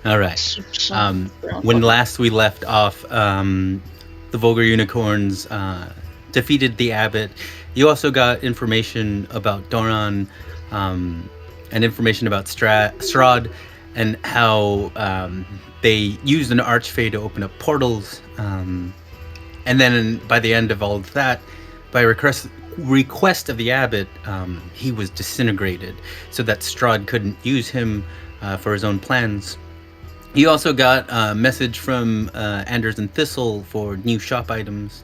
All right. When last we left off, the Vulgar Unicorns defeated the abbot. You also got information about Doran, and information about Strahd, and how they used an archfey to open up portals. And then by the end of all of that, by request of the abbot, he was disintegrated so that Strahd couldn't use him for his own plans. You also got a message from Anders and Thistle for new shop items.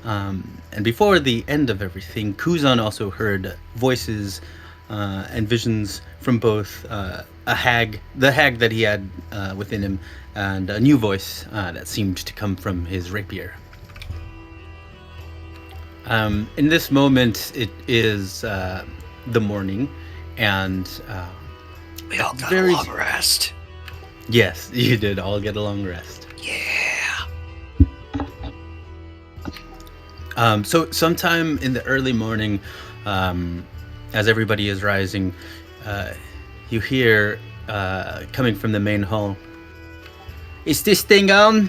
And before the end of everything, Kuzan also heard voices and visions from both the hag that he had within him, and a new voice that seemed to come from his rapier. In this moment, it is the morning, and we all got a long rest. Yes, you did all get a long rest. Yeah. So sometime in the early morning, as everybody is rising, you hear coming from the main hall, "Is this thing on?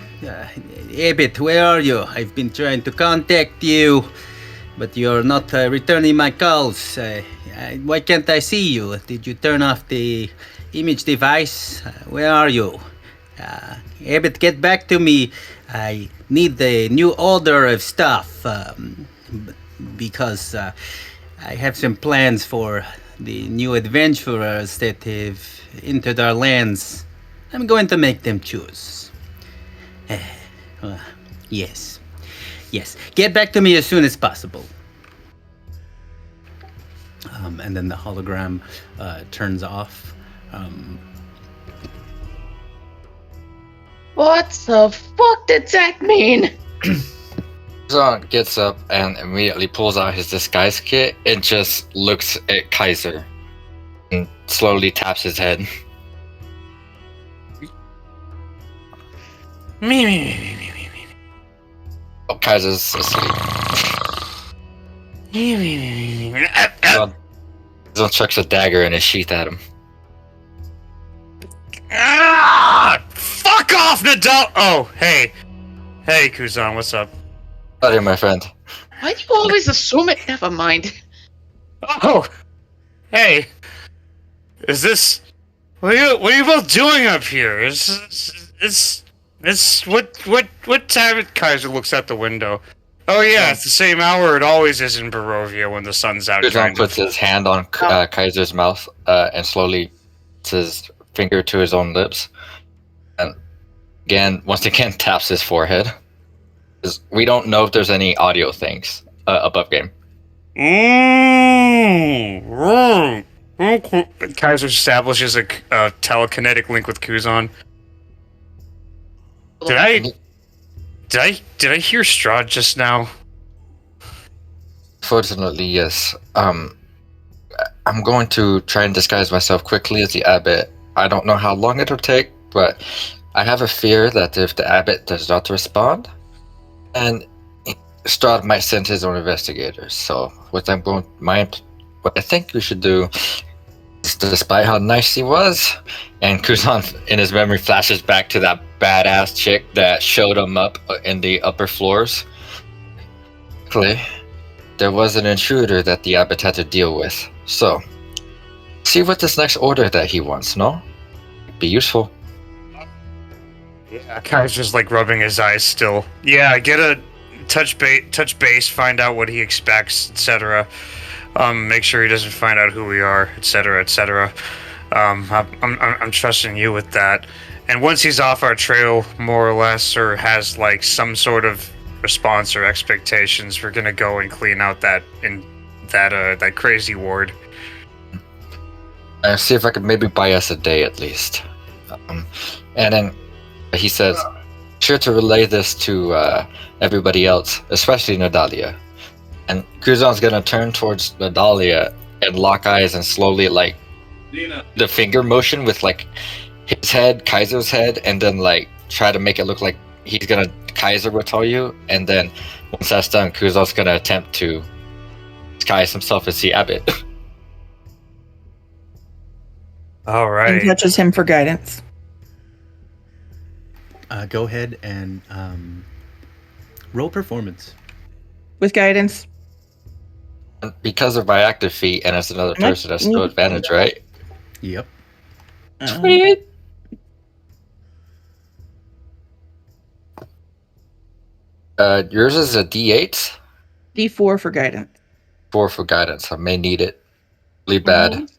Abbot, where are you? I've been trying to contact you, but you're not returning my calls. Why can't I see you? Did you turn off the image device? Where are you? Abbott, get back to me. I need the new order of stuff, because I have some plans for the new adventurers that have entered our lands. I'm going to make them choose. Yes. Get back to me as soon as possible." And then the hologram turns off. What the fuck did that mean? Kuzan gets up and immediately pulls out his disguise kit and just looks at Kaiser and slowly taps his head. Oh, Kaiser's asleep. Kuzan chucks a dagger in his sheath at him. Fuck off, Nadal! Oh, hey, Kuzan, what's up? Howdy, my friend. Why do you always assume it? Never mind. Oh, hey, is this? What are you both doing up here? It's what time? Kaiser looks out the window. Oh yeah, it's the same hour it always is in Barovia when the sun's out. Kuzan puts his hand on Kaiser's mouth and slowly puts his finger to his own lips, and once again taps his forehead. We don't know if there's any audio things above game. Kaiser establishes a telekinetic link with Kuzan. Did I hear Strahd just now? Fortunately, yes. I'm going to try and disguise myself quickly as the abbot. I don't know how long it'll take, but I have a fear that if the abbot does not respond, and Strahd might send his own investigators. So what I think we should do is, despite how nice he was, and Kuzan in his memory flashes back to that badass chick that showed him up in the upper floors. There was an intruder that the abbot had to deal with. So see what this next order that he wants, no? Be useful. Yeah, Kaiser's like rubbing his eyes still. Yeah, get a touch base, find out what he expects, etc. Make sure he doesn't find out who we are, etc., etc. I'm trusting you with that. And once he's off our trail, more or less, or has like some sort of response or expectations, we're gonna go and clean out that crazy ward. See if I could maybe buy us a day at least. And then he says, sure to relay this to everybody else, especially Nadalia. And Kuzan's gonna turn towards Nadalia and lock eyes and slowly like the finger motion with like his head, Kaiser's head, and then like try to make it look like Kaiser will tell you. And then once that's done, Kuzan's gonna attempt to disguise himself as the abbot. All right. And touches him for guidance. go ahead and roll performance. With guidance. And because of my active feat, and it's another person, that's no advantage, right? Yep. 28. Yours is a D8. D4 for guidance. 4 for guidance. I may need it. Really bad.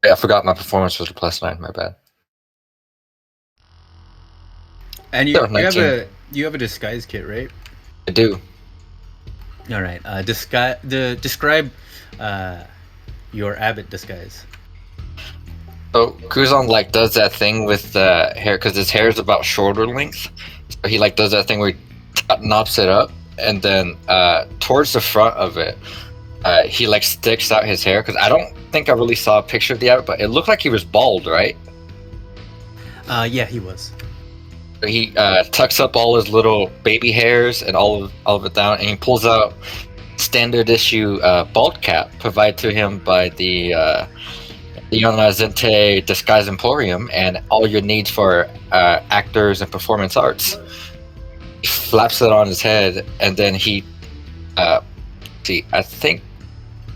Yeah, I forgot my performance was a +9. My bad. And you Sure, you have a disguise kit, right? I do. All right. Describe your abbot disguise. So Kuzan like does that thing with the hair because his hair is about shoulder length. So he like does that thing where he knops it up, and then towards the front of it, he like sticks out his hair because I don't think I really saw a picture of the abbot, but it looked like he was bald, right? Yeah, he was. He tucks up all his little baby hairs and all of it down, and he pulls out standard issue bald cap provided to him by the Zente Disguise Emporium and all your needs for actors and performance arts. He flaps it on his head, and then he see, I think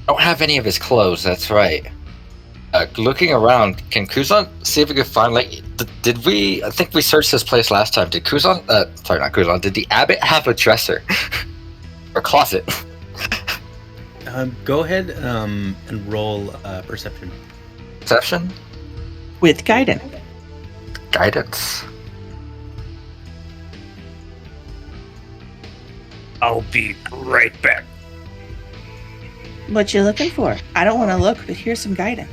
I don't have any of his clothes, that's right. Looking around, can Kuzan see if we could find like did we I think we searched this place last time. Did Kuzan sorry, not Kuzan, did the abbot have a dresser? Or closet? Go ahead and roll perception. Perception? With guidance. Guidance. I'll be right back. What you looking for? I don't want to look, but here's some guidance.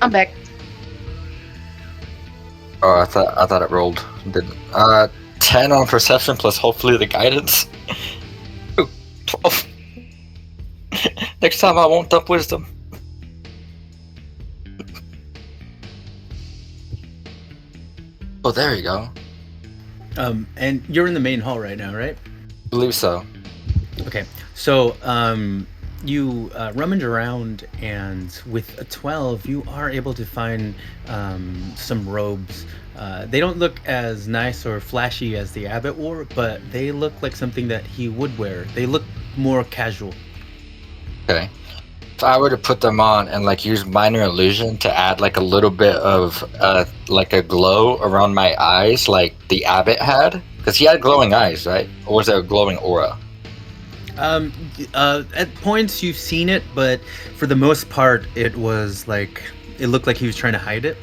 I'm back. Oh, I thought it rolled. Didn't. 10 on perception plus hopefully the guidance. Ooh, 12. Next time I won't dump wisdom. Oh, there you go. And you're in the main hall right now, right? I believe so. Okay. So, you rummage around, and with a 12, you are able to find some robes. They don't look as nice or flashy as the abbot wore, but they look like something that he would wear. They look more casual. Okay. If I were to put them on and like use minor illusion to add like a little bit of like a glow around my eyes, like the abbot had, because he had glowing eyes, right? Or was there a glowing aura? At points you've seen it, but for the most part, it was like it looked like he was trying to hide it.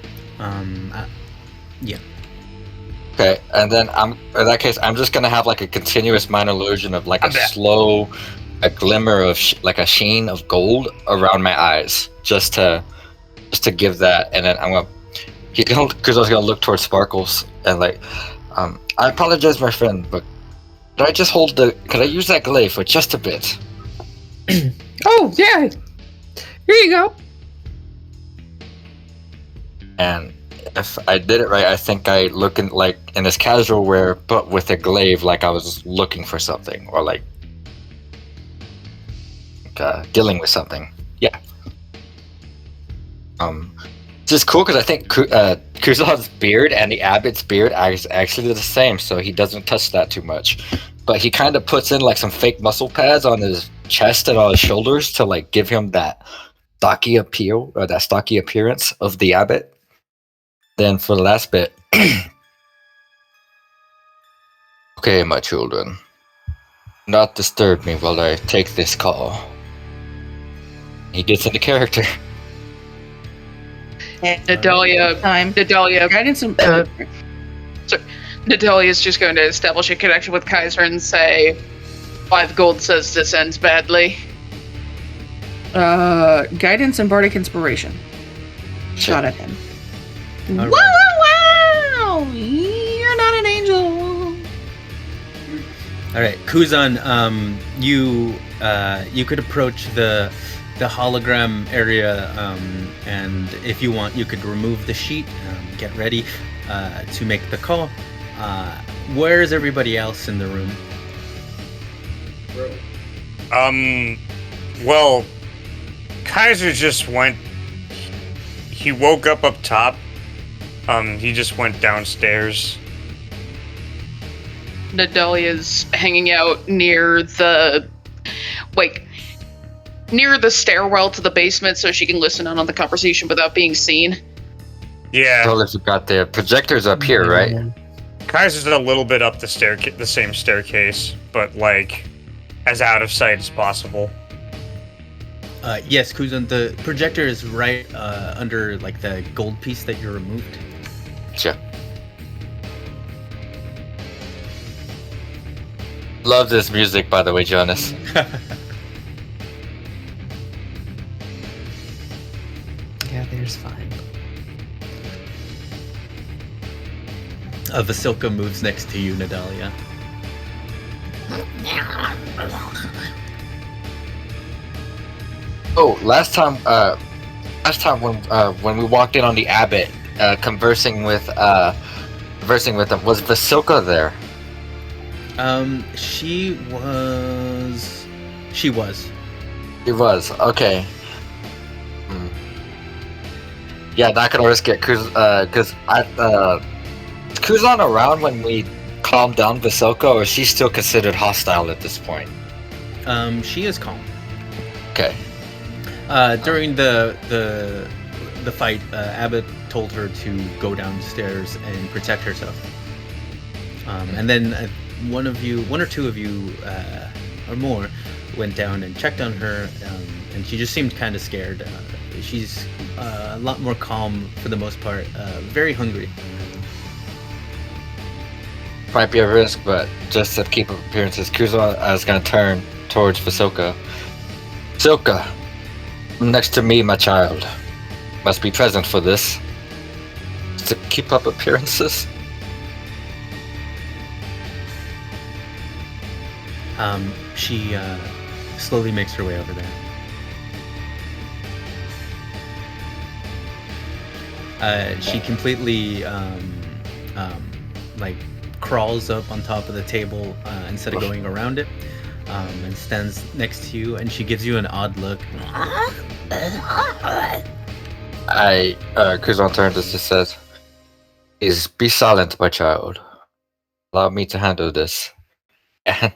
Yeah. Okay, and then in that case, I'm just gonna have like a continuous minor illusion of like a glimmer of like a sheen of gold around my eyes, just to give that, and then because I was gonna look towards Sparkles and like, I apologize, my friend, but could I use that glaive for just a bit? Oh, yeah. Here you go. And if I did it right, I think I look in this casual wear, but with a glaive, like I was looking for something, or like dealing with something. Yeah. It's just cool because I think Kuzan's beard and the abbot's beard is actually the same, so he doesn't touch that too much. But he kind of puts in like some fake muscle pads on his chest and on his shoulders to like give him that stocky appeal or that stocky appearance of the abbot. Then for the last bit, okay, my children, not disturb me while I take this call. He gets into character. Nadalia, Guidance and Nadalia's just going to establish a connection with Kaiser and say, 5 gold says this ends badly. guidance and bardic inspiration. Shot at him. All Wow, right. wow, wow! You're not an angel. All right, Kuzan, you could approach the hologram area, and if you want, you could remove the sheet, get ready to make the call. Where is everybody else in the room? Well, Kaiser just went. He woke up top, He just went downstairs. Nadalia's hanging out near the stairwell to the basement so she can listen in on the conversation without being seen. Yeah. Totally forgot the projector's up here, right? Kaiser's a little bit up the same staircase, but like as out of sight as possible. Yes, Kuzan, the projector is right under like the gold piece that you removed. Sure. Love this music, by the way, Jonas. Yeah, there's fine. Vasilka moves next to you, Nadalia. Oh, last time when we walked in on the abbot, conversing with him, was Vasilka there? She was. He was, okay. Yeah, not gonna risk it, cause is Kuzan around when we calmed down Vasilka, or is she still considered hostile at this point? She is calm. Okay. During the fight, Abbott told her to go downstairs and protect herself. And then one or two of you, or more, went down and checked on her, and she just seemed kind of scared. She's a lot more calm for the most part, very hungry. Might be a risk, but just to keep up appearances, Kuzan is gonna turn towards Vasilka. Vasilka, next to me, my child. Must be present for this. To keep up appearances. She slowly makes her way over there. She completely like crawls up on top of the table instead of going around it, and stands next to you, and she gives you an odd look. Kuzan turns and just says, "Please be silent, my child. Allow me to handle this." And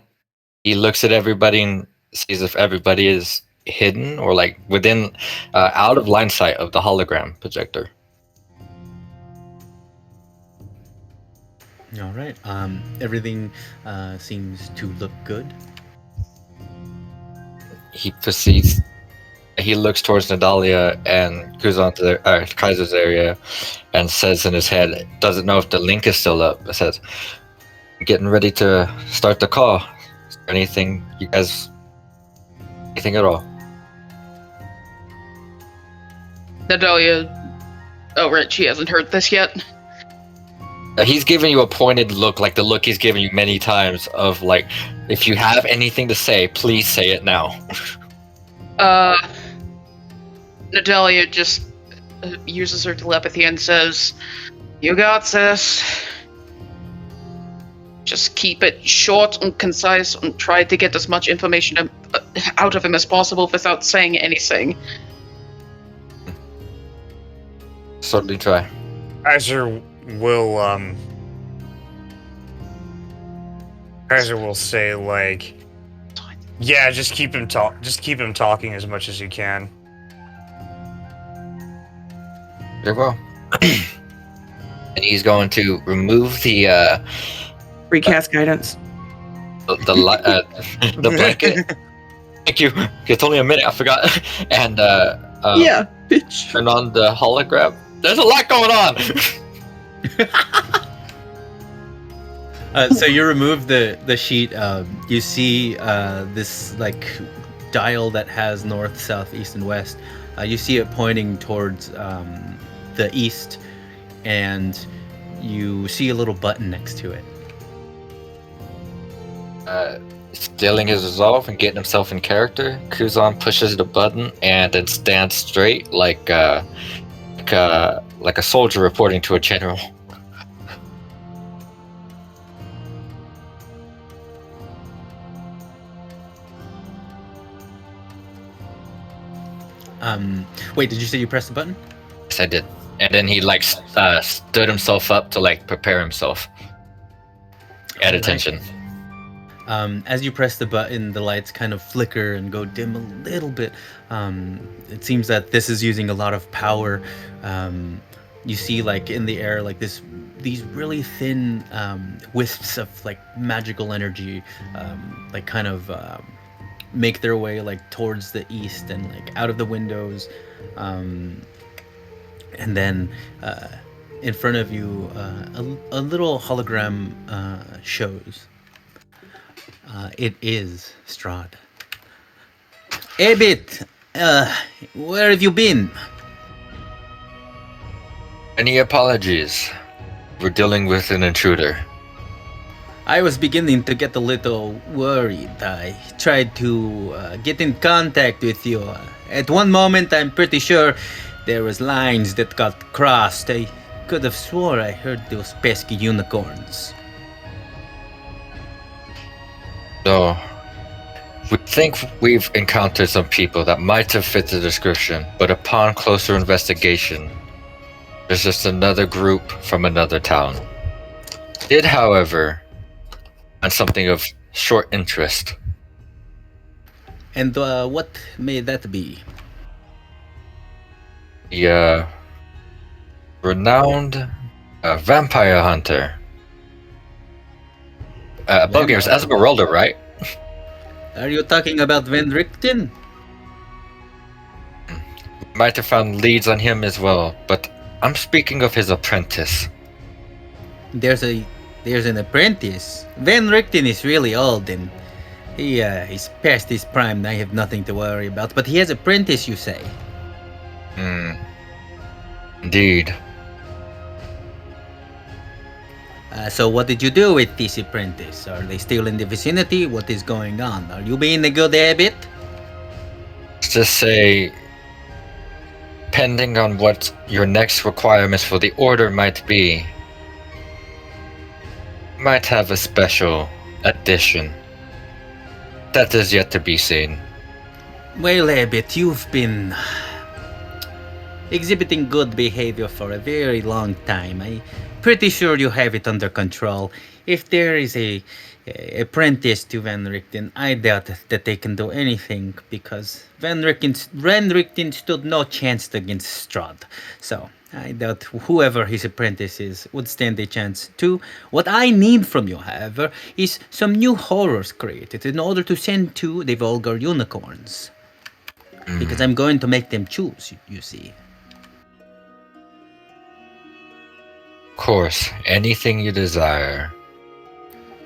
he looks at everybody and sees if everybody is hidden or like within, out of line sight of the hologram projector. All right. Everything seems to look good. He proceeds. He looks towards Nadalia and Kuzan to Kaiser's area, and says in his head, doesn't know if the link is still up. It says, "Getting ready to start the call. Is there anything you guys? Anything at all?" Nadalia. Oh, right, she hasn't heard this yet. He's giving you a pointed look, like the look he's given you many times of like, if you have anything to say, please say it now. Nadalia just uses her telepathy and says, "You got this. Just keep it short and concise and try to get as much information out of him as possible without saying anything." Certainly try. Kaiser will say like, "Yeah, just keep him talking as much as you can." Very well. And he's going to remove the Recast guidance. the blanket. Thank you. It's only a minute. I forgot. And Yeah, bitch. turn on the hologram. There's a lot going on. So you remove the sheet. You see this like dial that has north, south, east, and west. You see it pointing towards the east, and you see a little button next to it. Stealing his resolve and getting himself in character, Kuzan pushes the button and then stands straight like a soldier reporting to a general. Wait, did you say you pressed the button? Yes, I did. And then he stood himself up to prepare himself. At Alright. attention. As you press the button, the lights kind of flicker and go dim a little bit. It seems that this is using a lot of power. You see, in the air, these really thin wisps of magical energy, make their way towards the east and out of the windows, and then in front of you, a little hologram shows. It is Strahd. Abit, where have you been? Any apologies? We're dealing with an intruder. I was beginning to get a little worried. I tried to get in contact with you. At one moment, I'm pretty sure there was lines that got crossed. I could have swore I heard those pesky unicorns. So, we think we've encountered some people that might have fit the description, but upon closer investigation, there's just another group from another town. Did, however, find something of short interest. And what may that be? The renowned vampire hunter. Bugbear's Esmeralda, right? Are you talking about Van Richten? Might have found leads on him as well, but I'm speaking of his apprentice. There's an apprentice. Van Richten is really old and he's past his prime. I have nothing to worry about. But he has apprentice, you say? Indeed. So what did you do with this apprentice? Are they still in the vicinity? What is going on? Are you being a good habit? Let's just say, depending on what your next requirements for the order might be, might have a special addition. That is yet to be seen. Well, Abbott, you've been exhibiting good behavior for a very long time. I'm pretty sure you have it under control. If there is a apprentice to Van Richten, I doubt that they can do anything because Van Richten stood no chance against Strahd. So I doubt whoever his apprentice is would stand a chance too. What I need from you, however, is some new horrors created in order to send to the vulgar unicorns. Because I'm going to make them choose, you see. Of course, anything you desire.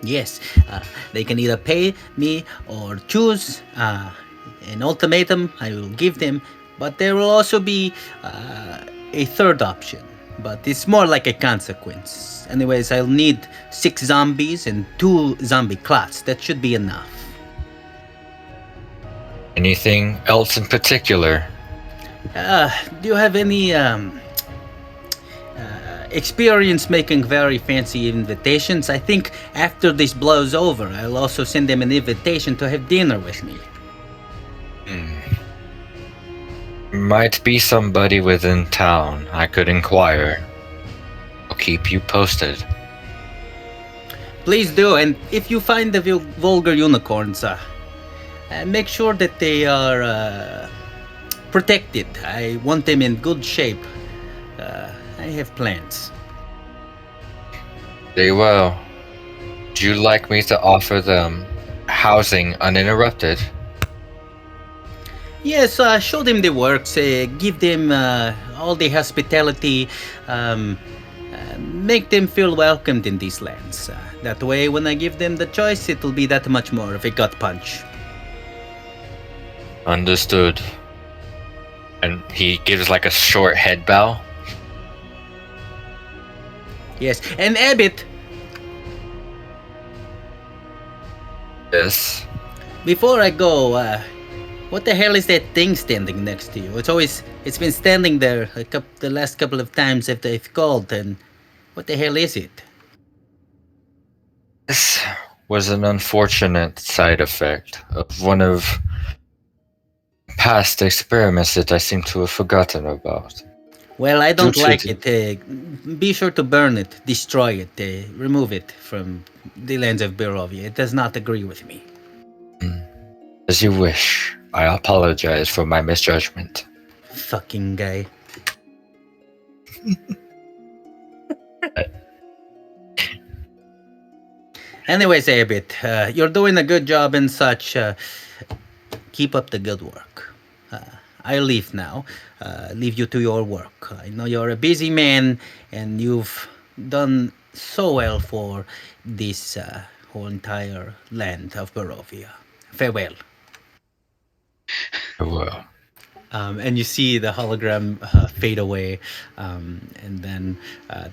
Yes, they can either pay me or choose an ultimatum I will give them, but there will also be a third option, but it's more like a consequence. Anyways, I'll need 6 zombies and 2 zombie clots. That should be enough. Anything else in particular? Do you have any experience making very fancy invitations? I think after this blows over, I'll also send them an invitation to have dinner with me. Might be somebody within town. I could inquire. I'll keep you posted. Please do, and if you find the vulgar unicorns, make sure that they are protected. I want them in good shape. I have plans. Very well. Would you like me to offer them housing uninterrupted? Yes, show them the works, give them all the hospitality, make them feel welcomed in these lands. That way, when I give them the choice, it'll be that much more of a gut punch. Understood. And he gives like a short head bow. Yes, and Abbott, Yes. before I go, what the hell is that thing standing next to you? It's been standing there the last couple of times after I've called, and what the hell is it? This was an unfortunate side effect of one of past experiments that I seem to have forgotten about. Well, I don't Too like tricky. it. Be sure to burn it, destroy it, remove it from the lands of Barovia. It does not agree with me. As you wish. I apologize for my misjudgment. Fucking guy. Anyways, Abit, you're doing a good job and such. Keep up the good work. I leave now. Leave you to your work. I know you're a busy man, and you've done so well for this whole entire land of Barovia. Farewell. Well, And you see the hologram fade away, and then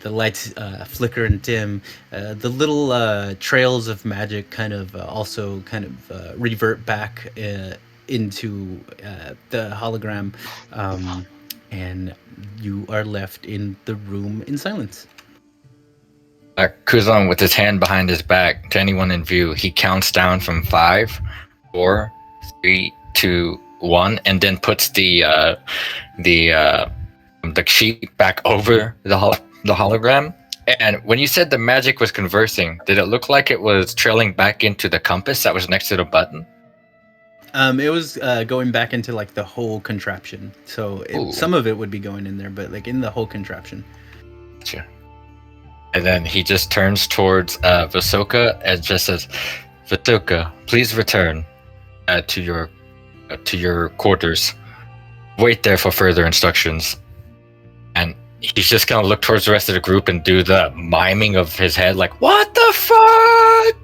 the lights flicker and dim. The little trails of magic kind of also kind of revert back into the hologram, and you are left in the room in silence. Kuzan, with his hand behind his back, to anyone in view, he counts down from 5, 4, 3, 2, 1, and then puts the sheet back over the hologram. And when you said the magic was conversing, did it look like it was trailing back into the compass that was next to the button? It was going back into like the whole contraption. So some of it would be going in there, but like in the whole contraption. Gotcha. And then he just turns towards Visoka and just says, "Visoka, please return to your quarters. Wait there for further instructions." And he's just gonna look towards the rest of the group and do the miming of his head, like, "What the fuck?"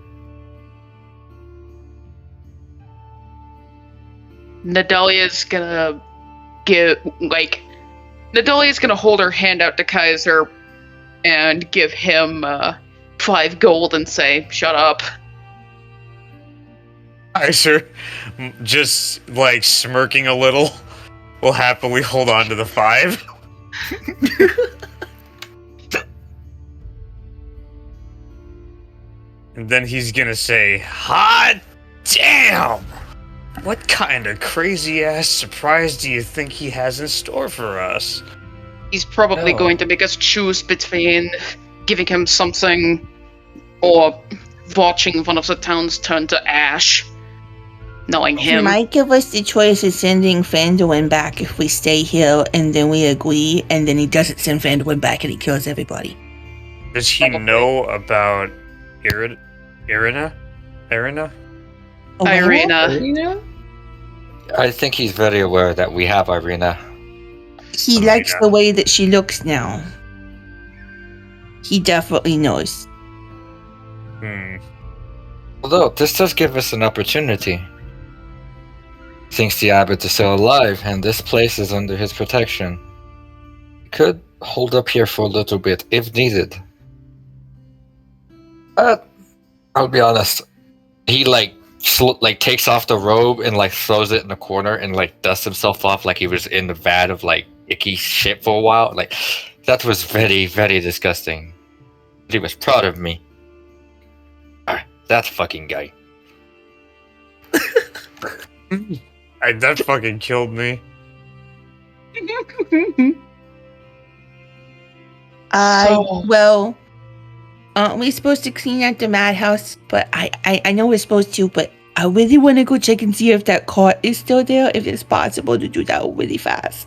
Nadalia's gonna hold her hand out to Kaiser and give him 5 gold and say, "Shut up." Kaiser, just like smirking a little, will happily hold on to the 5. And then he's gonna say, "Hot damn! What kind of crazy ass surprise do you think he has in store for us?" He's probably going to make us choose between giving him something or watching one of the towns turn to ash. Knowing He him. might give us the choice of sending Fandolin back if we stay here and then we agree, and then he doesn't send Fandolin back and he kills everybody. Does he know about Irina? Irina. I think he's very aware that we have Irina. He likes the way that she looks now. He definitely knows. Although, this does give us an opportunity. Thinks the abbot is still alive, and this place is under his protection. Could hold up here for a little bit, if needed. But, I'll be honest, he takes off the robe and throws it in the corner and dusts himself off like he was in the vat of icky shit for a while. That was very, very disgusting. But he was proud of me. That fucking guy. That fucking killed me. Well, aren't we supposed to clean out the madhouse? But I know we're supposed to, but I really want to go check and see if that cart is still there, if it's possible to do that really fast.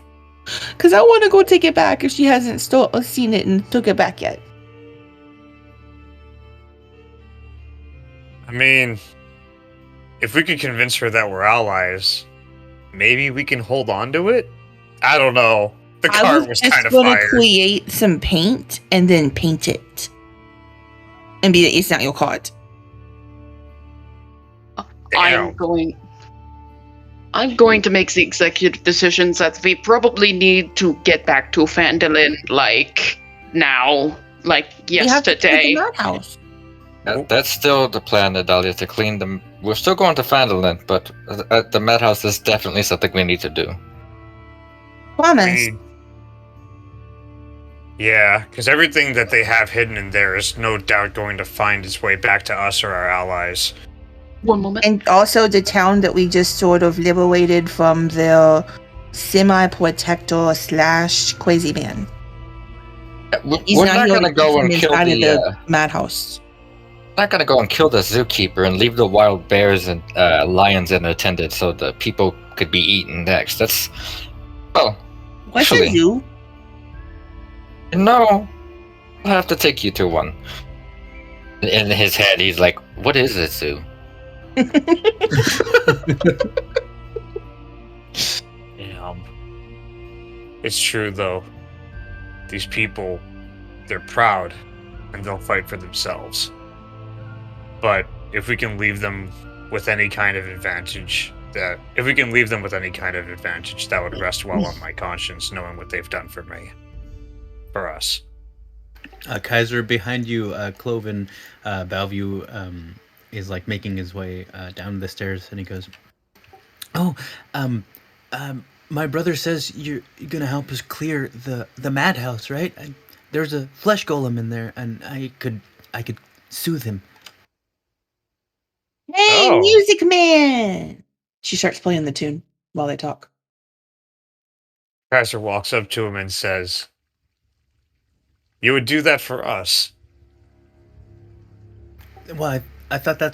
Because I want to go take it back if she hasn't seen it and took it back yet. I mean, if we could convince her that we're allies, maybe we can hold on to it? I don't know. The cart was kind of going to fired. create some paint and then paint it. And be that it's not your cart. I'm going to make the executive decisions that we probably need to get back to Fandolin, now, yesterday. We have to the madhouse. That's still the plan, Adalia, to clean them. We're still going to Fandolin, but the madhouse is definitely something we need to do. Promise. Yeah, because everything that they have hidden in there is no doubt going to find its way back to us or our allies. One moment. And also the town that we just sort of liberated from their semi-protector / crazy man. He's We're not not here gonna to go keep and him kill inside of the. the madhouse. Not gonna go and kill the zookeeper and leave the wild bears and lions unattended so the people could be eaten next. That's well. What's a Actually, zoo? no. I'll have to take you to one. In his head, he's like, "What is a zoo?" Damn. It's true though. These people, they're proud, and they'll fight for themselves. But if we can leave them with any kind of advantage, that would rest well on my conscience, knowing what they've done for me, for us. Kaiser, behind you, Cloven, Bellevue is like making his way down the stairs, and he goes, "Oh, my brother says you're gonna help us clear the madhouse, right? There's a flesh golem in there, and I could soothe him." Hey, Oh. music man! She starts playing the tune while they talk. Kaiser walks up to him and says, "You would do that for us." Well, I thought I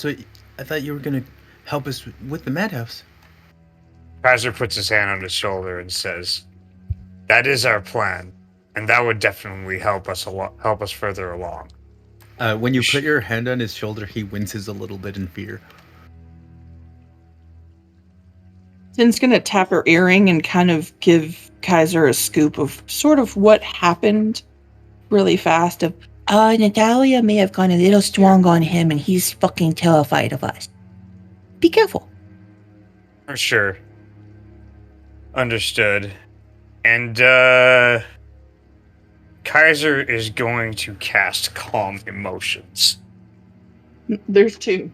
thought you were gonna help us with the madhouse. Kaiser puts his hand on his shoulder and says, "That is our plan, and that would definitely help us further along." When you put your hand on his shoulder, he winces a little bit in fear. Tin's gonna tap her earring and kind of give Kaiser a scoop of sort of what happened really fast. Of Natalia may have gone a little strong on him, and he's fucking terrified of us. Be careful. For sure. Understood. And, Kaiser is going to cast Calm Emotions. there's two.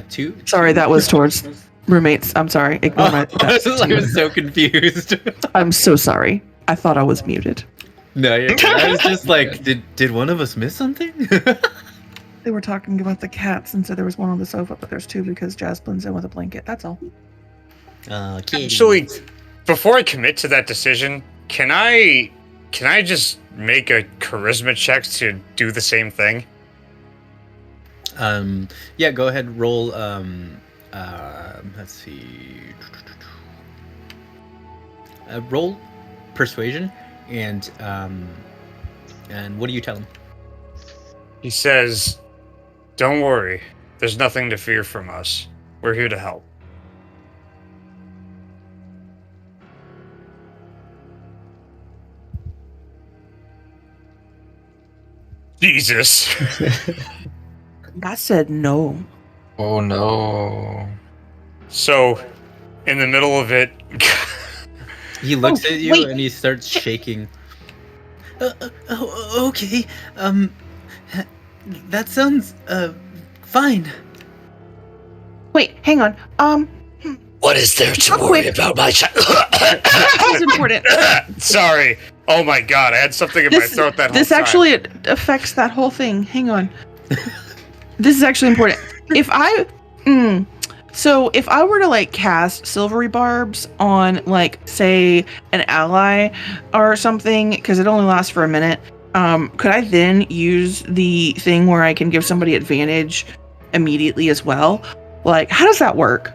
Two. Sorry, that was towards roommates. I'm sorry. Ignore my. I was so confused. I'm so sorry. I thought I was muted. No, I was just like, did one of us miss something? They were talking about the cats and said there was one on the sofa, but there's two because Jazz blends in with a blanket. That's all. Actually, before I commit to that decision, can I just make a charisma check to do the same thing? Yeah, go ahead, roll, let's see. Roll persuasion, and what do you tell him? He says, "Don't worry, there's nothing to fear from us. We're here to help." Jesus. I said no. Oh no. So, in the middle of it, He looks at you wait. and he starts shaking. Okay, that sounds fine. Wait, hang on. what is there to Real quick. about my child? This is important. Sorry. Oh my god, I had something in my throat that whole This time. actually affects that whole thing. Hang on. This is actually important. If I were to like cast silvery barbs on like say an ally or something, because it only lasts for a minute, could I then use the thing where I can give somebody advantage immediately as well? Like, how does that work?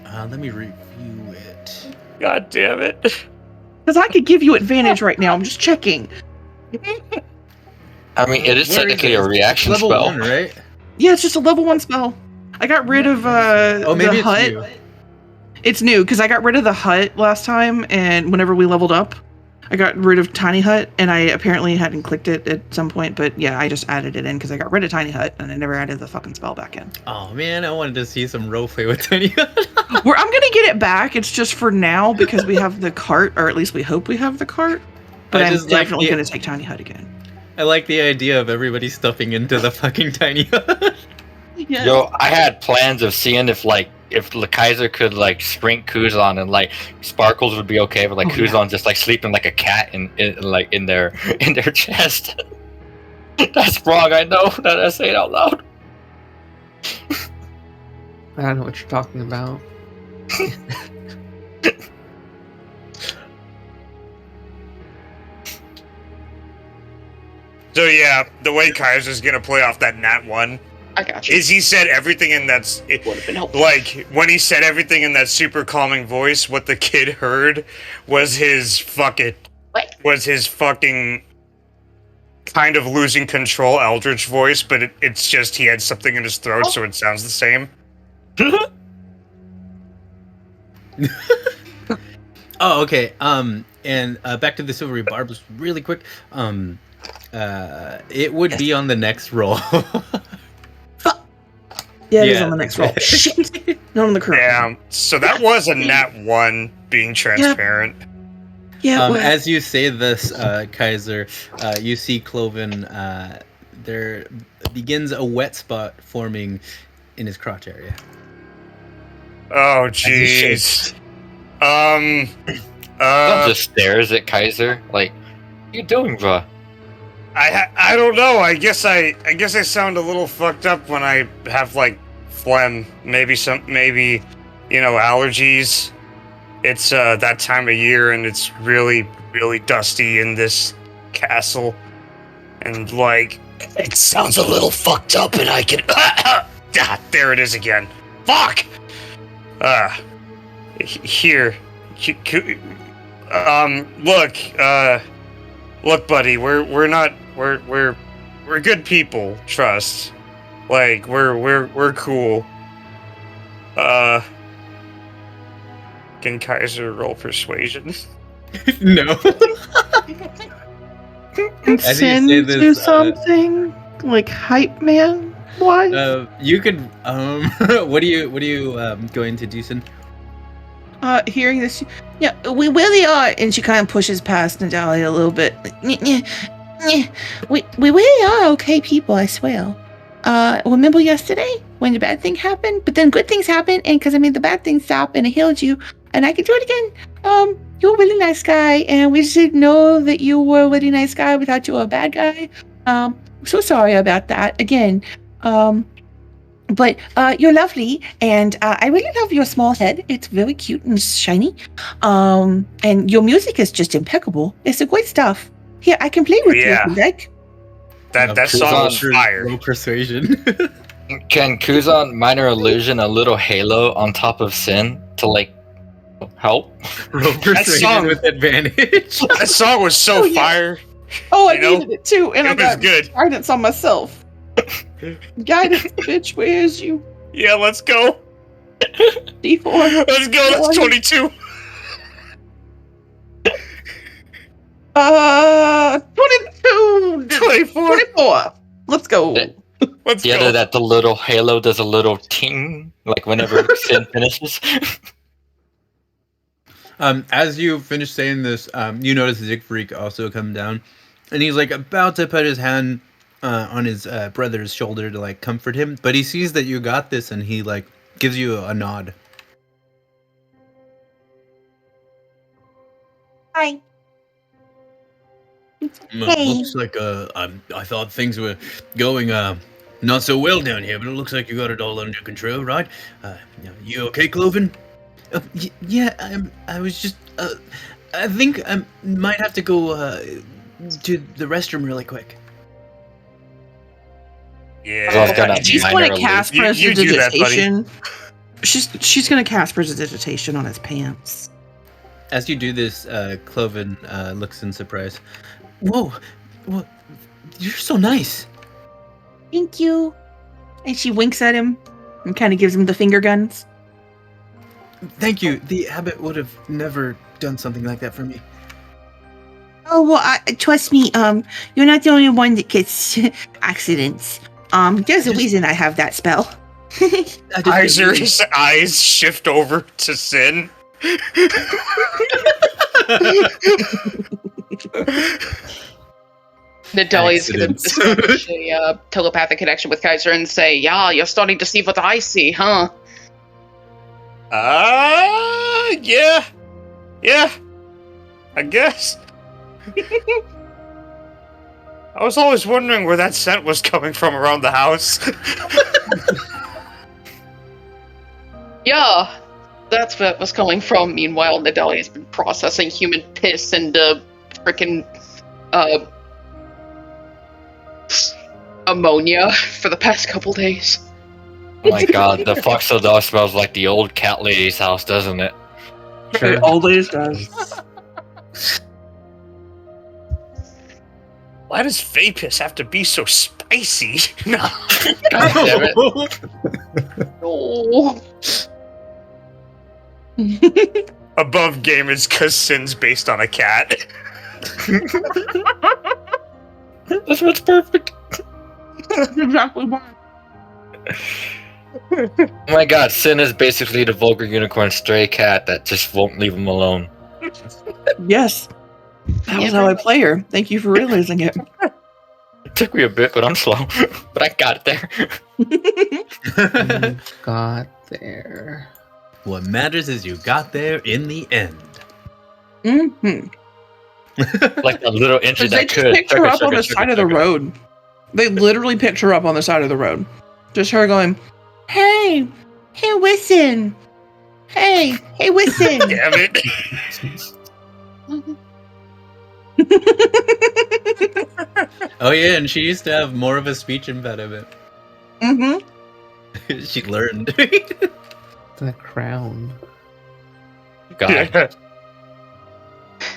Let me review it. God damn it. Because I could give you advantage right now. I'm just checking. I mean, it is Where technically it? a reaction Level spell. 1, right? Yeah, it's just a level 1 spell. I got rid of Oh, maybe the it's hut. new. It's new because I got rid of the hut last time, and whenever we leveled up, I got rid of Tiny Hut, and I apparently hadn't clicked it at some point. But yeah, I just added it in because I got rid of Tiny Hut, and I never added the fucking spell back in. Oh man, I wanted to see some roleplay with Tiny. I'm gonna get it back. It's just for now because we have the cart, or at least we hope we have the cart. But I I'm just like definitely the- gonna take Tiny Hut again. I like the idea of everybody stuffing into the fucking Tiny. Yes. Yo, I had plans of seeing if the Kaiser could like shrink Kuzan and like Sparkles would be okay, but like Oh, yeah. Kuzan just like sleeping like a cat in their chest. That's wrong, I know. That I say it out loud. I don't know what you're talking about. So yeah, the way Kaiser's gonna play off that nat 1 I got you. is he said everything in that Would have been helpful. like when he said everything in that super calming voice. What the kid heard was his fucking kind of losing control Eldritch voice, but it's just he had something in his throat, so it sounds the same. Oh, okay. And back to the silvery barbs really quick. It would be on the next roll. Yeah, it is Yeah. on the next roll. Shit. Not on the current. Damn. So that was a nat 1 being transparent. Yeah, well, As you say this, Kaiser, you see Cloven. There begins a wet spot forming in his crotch area. Oh he jeez. Don't just stares at Kaiser like, what you doing, bro? I don't know. I guess I sound a little fucked up when I have like phlegm. Maybe allergies. It's that time of year and it's really dusty in this castle, and like it sounds a little fucked up, and I can. There it is again. Fuck. Here. Look, buddy. We're good people. Trust. Like we're cool. Can Kaiser roll persuasion? No. and as you Sin say this, do something like hype man. Why? You could. What are you going to do, Sin? Hearing this, yeah, we really are. And she kind of pushes past Natalia a little bit. We really are okay people, I swear. Remember yesterday when the bad thing happened, but then good things happened, and because the bad things stopped and it healed you, and I can do it again. You're a really nice guy, and we just didn't know that you were a really nice guy. We thought you were a bad guy. I'm so sorry about that again. But you're lovely, and I really love your small head. It's very cute and shiny. And your music is just impeccable. It's a great stuff. Here, I can play with you if you like. That song was fire. Roll persuasion. Can Kuzan minor illusion a little halo on top of Sin to like help? Roll persuasion song- with advantage. That song was so Oh, yeah. fire. Oh, I You know, needed it too, and I It was got good. guidance on myself. Guidance, bitch. Where is you? Yeah, let's go. D4. Let's go. That's 22. 22. 24. 24. Let's go. Let's The go. other that the little halo does a little ting like whenever Sin finishes. As you finish saying this, you notice Siegfried also come down, and he's like about to put his hand on his brother's shoulder to like comfort him, but he sees that you got this, and he like gives you a nod. Hi. Looks like I thought things were going not so well down here, but it looks like you got it all under control, right? You okay, Cloven? Yeah, I was just I think I might have to go to the restroom really quick. Well, I've got Yeah. a She's minor going to cast You do that, buddy. prestidigitation. She's going to cast prestidigitation on his pants. As you do this, Cloven looks in surprise. Whoa, you're so nice. Thank you. And she winks at him and kind of gives him the finger guns. Thank you. The abbot would have never done something like that for me. Oh well, trust me. You're not the only one that gets accidents. There's a reason I have that spell. Iser's eyes shift over to Sin. Nadalia's going to Accidents. establish a telepathic connection with Kaiser and say, "Yeah, you're starting to see what I see, huh?" Yeah. Yeah. I guess. I was always wondering where that scent was coming from around the house. Yeah, that's where it was coming from. Meanwhile, Nadalia has been processing human piss and freaking ammonia for the past couple days. Oh my god, the Foxtail dog smells like the old cat lady's house, doesn't it? It always does. Why does Vapus have to be so spicy? No. God damn it. Oh. Above game is because Sin's based on a cat. That's what's perfect. Exactly why. Oh my god, Sin is basically the vulgar unicorn stray cat that just won't leave him alone. Yes. That was how I play her. Thank you for realizing it. It took me a bit, but I'm slow. But I got it there. Got there. What matters is you got there in the end. Mm-hmm. Like a little engine They that just could. picked her up on the side of the road. They literally picked her up on the side of the road. Just her going, hey, listen. Hey, listen. Damn it. Oh yeah, and she used to have more of a speech impediment. Mm-hmm. She learned. The crown. God.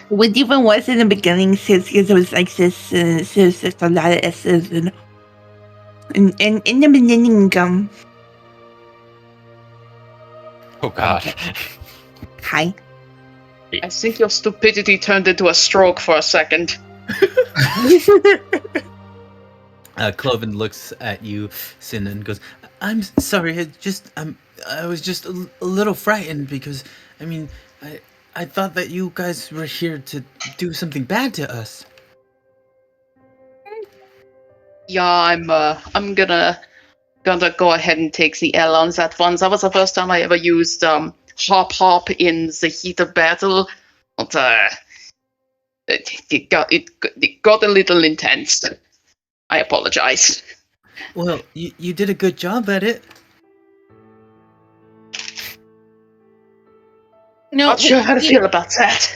What even was in the beginning, because it was like this, so a lot of S's and in the beginning, Oh god. hi. I think your stupidity turned into a stroke for a second. Cloven looks at you, Sin, and goes, "I'm sorry. I was just a little frightened because, I mean, I thought that you guys were here to do something bad to us." Yeah, I'm gonna go ahead and take the L on that one. That was the first time I ever used hop in the heat of battle. But it got a little intense. I apologize. Well, you did a good job at it. No, Not sure how to feel about that.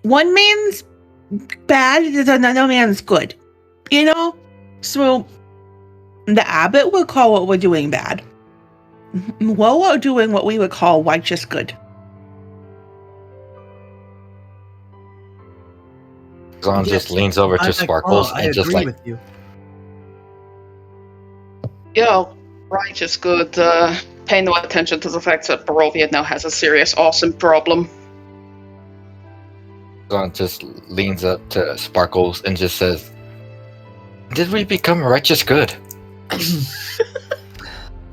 one man's bad is another man's good. You know? So, the abbot would call what we're doing bad. We're doing what we would call righteous good. Zon just leans over to Sparkles and just agree like, with you. Yeah, righteous good. Pay no attention to the fact that Barovia now has a serious awesome problem. Zon just leans up to Sparkles and just says, "Did we become righteous good?"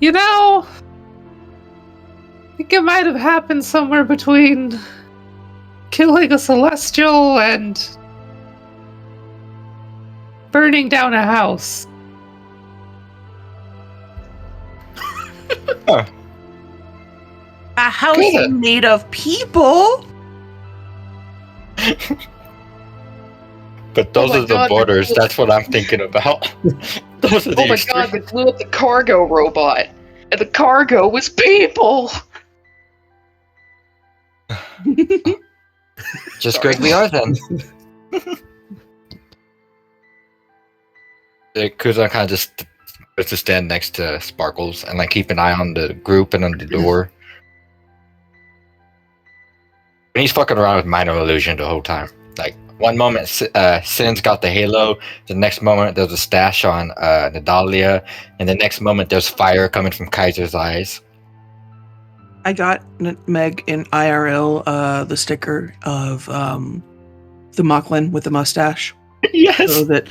You know, I think it might have happened somewhere between killing a celestial and burning down a house. A house Good. made of people. But those Oh my are the God, borders. that's- That's what I'm thinking about. Those are the Oh my god, they blew up the cargo robot. And the cargo was people! Just great we are then. Kuzan kind of just goes to stand next to Sparkles and like keep an eye on the group and on the door. And he's fucking around with minor illusion the whole time. Like one moment, Sin's got the halo. The next moment, there's a stash on Nadalia, and the next moment, there's fire coming from Kaiser's eyes. I got Meg in IRL the sticker of the Mocklin with the mustache. Yes. So that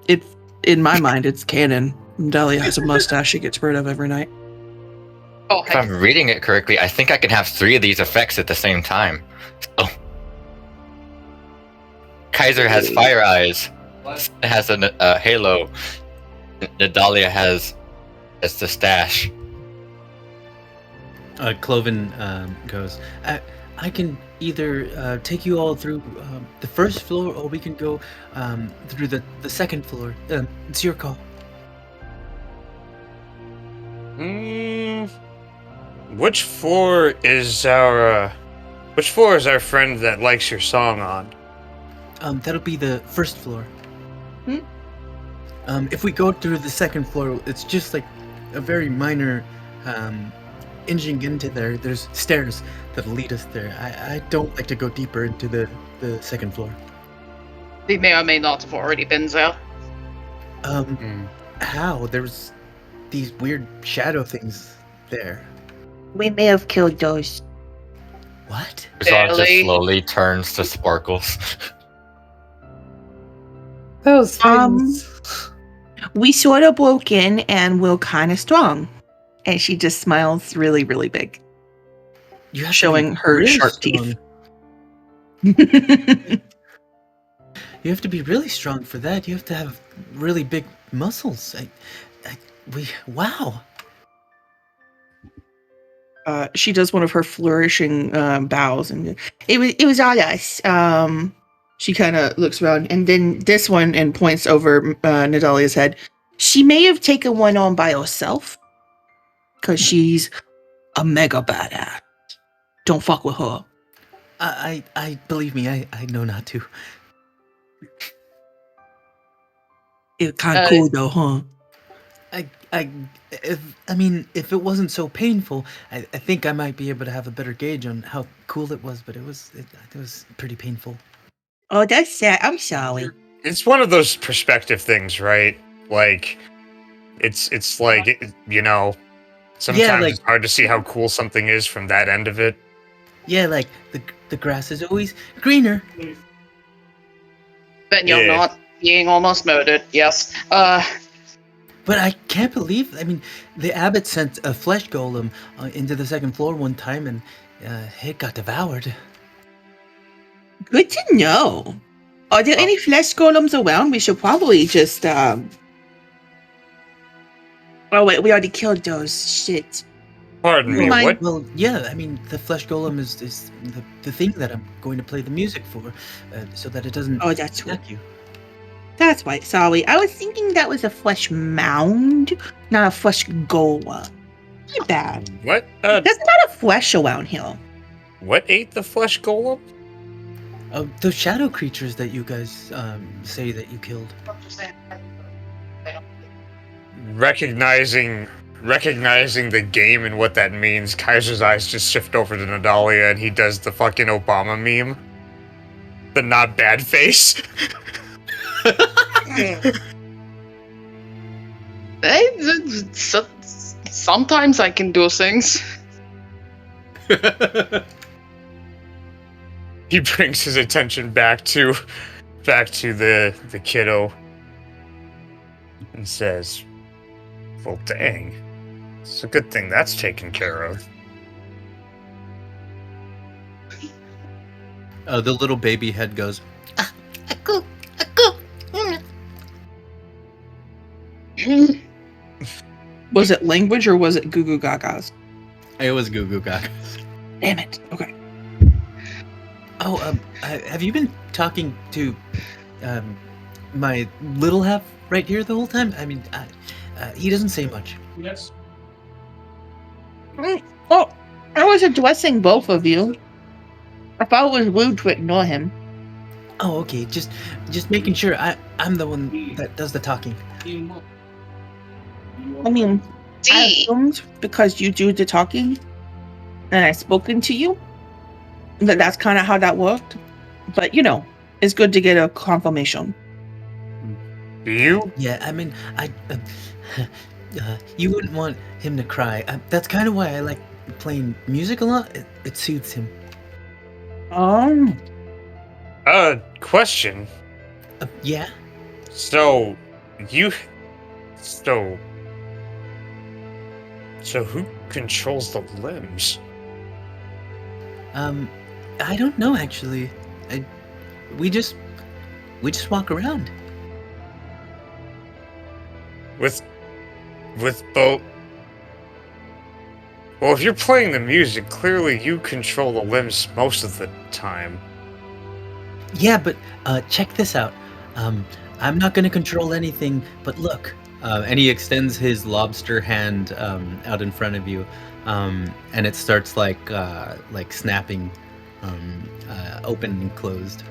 it, in my mind, it's canon. Dahlia has a mustache she gets rid of every night. Oh, If heck. I'm reading it correctly, I think I can have 3 of these effects at the same time. So, Kaiser has fire eyes, has a halo. Nadalia has the stash. Cloven goes, I can either take you all through the first floor, or we can go through the second floor. It's your call. Which floor is our friend that likes your song on? That'll be the first floor. If we go through the second floor, it's just like a very minor inching into there. There's stairs that'll lead us there. I don't like to go deeper into the second floor. They may or may not have already been there. How? There's these weird shadow things there. We may have killed those. What? Curzon just Barely. slowly turns to sparkles. Those things. We sort of broke in and we're kind of strong. And she just smiles really, really big, You have to showing be her really sharp strong. teeth. You have to be really strong for that. You have to have really big muscles. Wow. She does one of her flourishing bows, and it was all us. She kind of looks around, and then this one and points over Nadalia's head. She may have taken one on by herself, because she's a mega badass. Don't fuck with her. I believe me. I know not to. It's kind of cool though, huh? If it wasn't so painful, I think I might be able to have a better gauge on how cool it was. But it was pretty painful. Oh, that's sad. I'm sorry. It's one of those perspective things, right? Like, it's like, you know, sometimes like- it's hard to see how cool something is from that end of it. Yeah, like the grass is always greener. Then you're Yeah. not being almost murdered, yes. But I can't believe. I mean, the abbot sent a flesh golem into the second floor one time, and it got devoured. Good to know. Are there any flesh golems around? We should probably just. Oh wait, we already killed those. Shit. Pardon me, Mine- what? Well, yeah. I mean, the flesh golem is the thing that I'm going to play the music for, so that it doesn't Oh, that's right. attack you. That's right. Sorry. I was thinking that was a flesh mound, not a flesh golem. My bad. What? There's a lot of flesh around here. What ate the flesh golem? Those shadow creatures that you guys say that you killed. Recognizing the game and what that means, Kaiser's eyes just shift over to Nadalia and he does the fucking Obama meme. The not bad face. Sometimes I can do things. He brings his attention back to the kiddo and says, well, dang. It's a good thing that's taken care of. The little baby head goes. Was it language or was it goo goo gagas? It was Goo Goo Gaga. Damn it. Okay. Oh, have you been talking to my little half right here the whole time? I mean, he doesn't say much. Yes. Oh, I was addressing both of you. I thought it was rude to ignore him. Oh, okay. Just making sure I'm the one that does the talking. I mean, I D. assumed because you do the talking and I've spoken to you, that's kind of how that worked. But, you know, it's good to get a confirmation. Do you? Yeah, I mean, you wouldn't want him to cry. That's kind of why I like playing music a lot. It soothes him. Question. Yeah. So who controls the limbs? I don't know actually. We just walk around. With both Well, if you're playing the music, clearly you control the limbs most of the time. Yeah, but check this out. I'm not going to control anything, but look. And he extends his lobster hand out in front of you, and it starts like snapping, open and closed.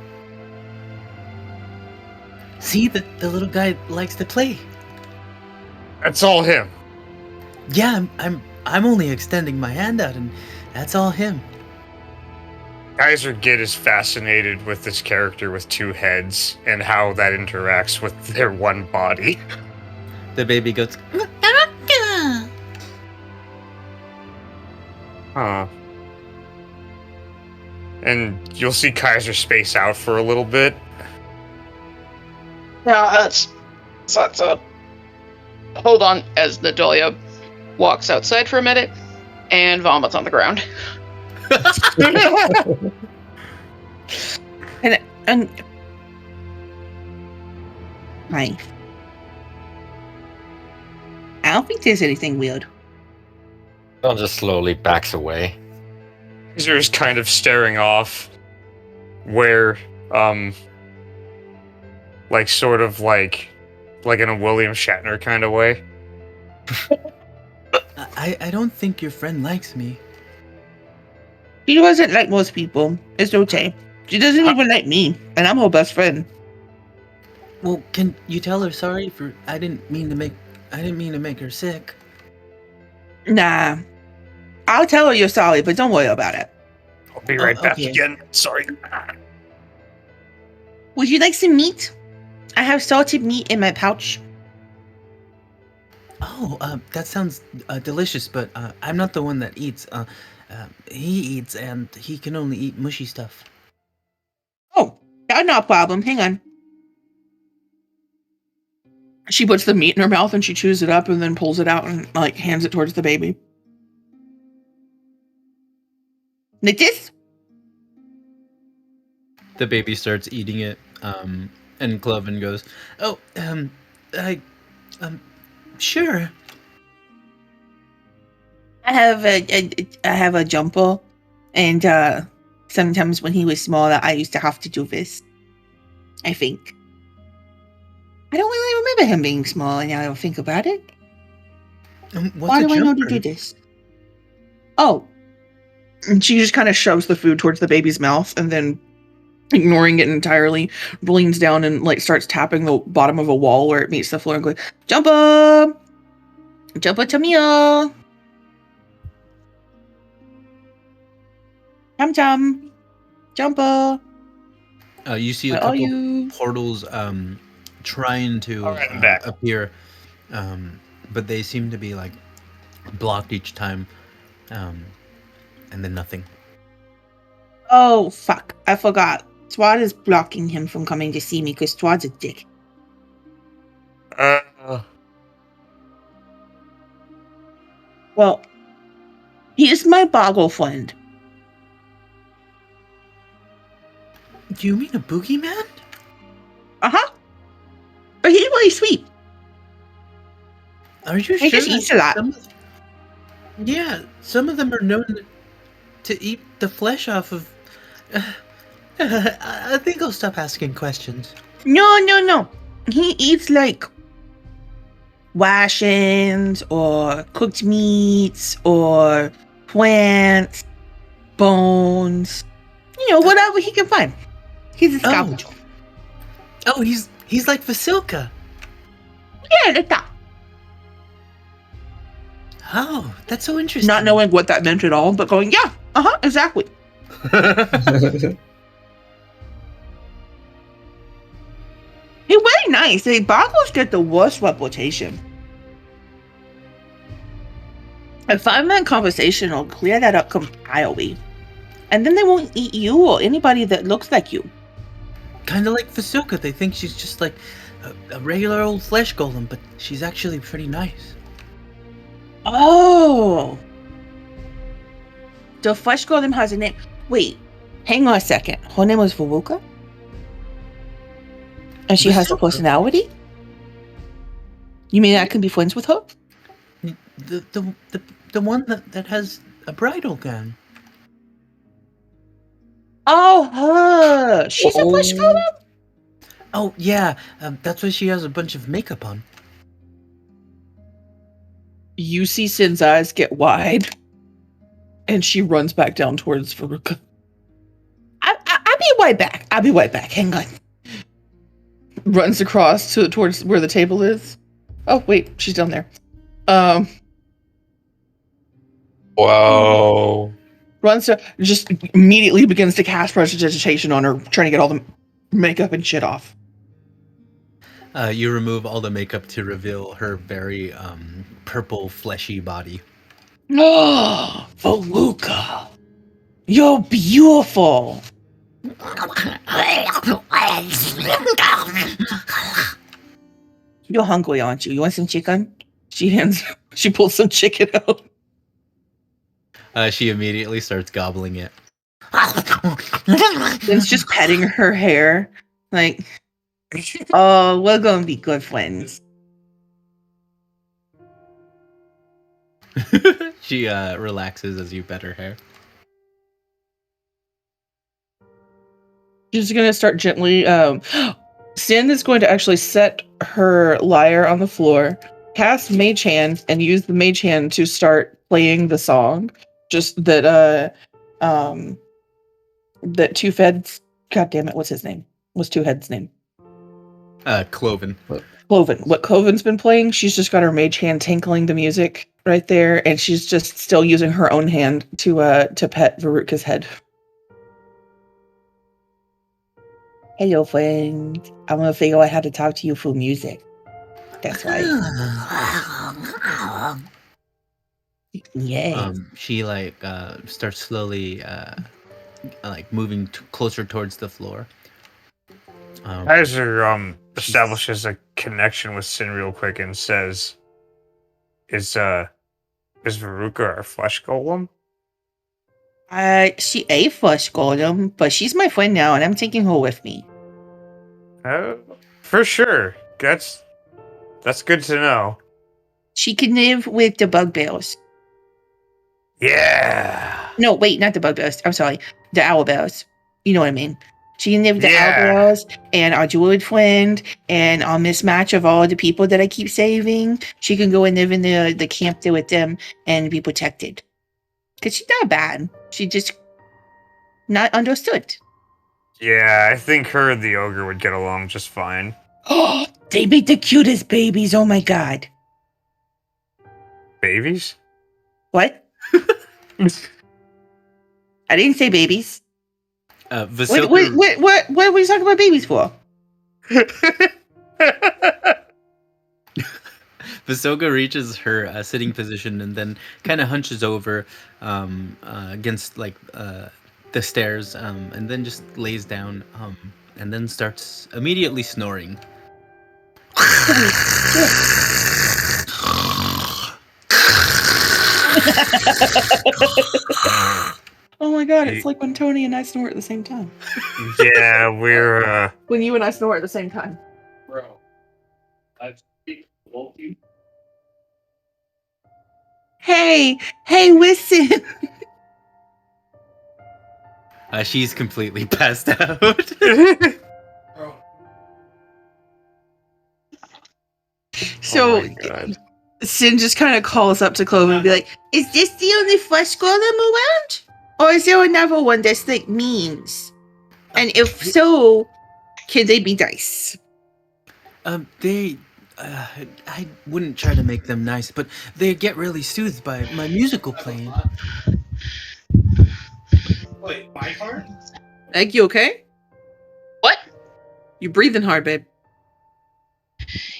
See, the little guy likes to play. That's all him. Yeah, I'm only extending my hand out, and that's all him. Kaiser Gid is fascinated with this character with two heads and how that interacts with their one body. The baby goes, Huh. And you'll see Kaiser space out for a little bit. Yeah, that's hold on as Nadalia walks outside for a minute and vomits on the ground. And nice. I don't think there's anything weird. John just slowly backs away. Kaiser is kind of staring off where, like sort of like in a William Shatner kind of way. I don't think your friend likes me. She doesn't like most people. It's okay. She doesn't even like me, and I'm her best friend. Well, can you tell her sorry for I didn't mean to make her sick. Nah. I'll tell her you're sorry, but don't worry about it. I'll be right back okay. again. Sorry. Would you like some meat? I have salted meat in my pouch. Oh, that sounds delicious, but I'm not the one that eats. He eats, and he can only eat mushy stuff. Oh, that's not a problem. Hang on. She puts the meat in her mouth and she chews it up and then pulls it out and like hands it towards the baby. Like this? The baby starts eating it, and Cloven goes, "Oh, sure." I have a jumper, and sometimes when he was smaller, I used to have to do this. I think. I don't really remember him being small, and now I don't think about it. What's Why a do I know to jumper? do this? Oh. And she just kind of shoves the food towards the baby's mouth, and then, ignoring it entirely, leans down and like starts tapping the bottom of a wall where it meets the floor and goes, "Jumper! Jumper to meal! Chum! Jumper! You see a Where are couple you?" portals trying to Alright, I'm back. appear, but they seem to be like blocked each time, and then nothing. Oh, fuck. I forgot. Swad is blocking him from coming to see me because Swad's a dick. Well, he is my boggle friend. Do you mean a boogeyman? Uh-huh. But he's really sweet. Are you He sure? just eats a lot. Some of them are known to eat the flesh off of. I think I'll stop asking questions. No. He eats like rations or cooked meats or plants, bones, whatever he can find. He's a scavenger. Oh, he's like Vasilka. Yeah, like that. Oh, that's so interesting. Not knowing what that meant at all, but going, yeah, exactly. He's very nice. The boggles get the worst reputation. A 5-minute conversation will clear that up entirely. And then they won't eat you or anybody that looks like you. Kind of like Vasilka. They think she's just like a regular old flesh golem, but she's actually pretty nice. Oh. The flesh golem has a name. Wait, hang on a second. Her name was Veruca? And she has a Vasilka. personality? You mean I can be friends with her? The The one that has a bridal gown. Oh, her. She's a flesh golem? Oh, yeah. That's why she has a bunch of makeup on. You see Sin's eyes get wide, and she runs back down towards Veruca. I'll be right back. I'll be right back. Hang on. Runs across towards where the table is. Oh, wait. She's down there. Whoa. Runs to, just immediately begins to cast prestidigitation on her, trying to get all the makeup and shit off. You remove all the makeup to reveal her very purple, fleshy body. Oh, Veruca, you're beautiful. You're hungry, aren't you? You want some chicken? She pulls some chicken out. She immediately starts gobbling it. It's just petting her hair, like, oh, we're gonna be good friends. She relaxes as you pet her hair. She's gonna start gently. Sin is going to actually set her lyre on the floor, cast Mage Hand, and use the Mage Hand to start playing the song. Just that, that Two Feds. God damn it! What's his name? What's Two Heads' name? Cloven. Cloven. What Cloven's been playing? She's just got her Mage Hand tinkling the music right there, and she's just still using her own hand to pet Veruca's head. Hello, friend. I'm gonna figure out how to talk to you through music. That's right. Yeah. She starts slowly moving closer towards the floor. Kaiser establishes a connection with Sin real quick and says, "Is Veruca our flesh golem?" She a flesh golem, but she's my friend now, and I'm taking her with me. For sure. That's good to know. She can live with the bugbears. Yeah. No, wait, not the bugbears. I'm sorry, the owlbears. You know what I mean. She can live with the Yeah. owlbears and our druid friend and our mismatch of all the people that I keep saving. She can go and live in the camp there with them and be protected. Cause she's not bad. She just not understood. Yeah, I think her and the ogre would get along just fine. Oh, they make the cutest babies. Oh my god. Babies? What? I didn't say babies. Vasilka, What were you talking about babies for? Vasilka reaches her sitting position and then kind of hunches over against the stairs and then just lays down and then starts immediately snoring. Oh my god, it's like when Tony and I snore at the same time. Yeah, we're When you and I snore at the same time. Bro, I speak both you. Hey, listen. She's completely passed out. Bro. So oh my God. Sin just kind of calls up to Cloven and be like, "Is this the only flesh golem around? Or is there another one that's like means? And if so, can they be nice?" I wouldn't try to make them nice, but they get really soothed by my musical playing. Wait, my card? Egg, you okay? What? You breathing hard, babe.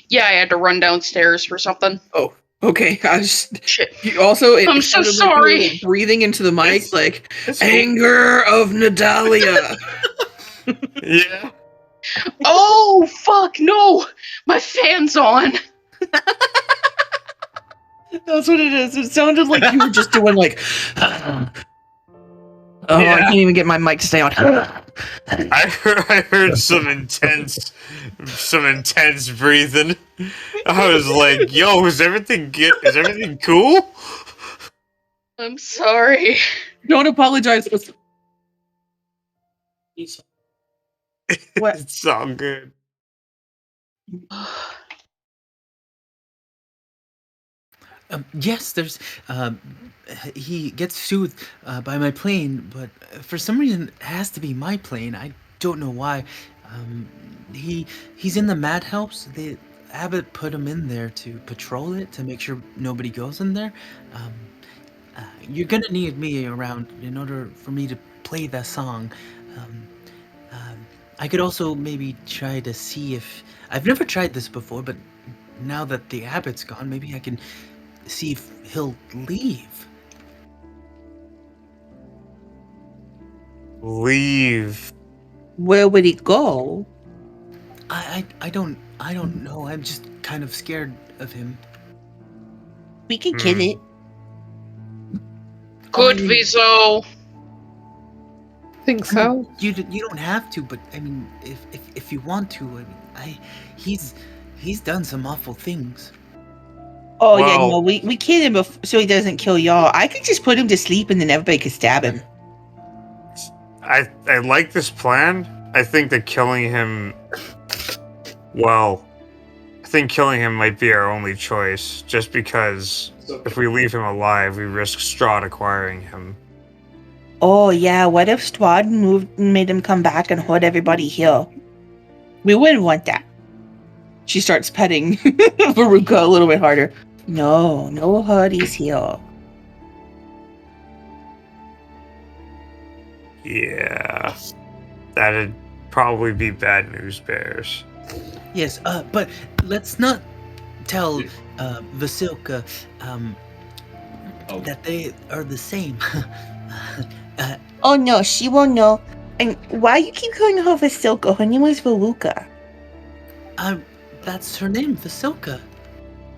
Yeah, I had to run downstairs for something. Oh, okay. I just Shit. you also. I'm so sounded like you were, sorry. like, breathing into the mic, It's- like it's cool. anger of Nadalia. Yeah. Oh, fuck, no! My fan's on! That's what it is. It sounded like you were just doing like. Oh, I Yeah. can't even get my mic to stay on. I heard some intense breathing. I was like, "Yo, is everything cool?" I'm sorry. Don't apologize. What? It's all good. Yes, there's. He gets soothed by my plane, but for some reason it has to be my plane. I don't know why. He's in the madhouse. The abbot put him in there to patrol it to make sure nobody goes in there. Um, you're gonna need me around in order for me to play that song. Um, I could also maybe try to see if I've never tried this before, but now that the abbot's gone, maybe I can see if he'll leave. Leave. Where would he go? I don't know. I'm just kind of scared of him. We can kill it. Good, I mean, Viso. Think so. you don't have to, but I mean, if you want to, I mean, he's done some awful things. Oh yeah, Well- no, we kill him so he doesn't kill y'all. I could just put him to sleep and then everybody could stab him. I like this plan. I think that killing him. Well, I think killing him might be our only choice, just because if we leave him alive, we risk Strahd acquiring him. Oh yeah, what if Strahd made him come back and hurt everybody here? We wouldn't want that. She starts petting Veruca a little bit harder. No hurties here. Yeah, that'd probably be bad news bears. Yes, but let's not tell Vasilka that they are the same. Oh no, she won't know. And why you keep calling her Vasilka? Her name was Veruca. That's her name, Vasilka.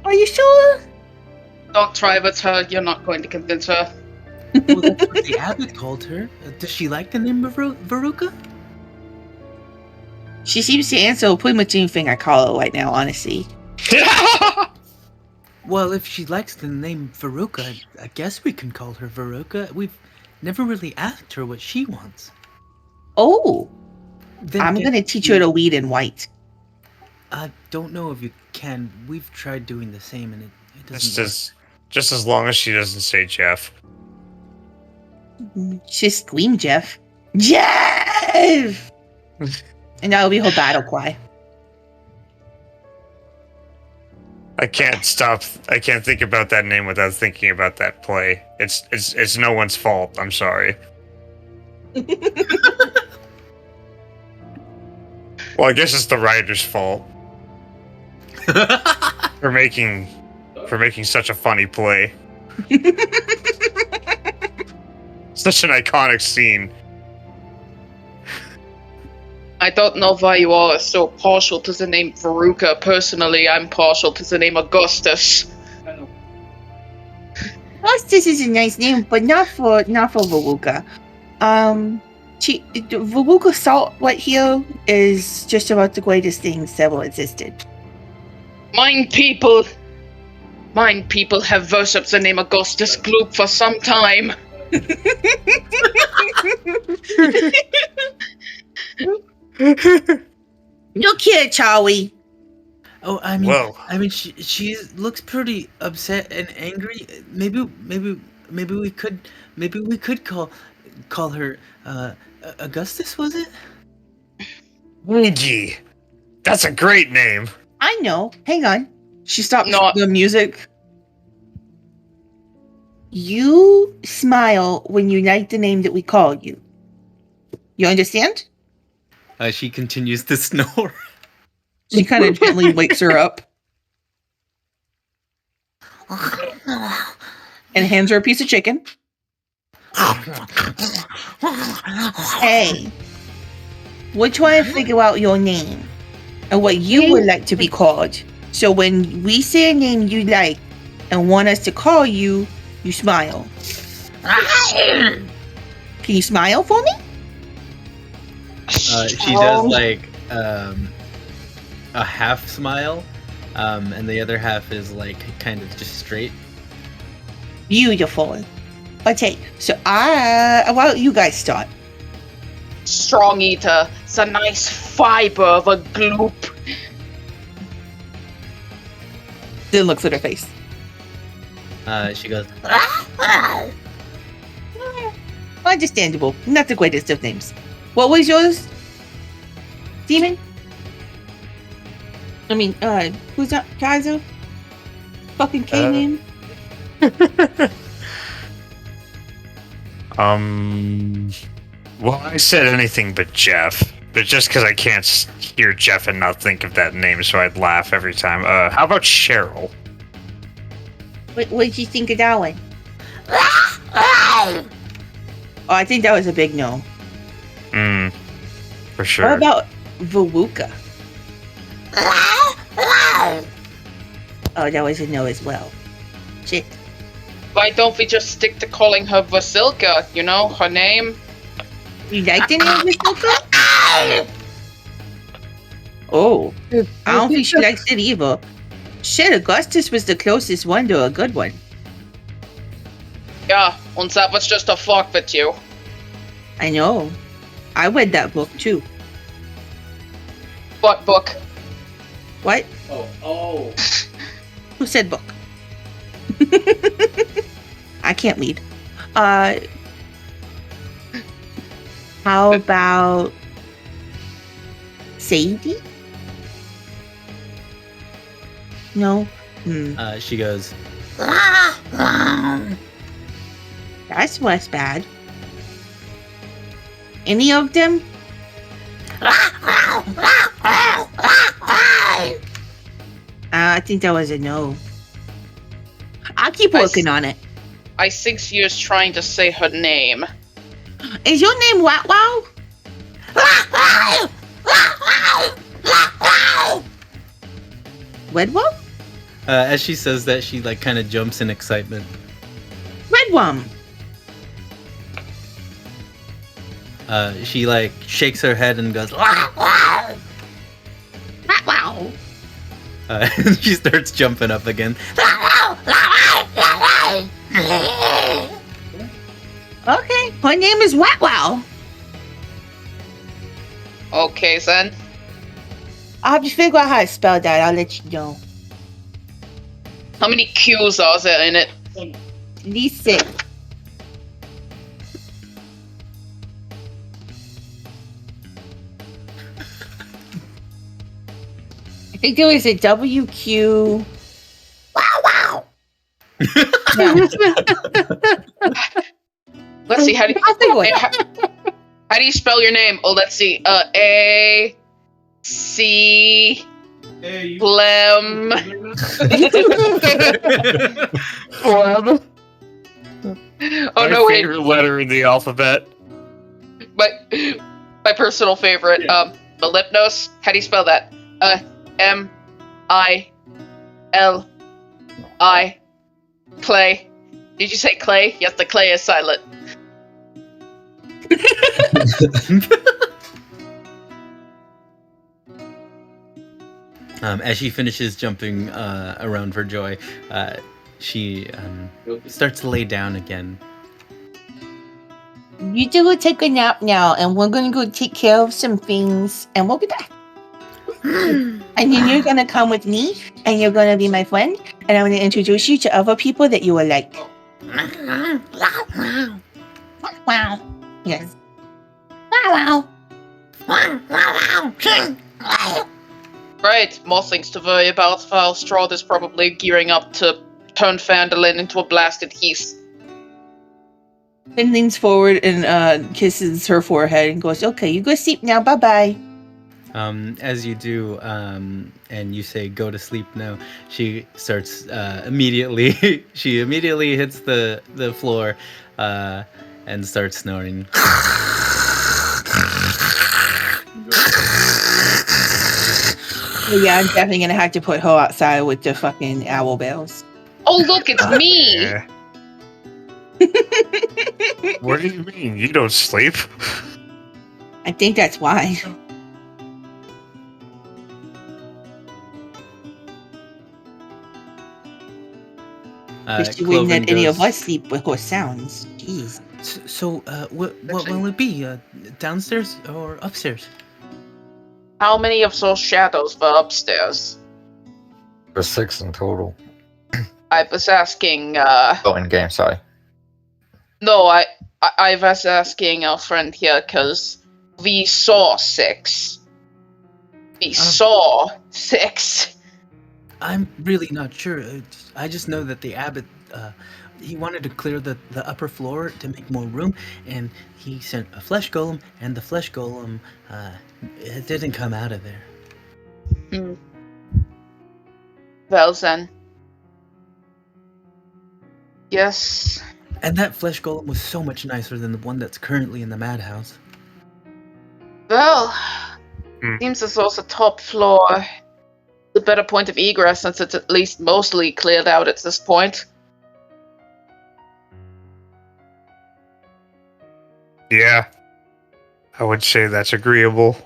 Are you sure? Don't try with her. You're not going to convince her. Well, that's what the abbot called her. Does she like the name of Veruca? She seems to answer pretty much anything I call her right now, honestly. Well, if she likes the name Veruca, I guess we can call her Veruca. We've never really asked her what she wants. Oh, Then I'm again, gonna teach her to weed in white. I don't know if you can. We've tried doing the same, and it Just doesn't just as long as she doesn't say Jeff. She scream, Jeff. Jeff! And that'll be her battle cry. I can't stop. I can't think about that name without thinking about that play. It's no one's fault. I'm sorry. Well, I guess it's the writer's fault for making such a funny play. Such an iconic scene. I don't know why you all are so partial to the name Veruca. Personally, I'm partial to the name Augustus. Augustus is a nice name, but not for Veruca. Veruca salt right here is just about the greatest things ever existed. Mine people have worshipped the name Augustus Gloop for some time. Look here, Charlie. Oh, I mean, Whoa. She looks pretty upset and angry. Maybe we could call her Augustus. Was it? Ouija. That's a great name. I know. Hang on. She stops No. the music. You smile when you like the name that we call you. You understand? She continues to snore. She kind of gently wakes her up and hands her a piece of chicken. Hey, we're trying to figure out your name and what you would like to be called. So when we say a name you like and want us to call you, you smile. Can you smile for me? She does like a half smile, and the other half is like kind of just straight. Beautiful. Okay, so why don't you guys start? Strong eater. It's a nice fiber of a gloop. Then looks at her face. She goes, Understandable. Not the greatest of names. What was yours? Demon? I mean, who's that? Kaizo? Fucking K name? Well, I said anything but Jeff, but just because I can't hear Jeff and not think of that name, so I'd laugh every time. How about Cheryl? What did you think of that one? Oh, I think that was a big no. For sure. What about Vawuka? Oh, that was a no as well. Shit. Why don't we just stick to calling her Vasilka? You know, her name? You like the name Vawuka? Oh, I don't think she likes it either. Shit, Augustus was the closest one to a good one. Yeah, and that was just a fuck with you. I know. I read that book too. What book? What? Oh. Who said book? I can't read. How about Sadie? No. she goes, That's less bad. Any of them? I think that was a no. I'll keep working on it. I 6 years trying to say her name. Is your name Wow Wow? Redworm? as she says that, she like kind of jumps in excitement. Redworm. She like shakes her head and goes, Wow. and she starts jumping up again. Okay, her name is Wow Wow. Okay, then. I'll have to figure out how to spell that. I'll let you know. How many Q's are there in it? At least 6. I think there was a WQ. Wow. No. Let's see, how do you... I'll figure it out. How do you spell your name? Oh, let's see. A C Plem. Pleb. Oh no, wait. Favorite letter in the alphabet. My personal favorite. Melipnos. How do you spell that? M-I-L-I. Clay. Did you say clay? Yes, the clay is silent. As she finishes jumping around for joy, she starts to lay down again. You two go take a nap now, and we're gonna go take care of some things, and we'll be back. And then you're gonna come with me, and you're gonna be my friend, and I'm gonna introduce you to other people that you will like. Wow. Yes. Wow. Right, more things to worry about while Strahd is probably gearing up to turn Phandalin into a blasted heath. Then leans forward and kisses her forehead and goes, "Okay, you go sleep now. Bye-bye." As you do, and you say, "Go to sleep now," she starts immediately. She immediately hits the floor and starts snoring. Yeah, I'm definitely gonna have to put her outside with the fucking owl bells. Oh, look, it's me! Yeah. What do you mean? You don't sleep? I think that's why. Wish you wouldn't Cloven let any of goes, us sleep with our sounds. Jeez. So, what will it be? Downstairs or upstairs? How many of those shadows were upstairs? For 6 in total. I was asking. Oh, in game, sorry. No, I was asking our friend here because we saw 6. We saw 6. I'm really not sure. I just know that the abbot, he wanted to clear the upper floor to make more room, and he sent a flesh golem, and the flesh golem, it didn't come out of there. Hmm. Well then. Yes. And that flesh golem was so much nicer than the one that's currently in the madhouse. Well, Hmm. seems as though the top floor the better point of egress since it's at least mostly cleared out at this point. Yeah. I would say that's agreeable.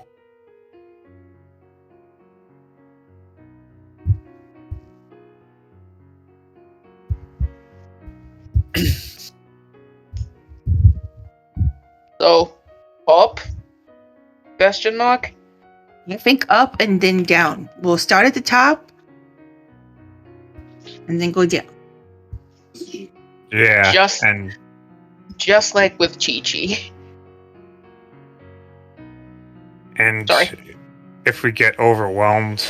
So, up? Question mark? I think up and then down. We'll start at the top and then go down. Yeah. Just- and Just like with Chi-Chi. and Sorry. if we get overwhelmed,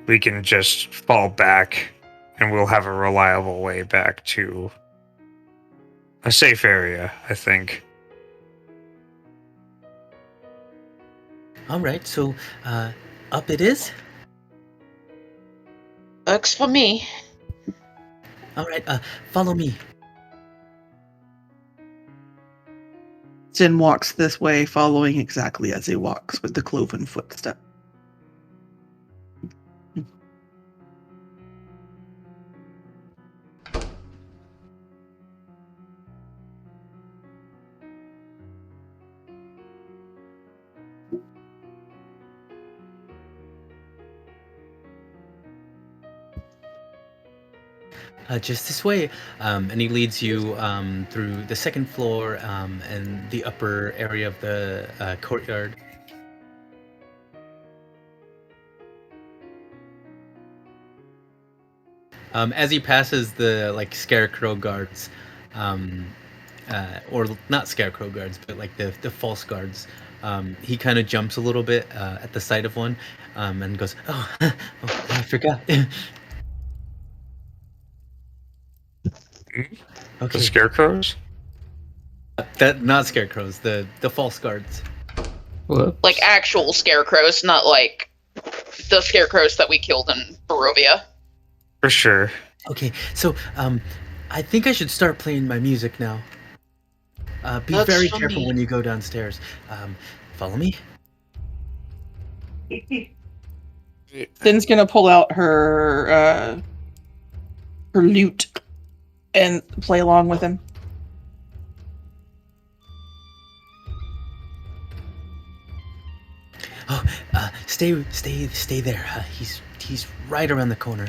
we can just fall back and we'll have a reliable way back to a safe area, I think. All right, so up it is. Works for me. All right, follow me. Jin walks this way, following exactly as he walks with the cloven footstep. Just this way, and he leads you through the second floor and the upper area of the courtyard. As he passes the scarecrow guards, or not scarecrow guards, but the false guards, he kind of jumps a little bit at the sight of one, and goes, "Oh, I forgot." Okay. The scarecrows? That not scarecrows, the false guards. Whoops. Like actual scarecrows, not like the scarecrows that we killed in Barovia. For sure. Okay, so I think I should start playing my music now. Be That's very for careful me. when you go downstairs. Follow me. Jin's gonna pull out her lute and play along with him. Oh, stay there. He's right around the corner.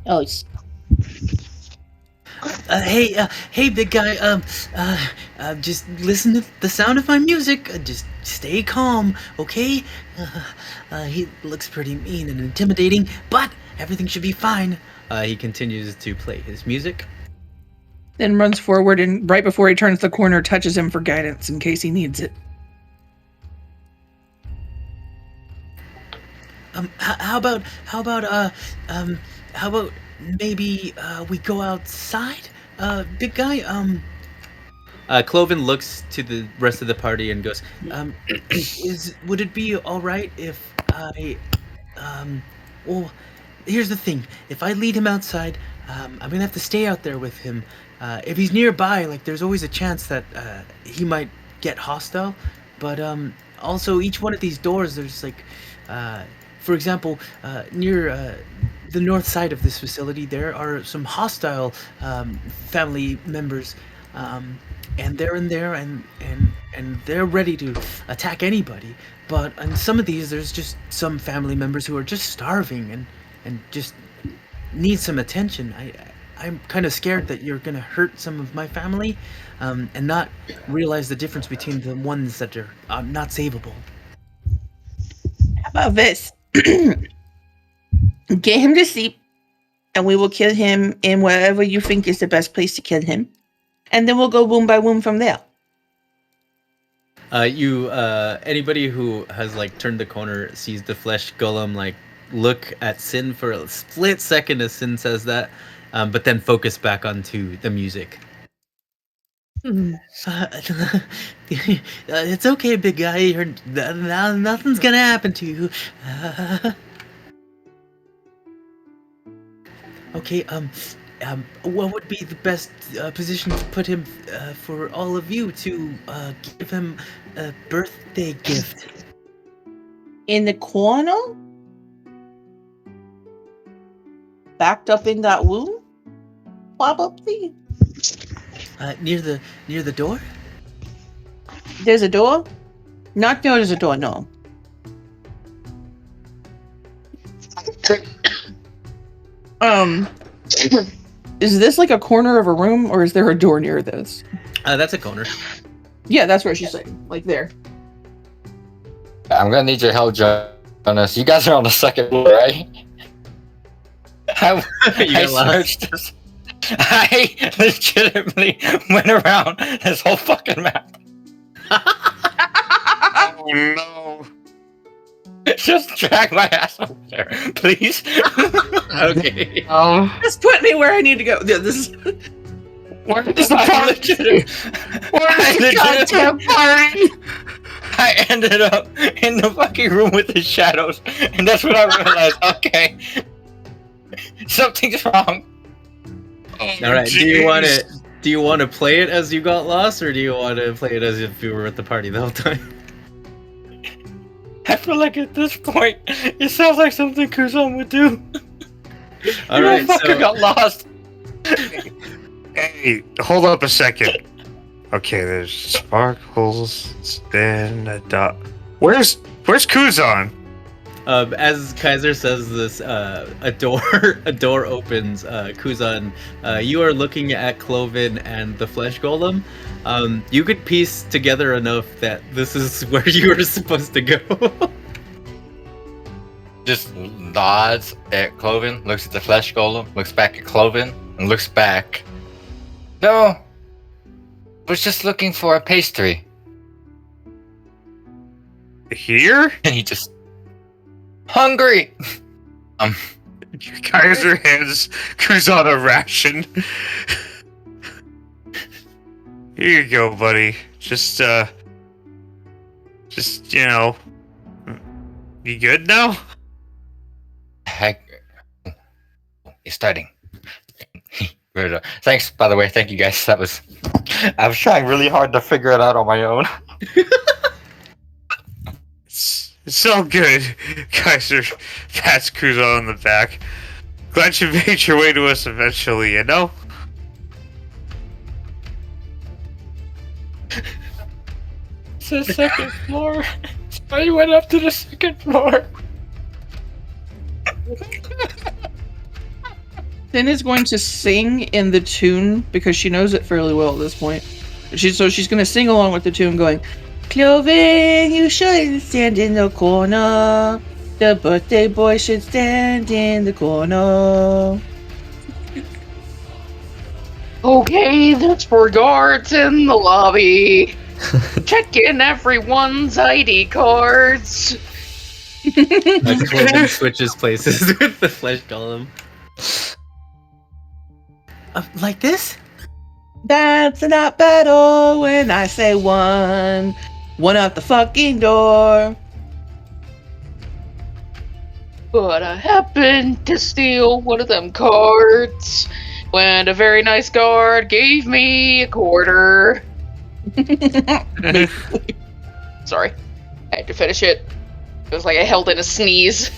Oh, Hey, big guy. Just listen to the sound of my music. Just stay calm, okay? He looks pretty mean and intimidating, but everything should be fine. He continues to play his music. Then runs forward and right before he turns the corner, touches him for guidance in case he needs it. How about maybe we go outside, big guy? Cloven looks to the rest of the party and goes, would it be all right if I, well, here's the thing. If I lead him outside, I'm gonna have to stay out there with him. If he's nearby, there's always a chance that he might get hostile. But also, each one of these doors, there's for example, near the north side of this facility, there are some hostile family members, and they're in there, and they're ready to attack anybody. But on some of these, there's just some family members who are just starving and just need some attention. I'm kind of scared that you're gonna hurt some of my family, and not realize the difference between the ones that are not savable. How about this? Get him to sleep, and we will kill him in wherever you think is the best place to kill him. And then we'll go room by room from there. Anybody who has like turned the corner sees the flesh golem like look at Sin for a split second as Sin says that, but then focus back onto the music. It's okay, big guy. Nothing's gonna happen to you. Okay. What would be the best position to put him for all of you to give him a birthday gift? In the corner? Backed up in that room? Probably. Near the door? There's a door? Not no, there's a door, no. Is this like a corner of a room, or is there a door near this? That's a corner. Yeah, that's where she's saying. Like there. I'm gonna need your help, Jonas. You guys are on the second floor, right? I searched this. I legitimately went around this whole fucking map. Oh no. Just drag my ass over there, please. Okay. Just put me where I need to go. Yeah, this is. Where is the party? Where is the goddamn party? I ended up in the fucking room with the shadows, and that's when I realized, okay, something's wrong. All right. Do you want to play it as you got lost, or do you want to play it as if you were at the party the whole time? I feel like at this point, it sounds like something Kuzan would do. All right. Fucker got lost. Hey, hold up a second. Okay, there's sparkles, spin, a dot. Where's Kuzan? As Kaiser says this, a door opens. Kuzan, you are looking at Cloven and the flesh golem. You could piece together enough that this is where you were supposed to go. Just nods at Cloven, looks at the flesh golem, looks back at Cloven, and looks back. No, was just looking for a pastry. Here? And he just hungry. Kaiser hands Kuzan a ration. Here you go, buddy. Just you know, you good now? Heck, he's starting. Thanks, by the way. Thank you, guys. I was trying really hard to figure it out on my own. It's all good. Kaiser pats Kuzan on the back. Glad you made your way to us eventually, you know? It's the second floor. I went up to the second floor. Sin is going to sing in the tune because she knows it fairly well at this point. She's going to sing along with the tune, going, "Cloven, you shouldn't stand in the corner. The birthday boy should stand in the corner." Okay, that's for guards in the lobby. Checking everyone's ID cards. Cloven switches places with the flesh golem. Like this? That's not battle when I say one. One out the fucking door. But I happened to steal one of them cards when a very nice guard gave me a quarter. Sorry, I had to finish it. It was like I held in a sneeze.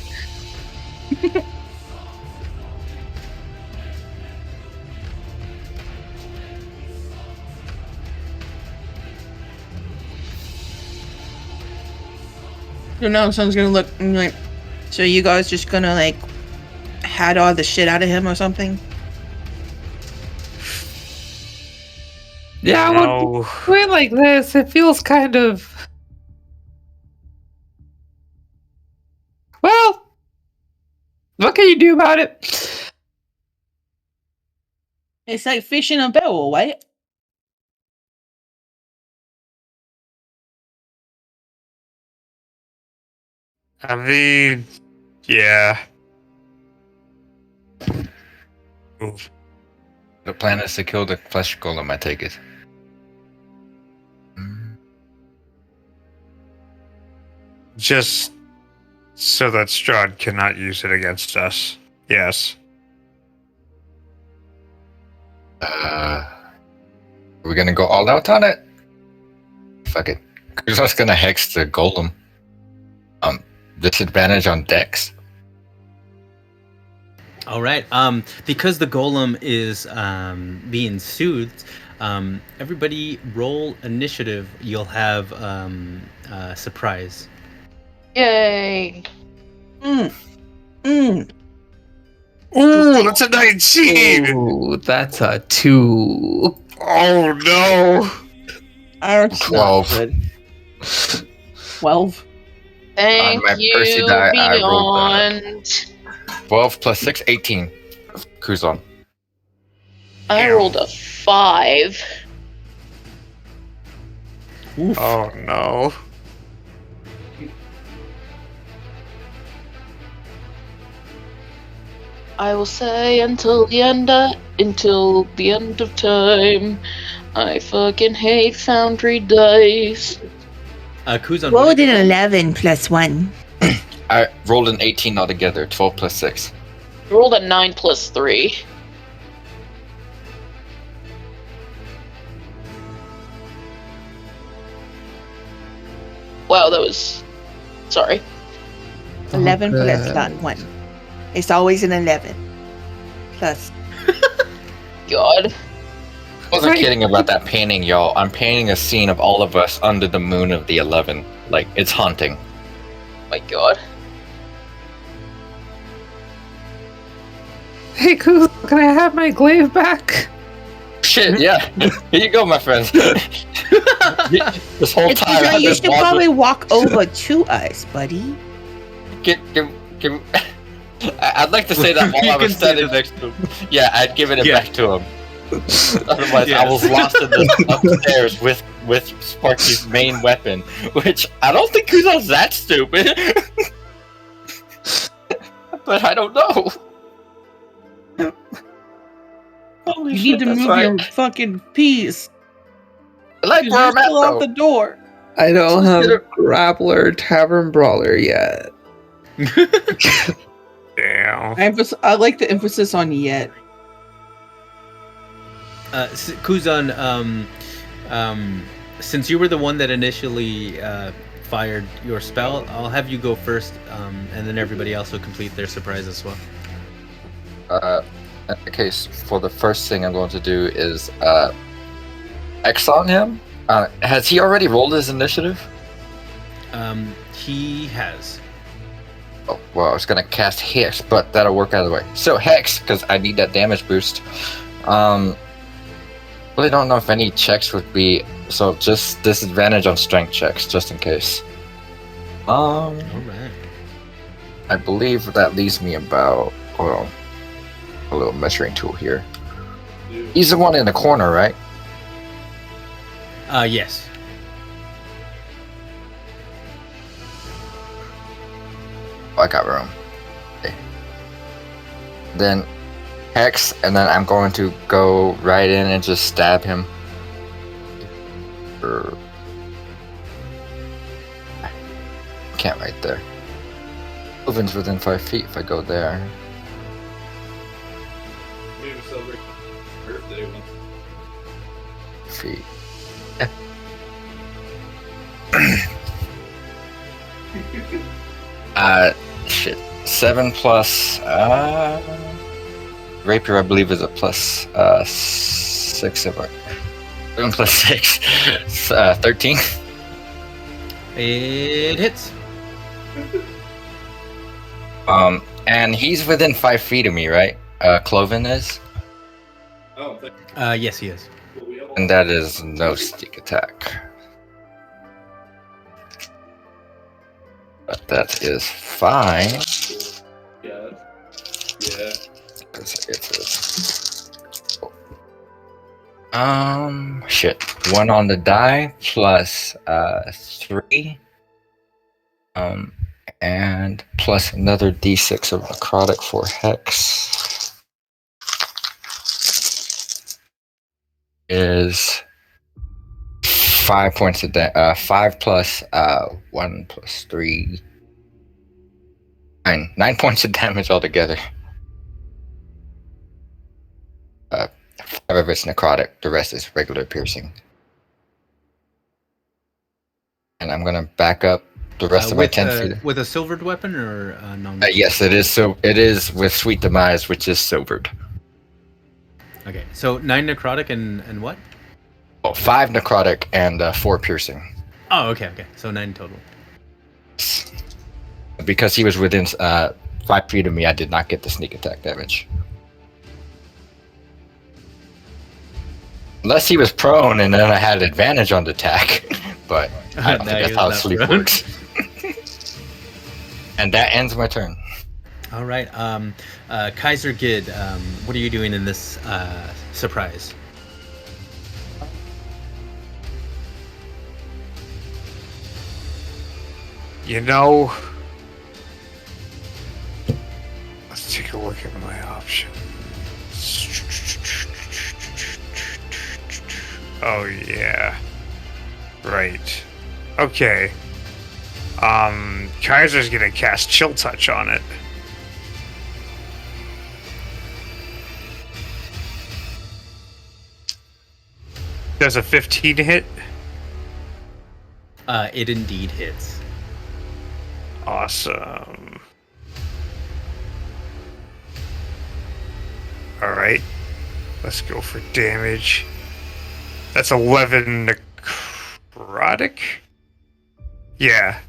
So now someone's going to look and be like, So you guys just gonna like had all the shit out of him or something? Yeah, No. when like this, it feels kind of. Well, what can you do about it? It's like fish in a barrel, right? I mean, yeah. Oof. The plan is to kill the flesh golem, I take it. Just so that Strahd cannot use it against us. Yes. We're gonna go all out on it? Fuck it. Kuzo's gonna hex the golem. Disadvantage on dex. All right. Because the golem is being soothed, everybody roll initiative. You'll have surprise. Yay! Ooh, that's a 19! Ooh, that's a 2. Oh no! That's 12. not good. 12. Thank my Percy you, die, I rolled Beyond. 12 plus 6, 18. Kuzon. I rolled a 5. Oof. Oh no. I will say until the end of time. I fucking hate Foundry dice. Kuzan, Rolled an 11 plus 1. I rolled an 18 altogether, 12 plus 6. Rolled a 9 plus 3. Wow, that was. Sorry. 11 plus not 1. It's always an 11. Plus. God. I wasn't kidding about that painting, y'all. I'm painting a scene of all of us under the moon of the 11. Like, it's haunting. My God. Hey, Kuz, can I have my glaive back? Shit, yeah. Here you go, my friend. This whole It's time, because I you just should walked probably walk over to us, buddy. give. I'd like to say that while You I was can say standing next to him. Yeah, I'd given it Yeah. back to him. Otherwise, I Yes. was lost in the upstairs with Sparky's main weapon, which I don't think Kuzon's that stupid. But I don't know. Holy You shit, need to that's move right. your fucking piece. I like 'Cause where you're I'm at, still out though. the door. I don't have Consider- Grappler Tavern Brawler yet. Damn. I like the emphasis on yet. Kuzan, since you were the one that initially fired your spell, I'll have you go first, and then everybody else will complete their surprise as well. In the case, for the first thing I'm going to do is X on him. Has he already rolled his initiative? He has. Oh, well, I was gonna cast Hex, but that'll work out of the way. So Hex, because I need that damage boost. Really don't know if any checks would be, so just disadvantage on strength checks, just in case. All right. I believe that leaves me about, hold on, a little measuring tool here. He's the one in the corner, right? Yes. Oh, I got room. Okay. Then Hex, and then I'm going to go right in and just stab him. Can't right there. Moving's within 5 feet if I go there. Maybe celebrate birthday one. Feet. Shit. 7 plus, Rapier, I believe, is a plus, 6 of it. 7 plus 6, 13. It hits. And he's within 5 feet of me, right? Cloven is? Yes, he is. And that is no sneak attack. But that is fine. Yeah. Because shit. 1 on the die plus 3. And plus another d6 of necrotic for hex is 5 points of 5 plus 1 plus 3. 9 points of damage altogether. 5 of it's necrotic, the rest is regular piercing. And I'm gonna back up the rest of my 10 feet. With a silvered weapon or non? Yes, it is. So it is with Sweet Demise, which is silvered. Okay, so 9 necrotic and what? Oh, 5 necrotic and 4 piercing. Oh, okay. So 9 total. Because he was within 5 feet of me, I did not get the sneak attack damage. Unless he was prone and then I had advantage on the attack. But I don't No, think he that's how was not sleep prone. works. And that ends my turn. All right. Kaiser Gid, what are you doing in this surprise? You know, let's take a look at my options. Oh yeah, right. Okay. Kaiser's gonna cast Chill Touch on it. Does a 15 hit? It indeed hits. Awesome. Alright. Let's go for damage. That's 11 necrotic? Yeah.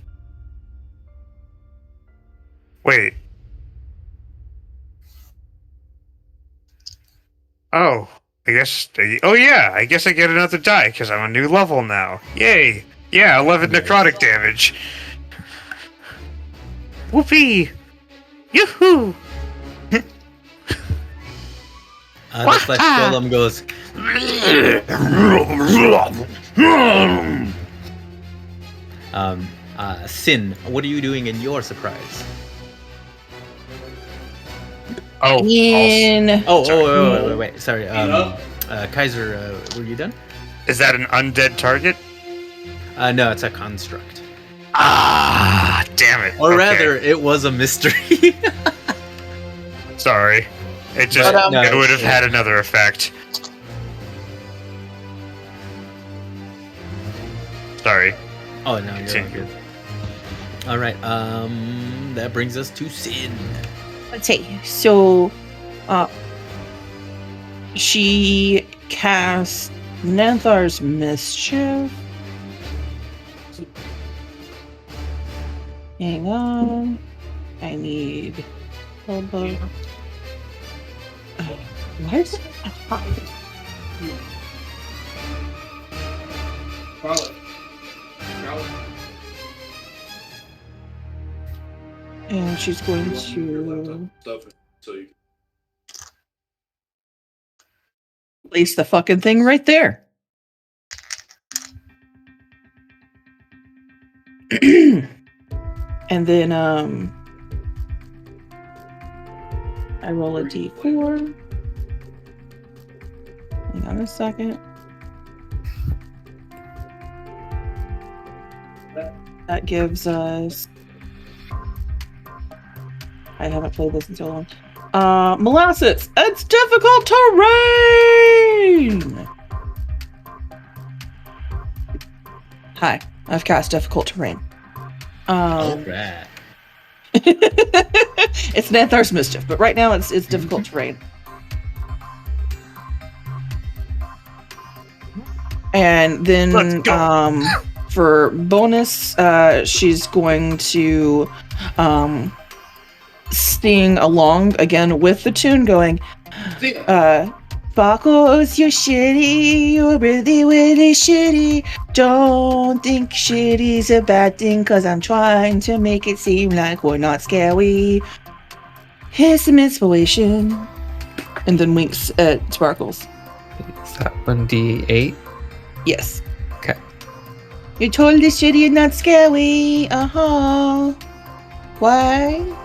Wait. Oh. I guess... Oh yeah, I guess I get another die, because I'm a new level now. Yay! Yeah, 11 necrotic damage. Whoopee! Yoo-hoo! The flesh golem goes. Sin, what are you doing in your surprise? Oh, Wait. Sorry. Kaiser, were you done? is that an undead target? No, it's a construct. Ah, damn it. Or Okay. rather, it was a mystery. Sorry. It just No, it would have sure. had another effect. Sorry. Oh no, you're all Continue. good. All right. That brings us to Sin. Let's see. So, she cast Nanthar's Mischief. Hang on. I need. Why is it? And she's going to place the fucking thing right there. And then I roll a d4. Hang on a second. That gives us. I haven't played this in so long. Molasses. It's difficult terrain. Hi, I've cast difficult terrain. All right. It's Nanthar's Mischief, but right now it's difficult terrain. And then Let's go. for bonus, she's going to sing along again with the tune going. Sparkles, you're shitty. You're really, really shitty. Don't think shitty's a bad thing, cause I'm trying to make it seem like we're not scary. Here's some inspiration. And then winks at Sparkles. Is that 1d8? Yes. Okay. You're totally shitty and not scary. Why?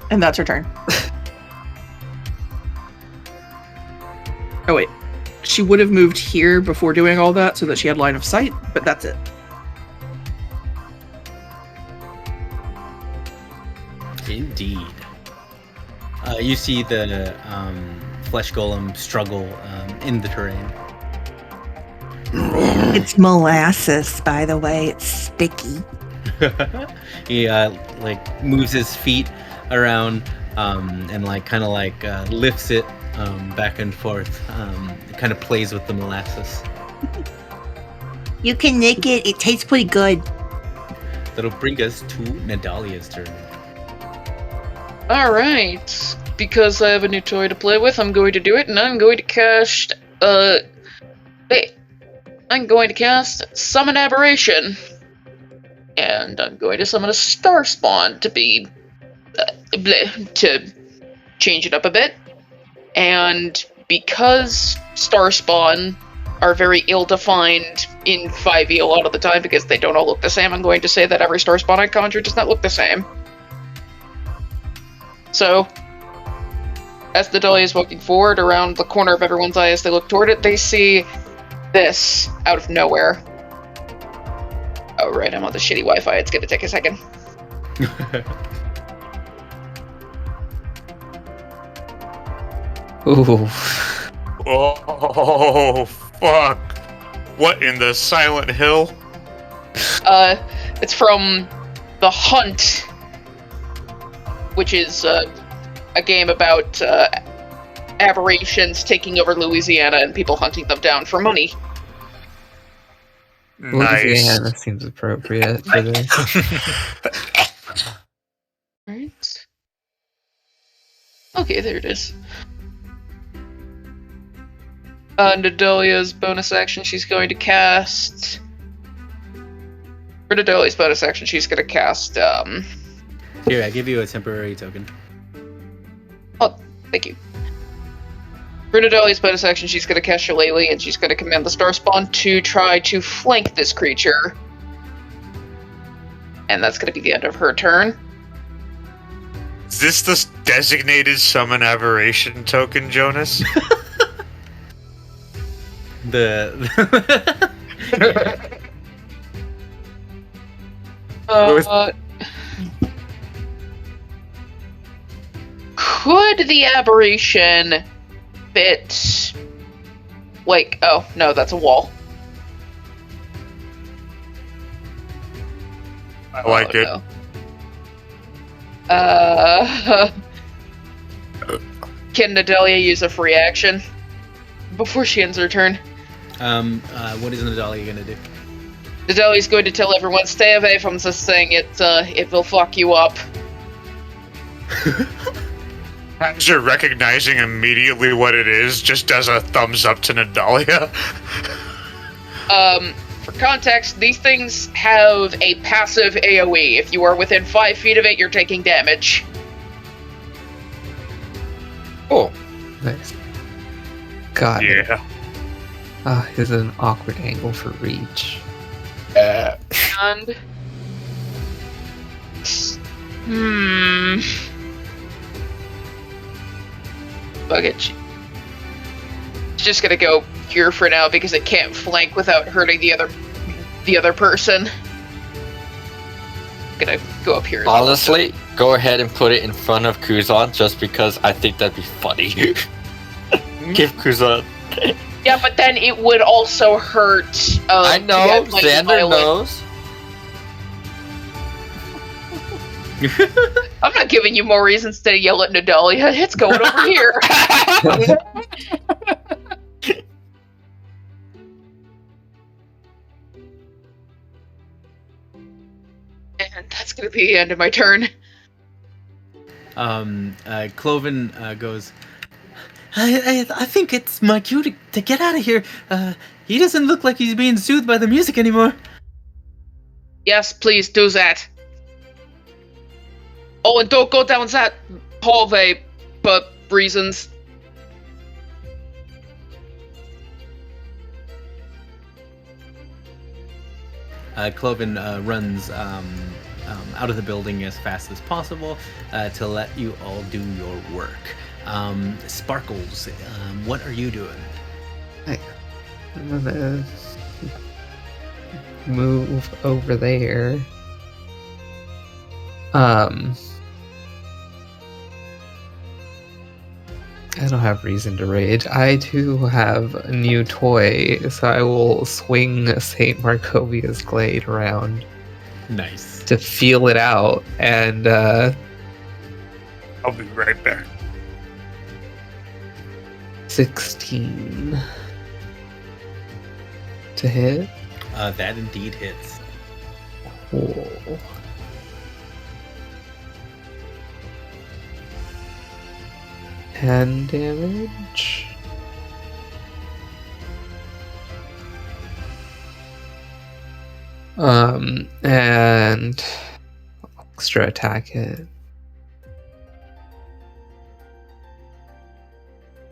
And that's her turn. Oh, wait. She would have moved here before doing all that so that she had line of sight, but that's it. Indeed. You see the flesh golem struggle in the terrain. It's molasses, by the way. It's sticky. He like moves his feet around and like kind of like lifts it back and forth. Kind of plays with the molasses. You can nick it. It tastes pretty good. That'll bring us to Nadalia's turn. Alright. Because I have a new toy to play with, I'm going to do it, and I'm going to cast I'm going to cast Summon Aberration. And I'm going to summon a Star Spawn to be to change it up a bit. And because Star Spawn are very ill-defined in 5e a lot of the time because they don't all look the same, I'm going to say that every Star Spawn I conjure does not look the same. So, as the dolly is walking forward around the corner of everyone's eye as they look toward it, they see this out of nowhere. Oh right, I'm on the shitty Wi-Fi, it's gonna take a second. Ooh. Oh, fuck. What in the Silent Hill? It's from The Hunt, which is a game about aberrations taking over Louisiana and people hunting them down for money. Nice. Louisiana seems appropriate for this. Right. Okay, there it is. Nadalia's bonus action, she's going to cast... For Nadalia's bonus action, she's going to cast, Here, I give you a temporary token. Oh, thank you. For Nadalia's bonus action, she's going to cast Shillelagh, and she's going to command the Star Spawn to try to flank this creature. And that's going to be the end of her turn. Is this the designated summon aberration token, Jonas? Could the aberration fit, like, oh, no, that's a wall. I like it. No. Can Nadalia use a free action before she ends her turn? What is Nadalia gonna do? Nadalia's going to tell everyone, stay away from this thing, it will fuck you up. Hazard, recognizing immediately what it is, just does a thumbs up to Nadalia. For context, these things have a passive AoE. If you are within 5 feet of it, you're taking damage. Oh, Nice. God. Yeah. This is an awkward angle for reach. And... Fuck it. She's just gonna go here for now because it can't flank without hurting the other person. Gonna go up here. honestly, go ahead and put it in front of Kuzan just because I think that'd be funny. Give Kuzan. Yeah, but then it would also hurt. I know, like, Xander violent. knows. I'm not giving you more reasons to yell at Nadalia. It's going over here. And that's that's gonna be the end of my turn. Cloven goes, I think it's my cue to get out of here. He doesn't look like he's being soothed by the music anymore. Yes, please do that. Oh, and don't go down that hallway for reasons. Cloven runs out of the building as fast as possible to let you all do your work. Sparkles, what are you doing? I'm gonna move over there. I don't have reason to rage. I too have a new toy, so I will swing St. Markovia's Glade around Nice. to feel it out, and I'll be right back. 16 to hit. That indeed hits. Cool. 10 damage. And extra attack hit.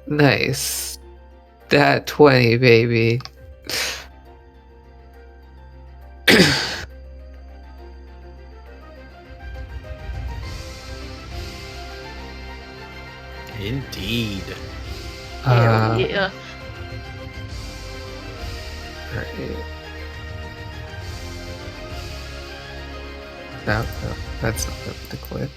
Nice. That 20, baby. Indeed. Hell yeah. Right. No, that's not the click.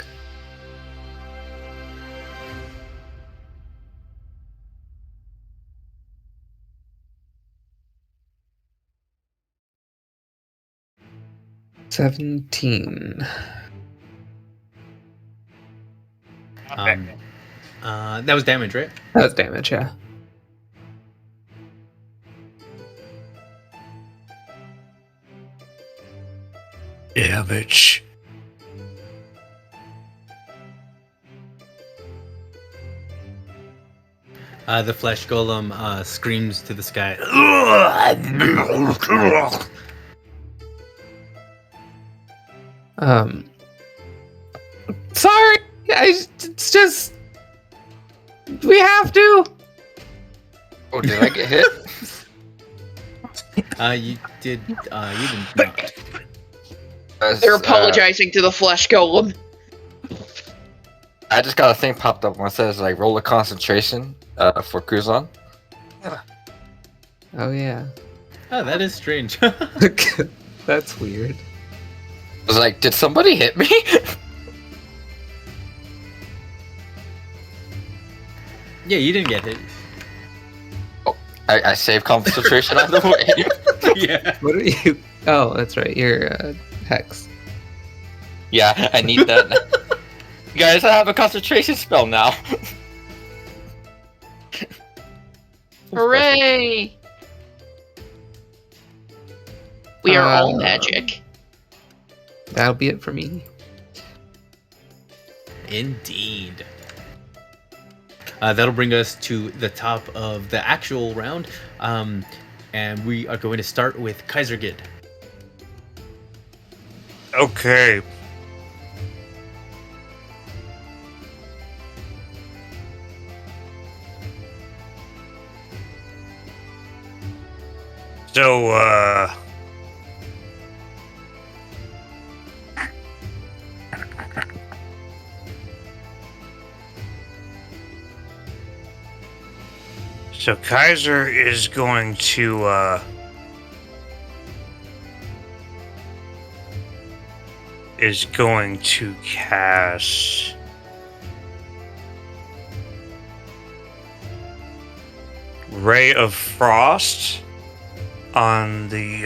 $17. That was damage, right? That's damage, yeah. Damage. The flesh golem screams to the sky. Sorry, it's just we have to. Oh, did I get hit? You did. You didn't. Not. They're apologizing to the flesh golem. I just got a thing popped up where it says like roll a concentration for Cruzon. Oh yeah, Oh, that is strange. that's weird. I was like, did somebody hit me? Yeah, you didn't get hit. I saved concentration on the way. Yeah. What are you? Oh, that's right. You're Hex. Yeah, I need that. Guys, I have a concentration spell now. Hooray! We are all magic. That'll be it for me. Indeed. That'll bring us to the top of the actual round. And we are going to start with Kaiser Gid. Okay. So, So Kaiser is going to cast Ray of Frost on the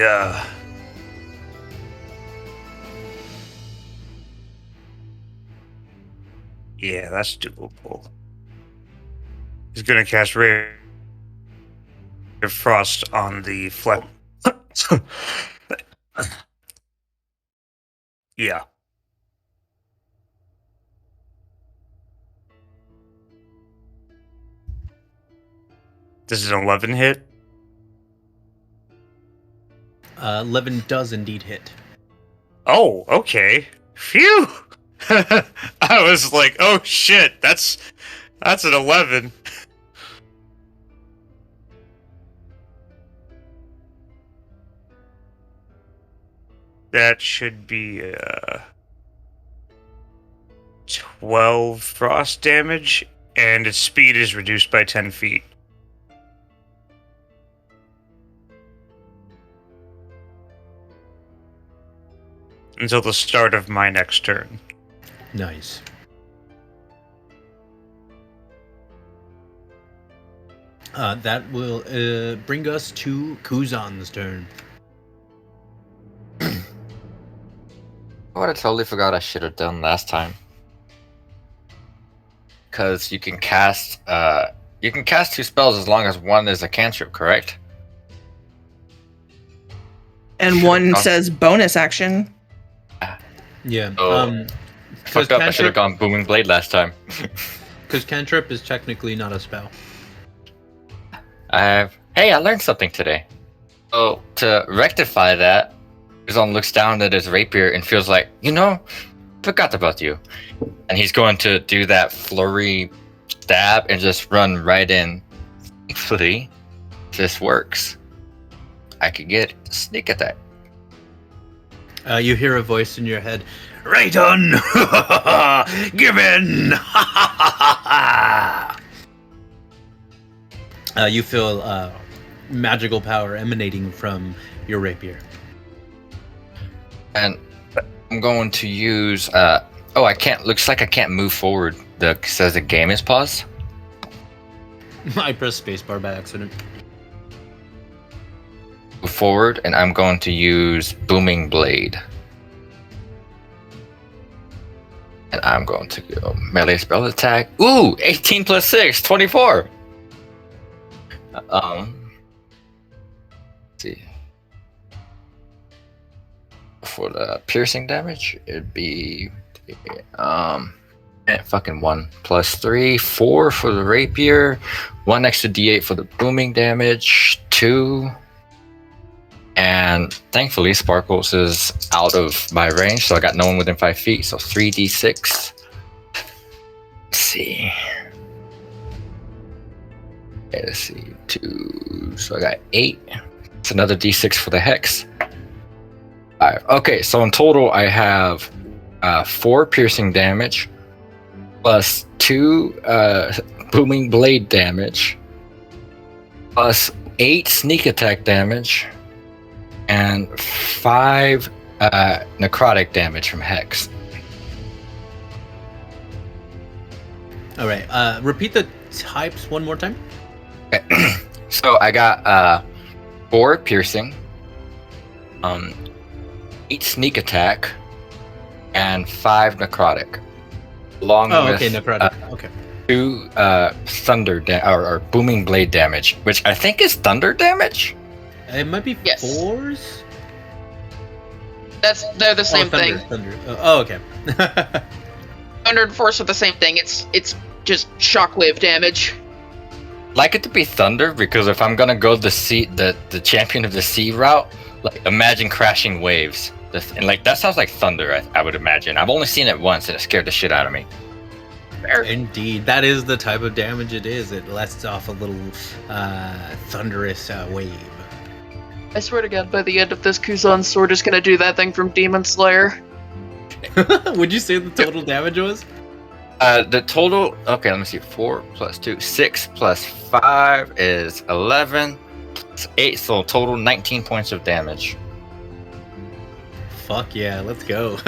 yeah, that's doable. He's gonna cast Ray of Frost on the yeah. Does an 11 hit? 11 does indeed hit. Oh, okay. Phew! I was like, oh shit, that's an 11. That should be 12 frost damage, and its speed is reduced by 10 feet. Until the start of my next turn. Nice. That will bring us to Kuzan's turn. What I totally forgot I should have done last time. Because you can cast 2 spells as long as one is a cantrip, correct? And one says bonus action. Yeah. Oh. Fucked up. I should have gone Booming Blade last time. Because cantrip is technically not a spell. Hey, I learned something today. So to rectify that, Kuzan looks down at his rapier and feels like, forgot about you. And he's going to do that flurry stab and just run right in. Thankfully, this works. I could get sneak attack. You hear a voice in your head. Right on! Give in! You feel magical power emanating from your rapier. And I'm going to use... I can't... Looks like I can't move forward. Says the game is paused. I pressed spacebar by accident. Move forward, and I'm going to use Booming Blade. And I'm going to go melee spell attack. Ooh! 18 plus 6! 24! Let's see. For the piercing damage, it'd be... fucking 1 plus 3, 4 for the rapier, 1 extra d8 for the booming damage, 2. And thankfully, Sparkles is out of my range, so I got no one within 5 feet, so 3d6. Let's see. Okay, let's see. 2. So I got 8. It's another d6 for the hex. 5. Okay, so in total, I have 4 piercing damage, plus 2 booming blade damage, plus 8 sneak attack damage, and 5 necrotic damage from Hex. All right. Repeat the types one more time. Okay. So I got 4 piercing, 8 sneak attack, and 5 necrotic. Along with necrotic. Okay. 2 thunder or booming blade damage, which I think is thunder damage. It might be Yes. 4s. They're the same thing. Thunder. Okay. Thunder and Force are the same thing. It's just shockwave damage. Like it to be thunder because if I'm gonna go the champion of the sea route, like imagine crashing waves. And like that sounds like thunder. I would imagine. I've only seen it once and it scared the shit out of me. Indeed, that is the type of damage it is. It lets off a little thunderous wave. I swear to God, by the end of this, Kuzan's sword is gonna do that thing from Demon Slayer. Would you say the total damage was? The total. Okay, let me see. 4 plus 2, 6 plus 5 is 11. It's 8, so total 19 points of damage. Fuck yeah, let's go.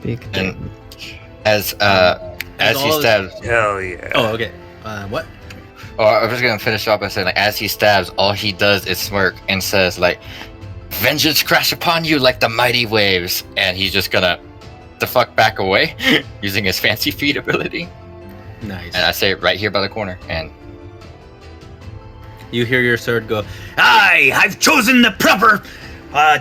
Big And damage. as he stabs. Hell yeah. Oh, okay. What? Oh, I was just gonna finish off by saying, like, as he stabs, all he does is smirk and says, like, "Vengeance crash upon you like the mighty waves," and he's just gonna the fuck back away using his fancy feet ability. Nice. And I say it right here by the corner, and You hear your sword go, "Aye, I've chosen the proper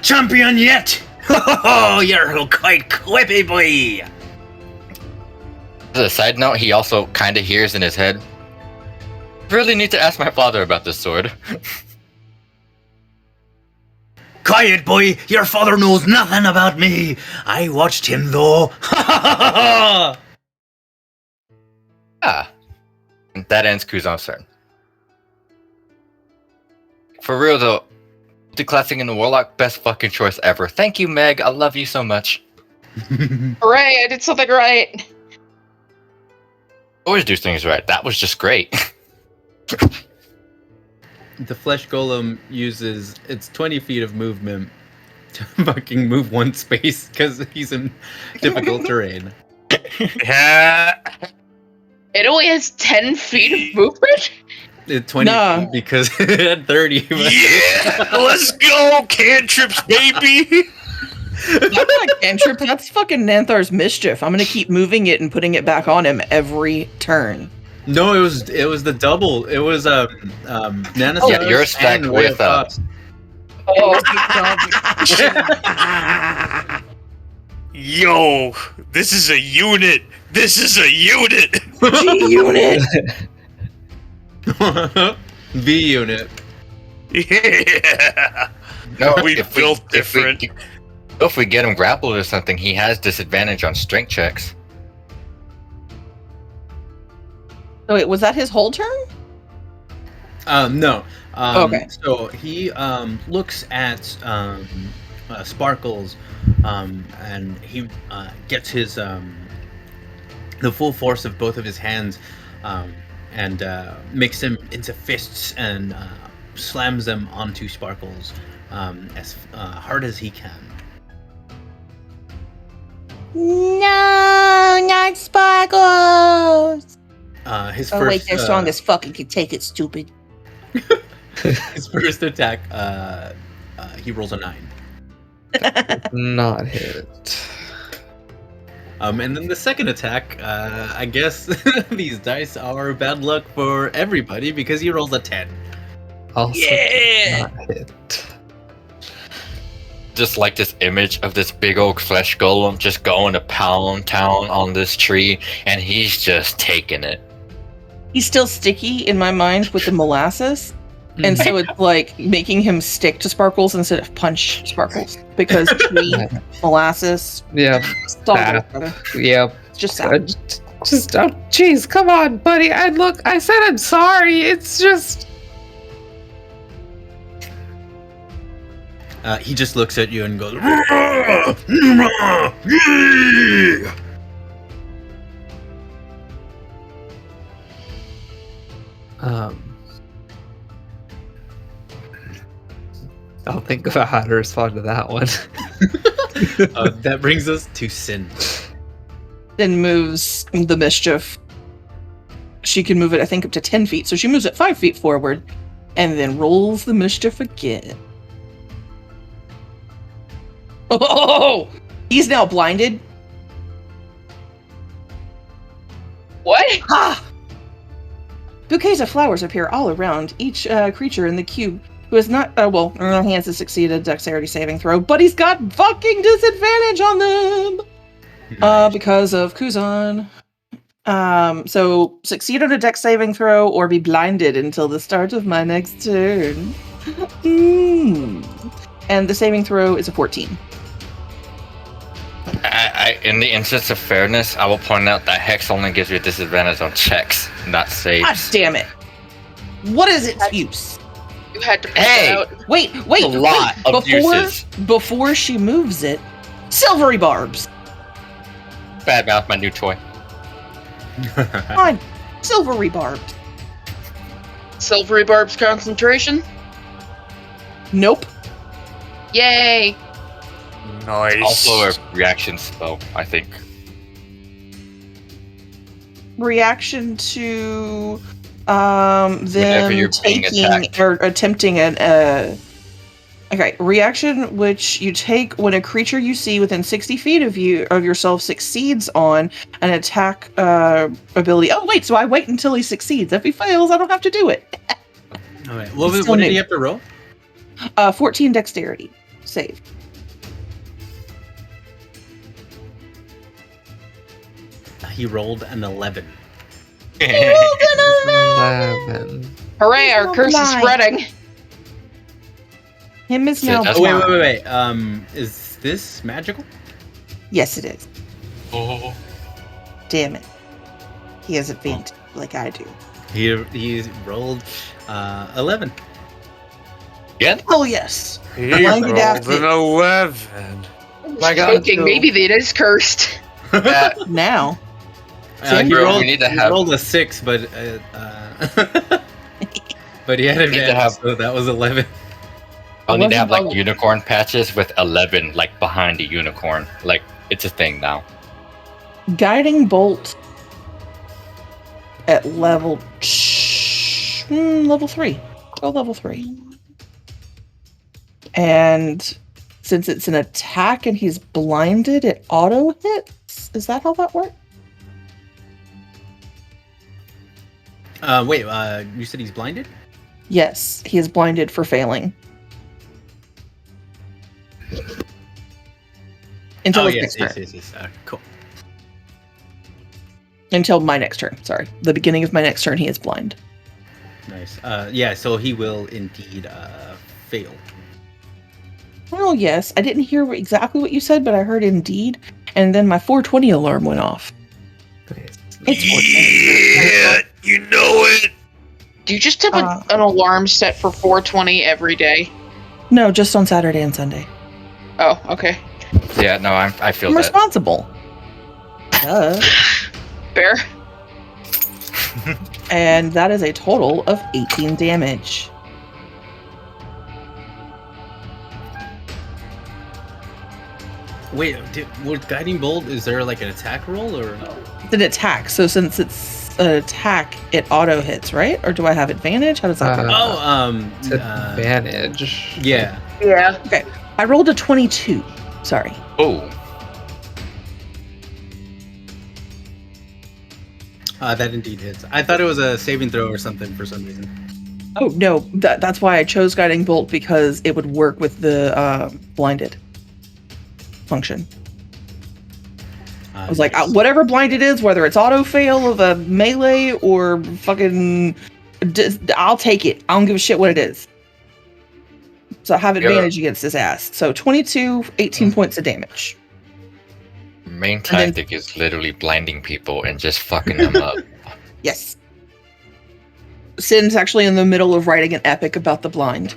champion yet." Oh, you're quite quippy, boy. as a side note, he also kind of hears in his head, really need to ask my father about this sword. Quiet, boy. Your father knows nothing about me. I watched him, though. Ah. That ends Kuzan's turn. For real, though, declassing in the Warlock, best fucking choice ever. Thank you, Meg. I love you so much. Hooray, I did something right. Always do things right. That was just great. The Flesh Golem uses its 20 feet of movement to fucking move one space because he's in difficult terrain. Yeah. It only has 10 feet of movement? 20 feet because it had 30. Yeah, let's go, cantrips, baby. That's not a cantrip. That's fucking Nanthar's mischief. I'm gonna keep moving it and putting it back on him every turn. No, it was the double. It was Nana. Yeah, you're stacked with Yo, this is a unit. This is a unit. G-Unit. V unit. Yeah. No, We built different. If we get him grappled or something, he has disadvantage on strength checks. Oh, wait, was that his whole turn? No. Okay. So he looks at Sparkles, and he gets his the full force of both of his hands, and makes them into fists and slams them onto Sparkles as hard as he can. No, not Sparkles. His Oh first, wait, they're strong as fuck and can take it, stupid. his first attack, he rolls a 9. Not hit. And then the second attack, I guess these dice are bad luck for everybody because he rolls a 10. Also Yeah! not hit. Just like this image of this big old flesh golem just going to pound town on this tree, and he's just taking it. He's still sticky in my mind with the molasses. And so it's like making him stick to Sparkles instead of punch Sparkles. Because tree, molasses, Yep. salt, brother. Yep. It's just sad. Just, oh, jeez, come on, buddy. I said I'm sorry. It's just. He just looks at you and goes, I'll think about how to respond to that one. that brings us to Sin. Then moves the mischief. She can move it, I think, up to 10 feet. So she moves it 5 feet forward and then rolls the mischief again. Oh! He's now blinded. What? Ha! Bouquets of flowers appear all around each creature in the cube who has not, he has to succeed a dexterity saving throw, but he's got fucking disadvantage on them! Because of Kuzan. So succeed on a dex saving throw or be blinded until the start of my next turn. And the saving throw is a 14. In the instance of fairness, I will point out that Hex only gives you a disadvantage on checks, not saves. God damn it. What is its use? You had to point Hey! that out. Wait, A lot of uses. Before she moves it, silvery barbs. Bad mouth, my new toy. Come on, silvery barbs. Silvery Barb's concentration? Nope. Yay! Nice. Also a reaction spell, I think. Reaction to Whenever them you're being taking attacked. or attempting an okay, reaction which you take when a creature you see within 60 feet of yourself succeeds on an attack ability. Oh wait, so I wait until he succeeds. If he fails, I don't have to do it. All right. What Still did new. he have to roll? 14 dexterity save. He rolled an 11. 11. Hooray, our no curse is blind. spreading. Him is Shit, now that's- Oh, wait, blind. wait. Is this magical? Yes, it is. Oh. Damn it. He has advantage like I do. He rolled 11. Again? Oh yes. He Blinded rolled after- an 11. My God, Joking, no. maybe it is cursed. Now. He Bro, rolled, we need to he have- rolled a 6, but but he had We need to advantage, have- so that was 11. I'll need to have like Wasn't- unicorn patches with 11 like behind the unicorn. Like it's a thing now. Guiding bolt at level level 3. Go level 3. And since it's an attack and he's blinded, it auto hits. Is that how that works? Wait, you said he's blinded? Yes, he is blinded for failing. Until his next turn. yes. Cool. Until my next turn. Sorry. The beginning of my next turn, he is blind. Nice. Yeah, so he will indeed fail. Well, yes. I didn't hear exactly what you said, but I heard indeed. And then my 420 alarm went off. Nice. It's 420. Yeah, you know it. Do you just have an alarm set for 4:20 every day? No, just on Saturday and Sunday. Oh, okay. Yeah, no, I feel I'm that. responsible. Duh. Fair. And that is a total of 18 damage. Wait, with guiding bolt, is there like an attack roll or? It's an attack, so since it's an attack, it auto hits, right? Or do I have advantage? How does that work? It's advantage. Yeah. Yeah. I rolled a 22. Sorry. Oh, That indeed hits. I thought it was a saving throw or something for some reason. Oh, no. That's why I chose Guiding Bolt, because it would work with the blinded function. I was like, whatever blinded is, whether it's auto fail of a melee or fucking, I'll take it. I don't give a shit what it is. So I have advantage against his ass. So 22, 18 points of damage. main And then- tactic is literally blinding people and just fucking them up. Yes. Sin's actually in the middle of writing an epic about the blind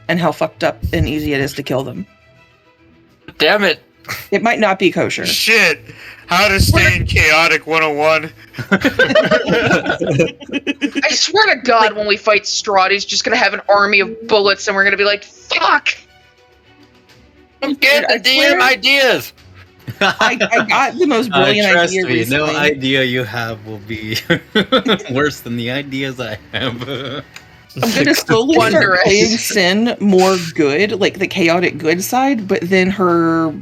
and how fucked up and easy it is to kill them. Damn it! It might not be kosher. Shit. How to stay in chaotic 101. I swear to God, when we fight Strahd, he's just gonna have an army of bullets, and we're gonna be like, "Fuck!" I'm getting the I damn swear- ideas. I got the most brilliant trust idea me, recently. no idea you have will be worse than the ideas I have. I'm gonna slowly start Wondrous. playing Sin more good, like the chaotic good side, but then her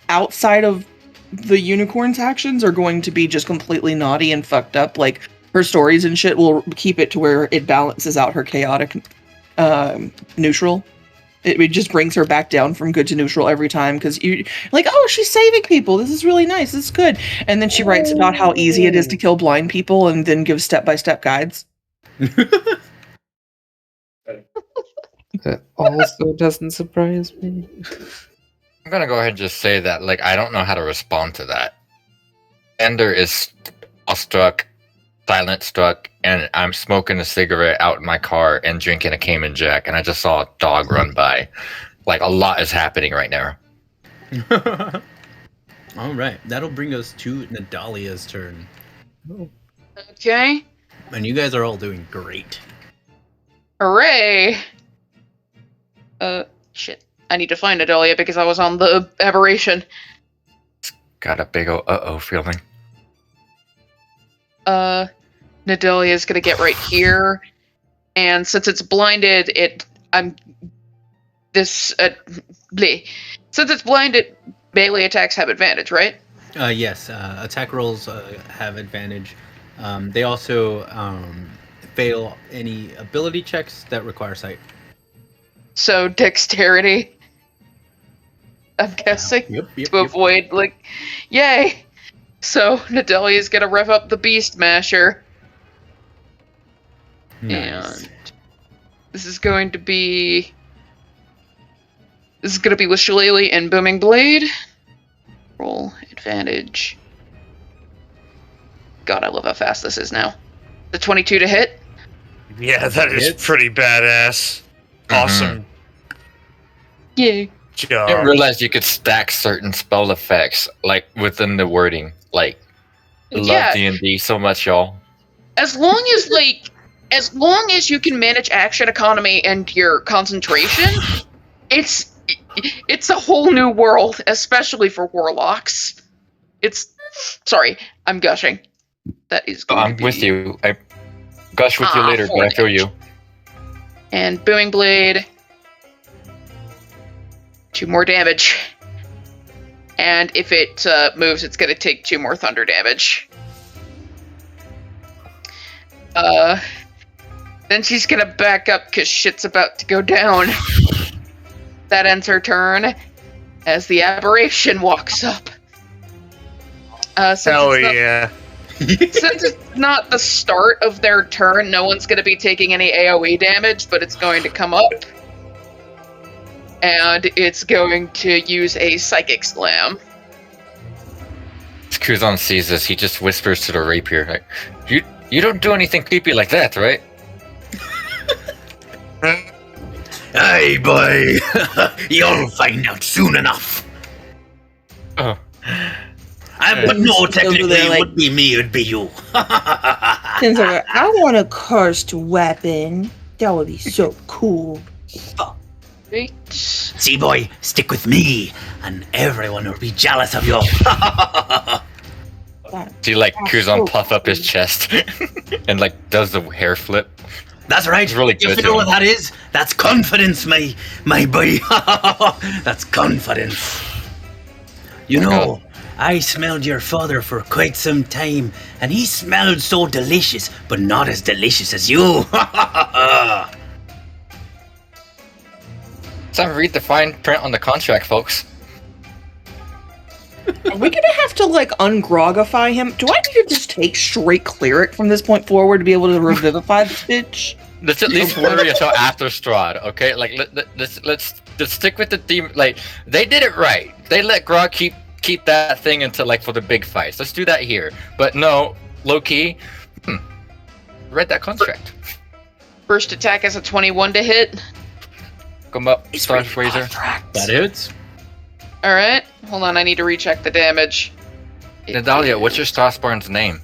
outside of the unicorn's actions are going to be just completely naughty and fucked up. Like her stories and shit will keep it to where it balances out her chaotic neutral. It just brings her back down from good to neutral every time, because you like, oh, she's saving people. This is really nice. This is good. And then she writes about how easy it is to kill blind people, and then gives step-by-step guides. That also doesn't surprise me. I'm gonna go ahead and just say that, like, I don't know how to respond to that. Ender is awestruck, silent struck, and I'm smoking a cigarette out in my car and drinking a Cayman Jack, and I just saw a dog run by. Like, a lot is happening right now. All right, that'll bring us to Nadalia's turn, Okay. and you guys are all doing great. Hooray! Shit. I need to find Adelia because I was on the aberration. Got a big ol' uh-oh feeling. Nadalia's gonna get right here, and since it's blinded, since it's blinded, melee attacks have advantage, right? Yes, attack rolls have advantage. They also fail any ability checks that require sight. So dexterity, I'm guessing, Yep. to avoid, like, yay! So Nadalia's gonna rev up the Beast Masher Nice. And this is going to be with Shillelagh and Booming Blade. Roll advantage. God, I love how fast this is now. The 22 to hit. Yeah, that is pretty badass. Awesome Yay. job. I didn't realize you could stack certain spell effects, like, within the wording. Like, I love D&D so much, y'all. As long as you can manage action economy and your concentration, it's a whole new world, especially for warlocks. Sorry, I'm gushing. That is going I'm to be... with you. I gush with you later, but I feel you. And Booming Blade. 2 more damage. And if it moves, it's going to take 2 more thunder damage. Then she's going to back up because shit's about to go down. That ends her turn as the aberration walks up. Hell yeah. Since it's not the start of their turn, no one's going to be taking any AoE damage, but it's going to come up. And it's going to use a Psychic Slam. As Kuzan sees this, he just whispers to the rapier, like, you don't do anything creepy like that, right? Hey, boy! You'll find out soon enough. Oh. But no, technically, there, like- it would be me, it'd be you. Since I want a cursed weapon. That would be so cool. Right. See, boy, stick with me, and everyone will be jealous of you. See, like, That's Kuzan so puff up his cool. chest and, like, does the hair flip. That's right. It's really You good, feel what John. that is? That's confidence, my boy. That's confidence. You know, I smelled your father for quite some time, and he smelled so delicious, but not as delicious as you. Time to read the fine print on the contract, folks. Are we gonna have to like ungrogify him? Do I need to just take straight cleric from this point forward to be able to revivify this bitch? Let's at least worry until after Strahd, okay? Like, let's stick with the theme. Like, they did it right. They let Grog keep that thing until, like, for the big fights. Let's do that here. But no, low key, read that contract. First attack is a 21 to hit. Come up, Star Razor. That hits. Alright, hold on, I need to recheck the damage. Nadalia, what's your Starsparn's name?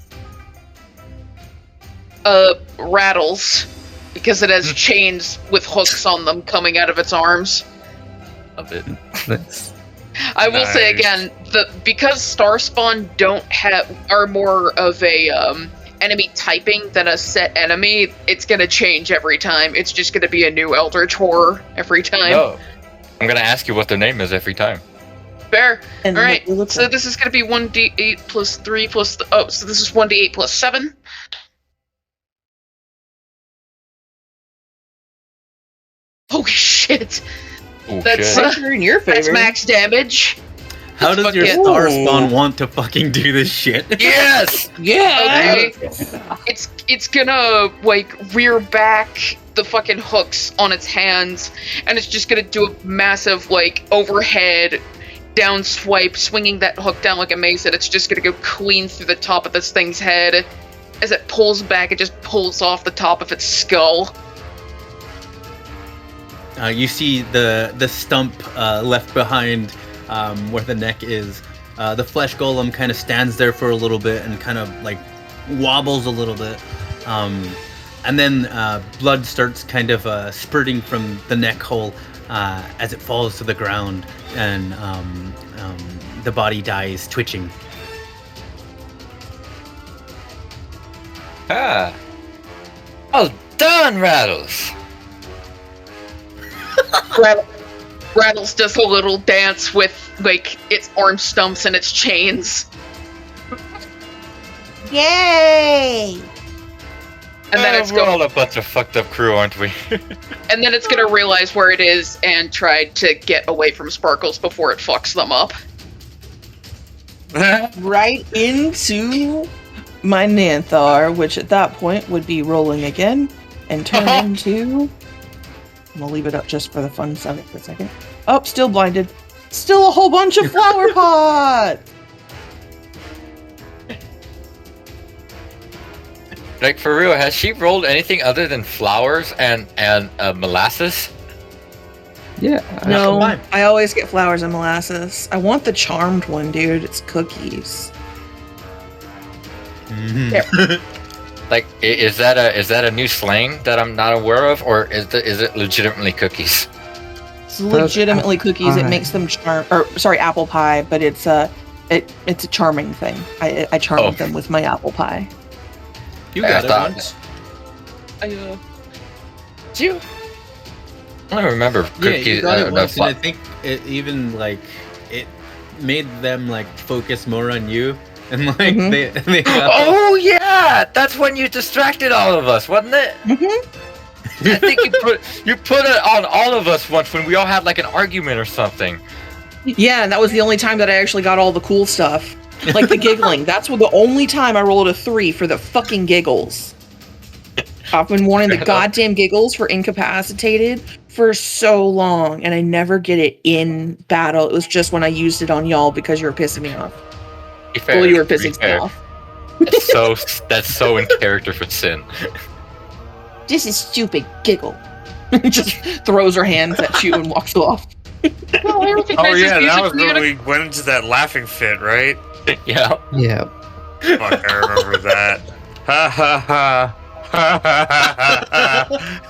Rattles. Because it has chains with hooks on them coming out of its arms. Love it. Nice. I will say Nice. again, because Starspawn are more of a enemy typing than a set enemy, it's gonna change every time. It's just gonna be a new Eldritch Horror every time. No. I'm gonna ask you what their name is every time. Fair. And Alright, what they look so like. this is gonna be 1d8 plus 3 plus... so this is 1d8 plus 7. Holy shit! Oh, That's shit. You're in your favor. that's max damage. How does your fucking- star spawn want to fucking do this shit? Yes! Yeah. Okay. It's gonna like rear back the fucking hooks on its hands, and it's just gonna do a massive like overhead down swipe, swinging that hook down like a mace, and it's just gonna go clean through the top of this thing's head. As it pulls back, it just pulls off the top of its skull. You see the stump left behind where the neck is. The flesh golem kind of stands there for a little bit and kind of like wobbles a little bit. And then blood starts kind of spurting from the neck hole as it falls to the ground, and the body dies twitching. Ah. Well done, Rattles! Rattles does a little dance with like its arm stumps and its chains, Yay! and then it's we're going. all a bunch of fucked up crew, aren't we? And then it's gonna realize where it is and try to get away from Sparkles before it fucks them up. Right into my Nanthar, which at that point would be rolling again. and turn into. I'm gonna leave it up just for the fun of it for a second. Oh, still blinded. Still a whole bunch of flower pot. Like, for real, has she rolled anything other than flowers and molasses? Yeah. No, Fine. I always get flowers and molasses. I want the charmed one, dude. It's cookies. Mhm. Like, is that a new slang that I'm not aware of, or is it legitimately cookies? It's legitimately cookies. It pie. makes them apple pie, but it's a charming thing. I charmed them with my apple pie. You I got it thought- once. Do you? I don't remember Yeah, cookies. you got it the once, and I fla- think it even like it made them like focus more on you, and like Mhm. they got Oh yeah, that's when you distracted all of us, wasn't it? Mm-hmm. I think you put it on all of us once when we all had like an argument or something. Yeah, and that was the only time that I actually got all the cool stuff. Like the giggling. That's the only time I rolled a 3 for the fucking giggles. I've been wanting the goddamn giggles for incapacitated for so long, and I never get it in battle. It was just when I used it on y'all because you were pissing me off. Be fair, Well, you were be pissing me fair. off. That's so in character for Sin. This is stupid. Giggle. Just throws her hands at you and walks off. Well, everything Oh has yeah, music that was when community- we went into that laughing fit, right? Yeah. Yeah. Fuck, I remember that. Ha ha ha. Ha ha ha ha ha.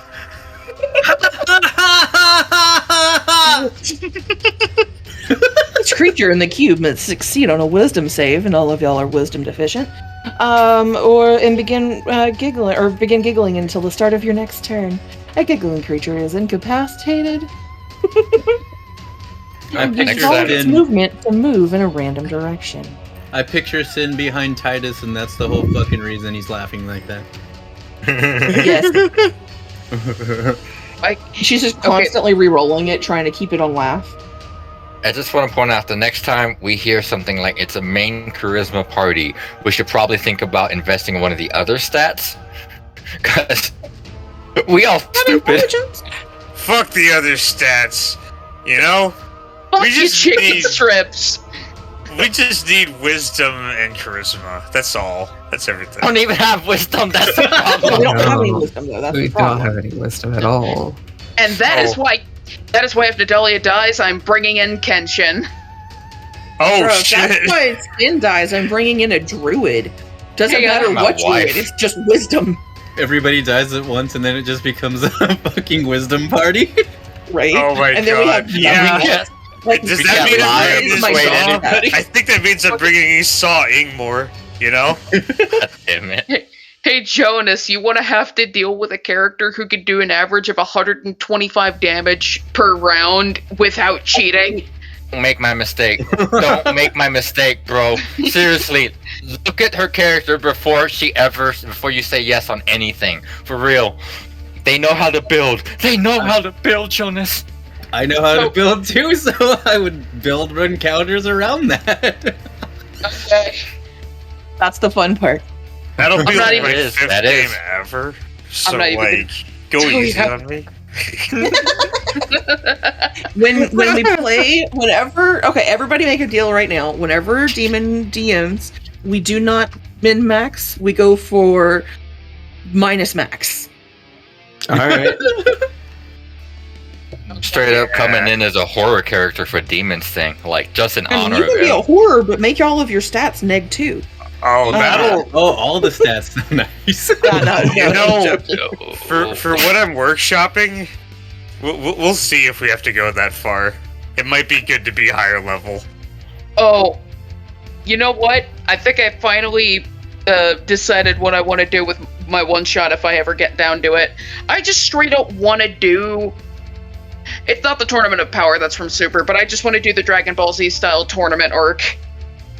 Each creature in the cube must succeed on a wisdom save, and all of y'all are wisdom deficient. Begin giggling until the start of your next turn. A giggling creature is incapacitated. I Use picture all of its Sin. movement to move in a random direction. I picture Sin behind Titus, and that's the whole fucking reason he's laughing like that. Yes, she's just constantly re-rolling it, trying to keep it on laugh. I just want to point out the next time we hear something like it's a main charisma party, we should probably think about investing in one of the other stats. Because we all stupid. Fuck the other stats. You know? Fuck We you, just chicken need- strips. We just need wisdom and charisma. That's all. That's everything. I don't even have wisdom. That's the We problem. don't have any No. wisdom though. That's We the don't problem. have any wisdom at all. And that is Oh. why if Nadalia dies, I'm bringing in Kenshin. Oh Bro, shit. that's why Sin dies. I'm bringing in a druid. Doesn't Hey, matter my what wife. druid. It's just wisdom, Everybody dies at once, and then it just becomes a fucking wisdom party. right? Oh my and then we god. have Yeah. Yeah. like Does We that can't mean lie I'm and bringing my persuade dog. anybody. I think that means I'm bringing Esau Ingmore, you know? Damn it. Hey Jonas, you want to have to deal with a character who could do an average of 125 damage per round without cheating? Don't make my mistake. Don't make my mistake, bro. Seriously, look at her character before you say yes on anything. For real. They know how to build. They know how to build, Jonas. I know how to build too, so I would build run counters around that. Okay. That's the fun part. That'll be I'm not like even- my It is, fifth that game is. ever. So not even like, go tell you easy how- on me. When we play, everybody make a deal right now. Whenever Demon DMs, we do not min max. We go for minus max. All right. Straight up coming in as a horror character for Demon's thing. Like, just in I mean, honor you of can be a him. horror, but make all of your stats neg too. Oh, that'll Oh, all the stats. Nice. You know, Oh. for what I'm workshopping, we'll see if we have to go that far. It might be good to be higher level. Oh, you know what? I think I finally decided what I want to do with my one shot if I ever get down to it. I just straight up want to do. It's not the Tournament of Power that's from Super, but I just want to do the Dragon Ball Z style tournament arc,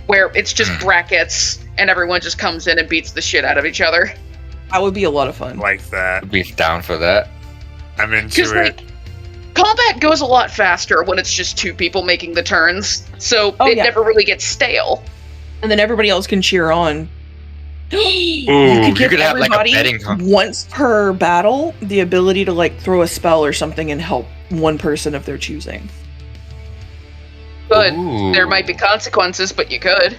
where it's just brackets and everyone just comes in and beats the shit out of each other. That would be a lot of fun. Like that. I'd be down for that. I'm Because into it. like, combat goes a lot faster when it's just two people making the turns, so Oh, it yeah. never really gets stale. And then everybody else can cheer on. Ooh, you could have like a everybody betting hunt. once per battle the ability to like throw a spell or something and help one person of their choosing. Good. Ooh. There might be consequences, but you could.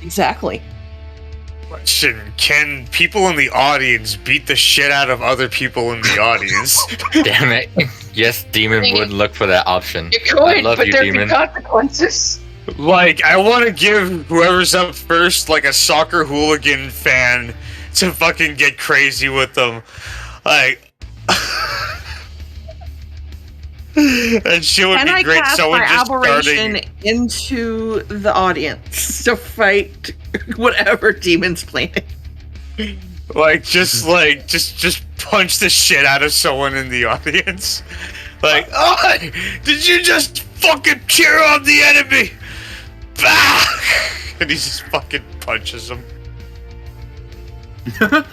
Exactly. Question: can people in the audience beat the shit out of other people in the audience? Damn it. Yes, Demon would look for that option. You I could, love but you, there'd Demon. be consequences. Like, I want to give whoever's up first, like a soccer hooligan fan, to fucking get crazy with them. Like, and shit would Can be I great. cast Someone my just aberration starting. into the audience to fight whatever demon's planning? Like, just punch the shit out of someone in the audience. Like, oh, did you just fucking cheer on the enemy? Bah! And he just fucking punches him. God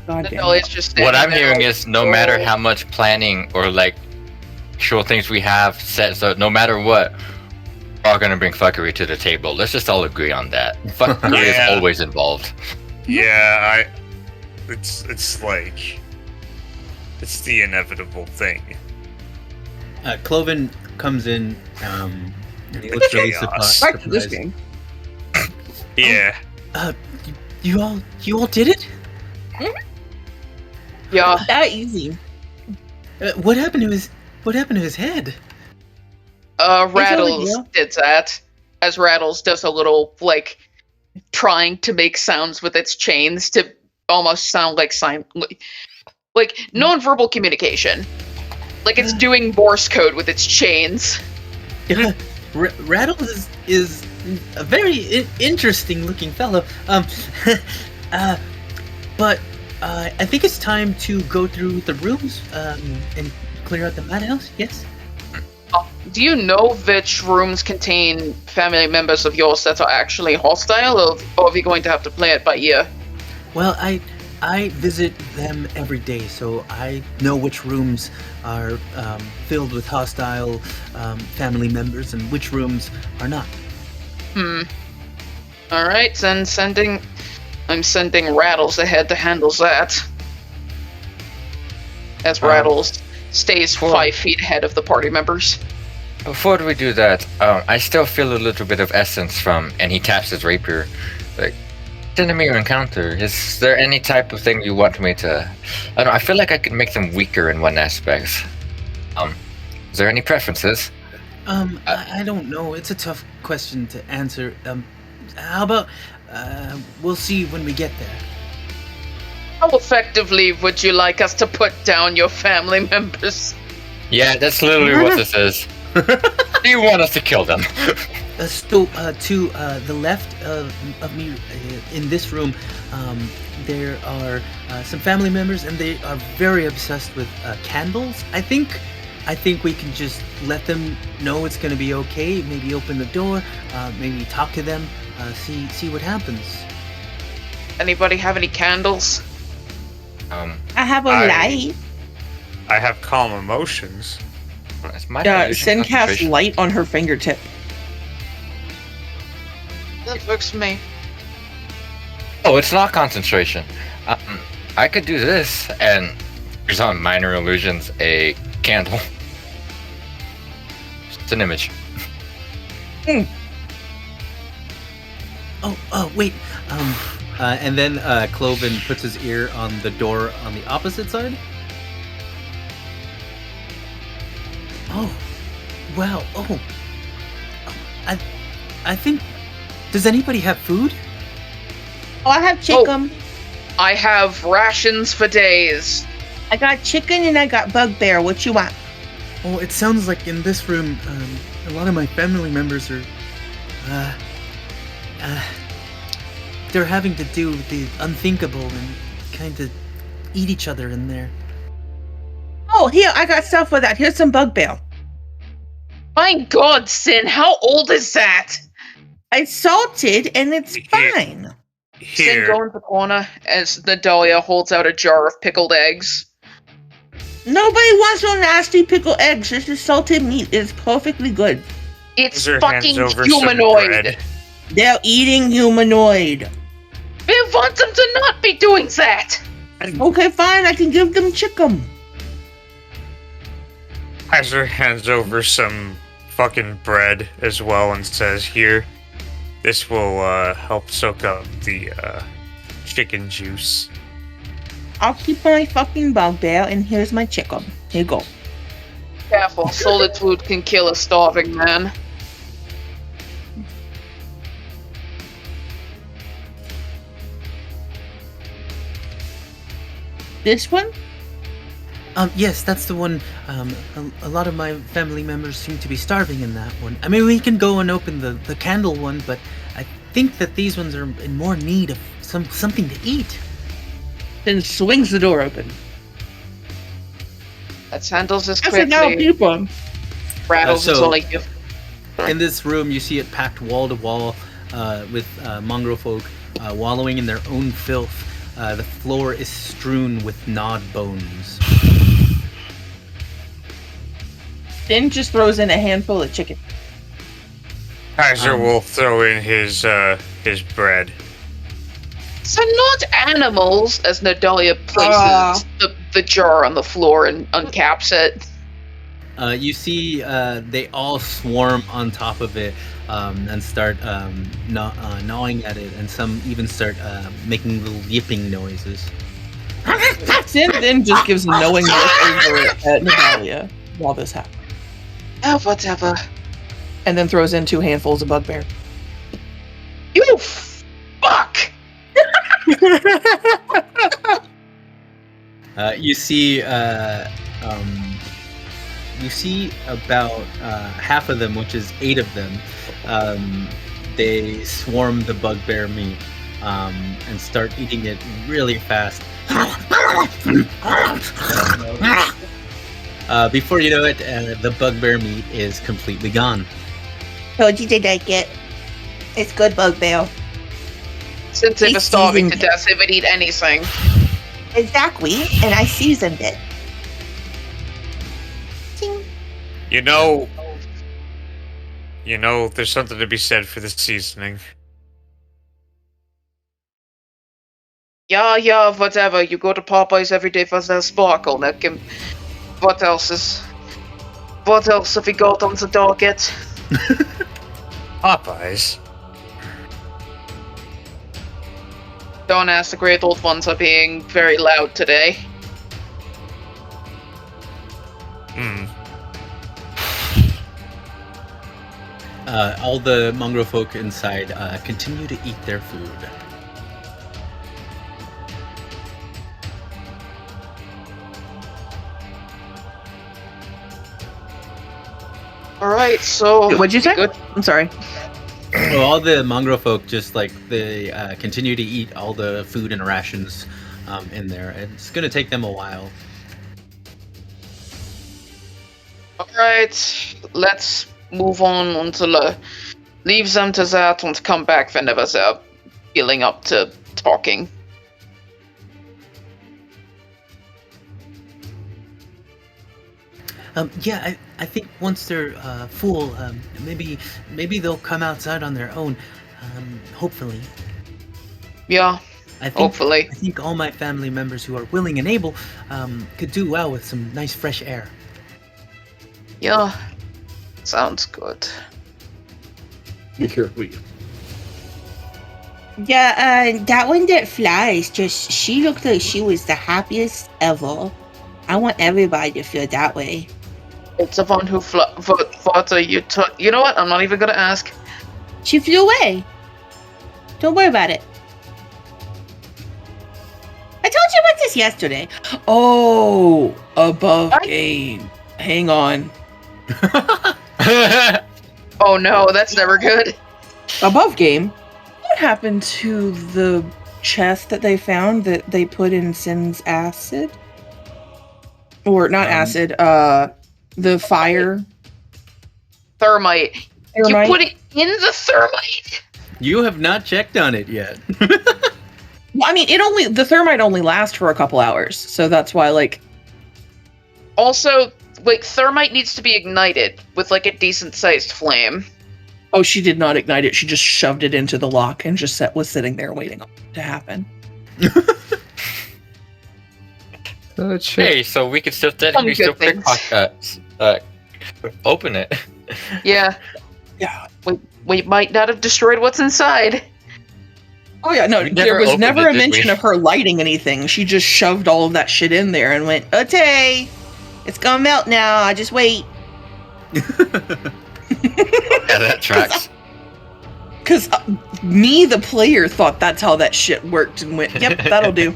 damn No, it. it's just What I'm standing hearing there. is no matter how much planning or like actual things we have set, so no matter what, we're all gonna bring fuckery to the table. Let's just all agree on that. Fuckery Yeah. is always involved. Yeah, it's like, it's the inevitable thing. Cloven comes in, and he looks really Chaos. Back to this surprised. game. Yeah. You all did it? Yeah. That easy. What happened to his head? Rattles deal. did that. As Rattles does a little, like, trying to make sounds with its chains to almost sound like like non-verbal communication. Like it's doing Morse code with its chains. Rattles is a very interesting looking fellow. But I think it's time to go through the rooms and clear out the madhouse. Yes. Do you know which rooms contain family members of yours that are actually hostile, or are we going to have to play it by ear? Well, I visit them every day, so I know which rooms are filled with hostile family members and which rooms are not. Alright, then I'm sending Rattles ahead to handle that. As Rattles stays 5 feet ahead of the party members. Before we do that, I still feel a little bit of essence from, and he taps his rapier. Like, enemy encounter. Is there any type of thing you want me to? I don't know. I feel like I could make them weaker in one aspect. Is there any preferences? I don't know. It's a tough question to answer. How about we'll see when we get there. How effectively would you like us to put down your family members? Yeah, that's literally what this is. Do you want us to kill them? So to the left of me in this room, there are some family members, and they are very obsessed with candles. I think we can just let them know it's going to be okay. Maybe open the door, maybe talk to them, see what happens. Anybody have any candles? I have a light. I have calm emotions. It's my Sin cast light on her fingertip. That works for me. Oh, it's not concentration. I could do this, and there's on minor illusions a candle. It's an image. Oh, wait. And then Cloven puts his ear on the door on the opposite side. Oh, wow. Oh, I think. Does anybody have food? Oh, I have chicken. I have rations for days. I got chicken and I got bugbear. What you want? Oh, it sounds like in this room, a lot of my family members are, they're having to do the unthinkable and kind of eat each other in there. Oh, here, I got stuff for that. Here's some bugbear. My God, Sin, how old is that? It's salted and it's fine. Sin, Here. go into the corner as the Dahlia holds out a jar of pickled eggs. Nobody wants no nasty pickled eggs. This is salted meat. It's perfectly good. It's Put her fucking hands over some humanoid. bread. They're eating humanoid. We want them to not be doing that! Okay, fine. I can give them chicken. Kaiser hands over some fucking bread as well and says, "Here, this will help soak up the chicken juice." I'll keep my fucking bugbear, and here's my chicken. Here you go. Careful, solid food can kill a starving man. This one? Yes, that's the one. A lot of my family members seem to be starving in that one. I mean, we can go and open the candle one, but I think that these ones are in more need of something to eat. Then swings the door open. That handles this I said now quickly. people. Rattles So- is all I give. In this room, you see it packed wall to wall with mongrel folk wallowing in their own filth. The floor is strewn with gnawed bones. Then just throws in a handful of chicken. Kaiser will throw in his bread. So not animals, as Nadalia places the jar on the floor and uncaps it. You see they all swarm on top of it and start gnawing at it, and some even start making little yipping noises. Sin then just gives a knowing look over at Natalia while this happens. Oh, whatever. And then throws in 2 handfuls of bugbear. You fuck! You see about half of them, which is 8 of them. They swarm the bugbear meat and start eating it really fast. Before you know it, the bugbear meat is completely gone. Told you to like it. It's good bugbear. Since they were It's starving to seasoned. death, they would eat anything. Exactly. And I seasoned it. Ting. You know, there's something to be said for the seasoning. Yeah, whatever. You go to Popeyes every day for their sparkle, Nick. And what else have we got on the docket? Popeyes. Don't ask, the great old ones are being very loud today. All the mongrel folk inside continue to eat their food. Alright, so... What'd you say? Good. I'm sorry. Well, all the mongrel folk just they continue to eat all the food and rations in there. It's gonna take them a while. Alright, let's move on until leave them to that and come back whenever they're feeling up to talking. Yeah, I think once they're full, maybe they'll come outside on their own. Hopefully. Yeah, I think, hopefully. I think all my family members who are willing and able could do well with some nice fresh air. Yeah, sounds good. Here we Yeah, that one that flies, she looked like she was the happiest ever. I want everybody to feel that way. It's the one who what are you you know what? I'm not even gonna ask. She flew away. Don't worry about it. I told you about this yesterday. Oh, above What? game. Hang on. Oh no, that's never good. Above game. What happened to the chest that they found that they put in Sin's acid? Or not acid, the fire. Thermite. Thermite? You put it in the thermite? You have not checked on it yet. Well, I mean, the thermite only lasts for a couple hours, so that's why, like, Also, thermite needs to be ignited with like a decent sized flame. Oh, she did not ignite it. She just shoved it into the lock and just was sitting there waiting to happen. So it should. Hey, so we could still technically still good open it. Yeah. Yeah. We might not have destroyed what's inside. Oh yeah, no, We there never was opened never it, a did mention we? of her lighting anything. She just shoved all of that shit in there and went, "Okay, it's gonna melt now. Just wait." Yeah, that tracks. Because me, the player, thought that's how that shit worked and went, "Yep, that'll do."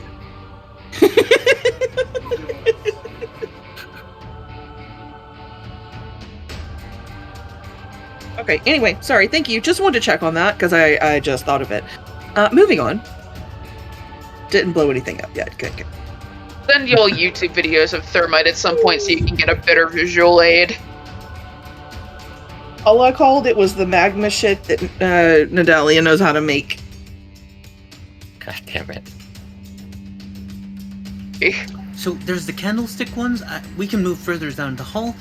Okay, anyway, sorry, thank you. Just wanted to check on that because I just thought of it. Moving on. Didn't blow anything up yet. Good. Send y'all YouTube videos of thermite at some point so you can get a better visual aid. All I called it was the magma shit that Nadalia knows how to make. God damn it. So there's the candlestick ones. We can move further down the hall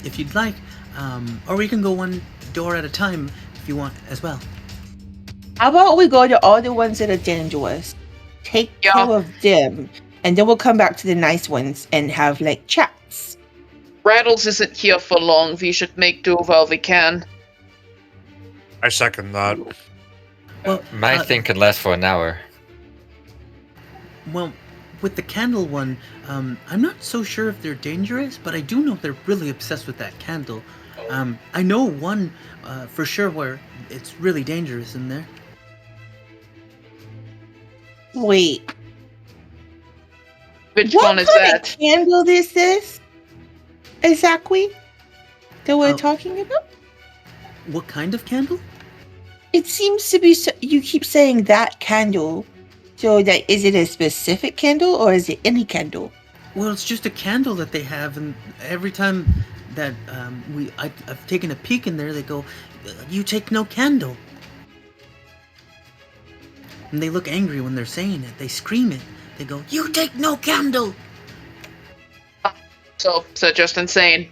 if you'd like, or we can go one door at a time if you want as well. How about we go to all the ones that are dangerous, take Yeah. care of them, and then we'll come back to the nice ones and have like chats. Rattles isn't here for long. We should make do while we can. I second that. Well, My thing can last for an hour. Well, with the candle one, I'm not so sure if they're dangerous, but I do know they're really obsessed with that candle. I know one for sure where it's really dangerous in there. Wait, Which what one is kind that? of candle is this? Exactly that we're Oh. talking about? What kind of candle? It seems to be. You keep saying that candle. So that is it a specific candle or is it any candle? Well, it's just a candle that they have, and every time that I've taken a peek in there, they go, "You take no candle." And they look angry when they're saying it. They scream it. They go, "You take no candle!" So just insane.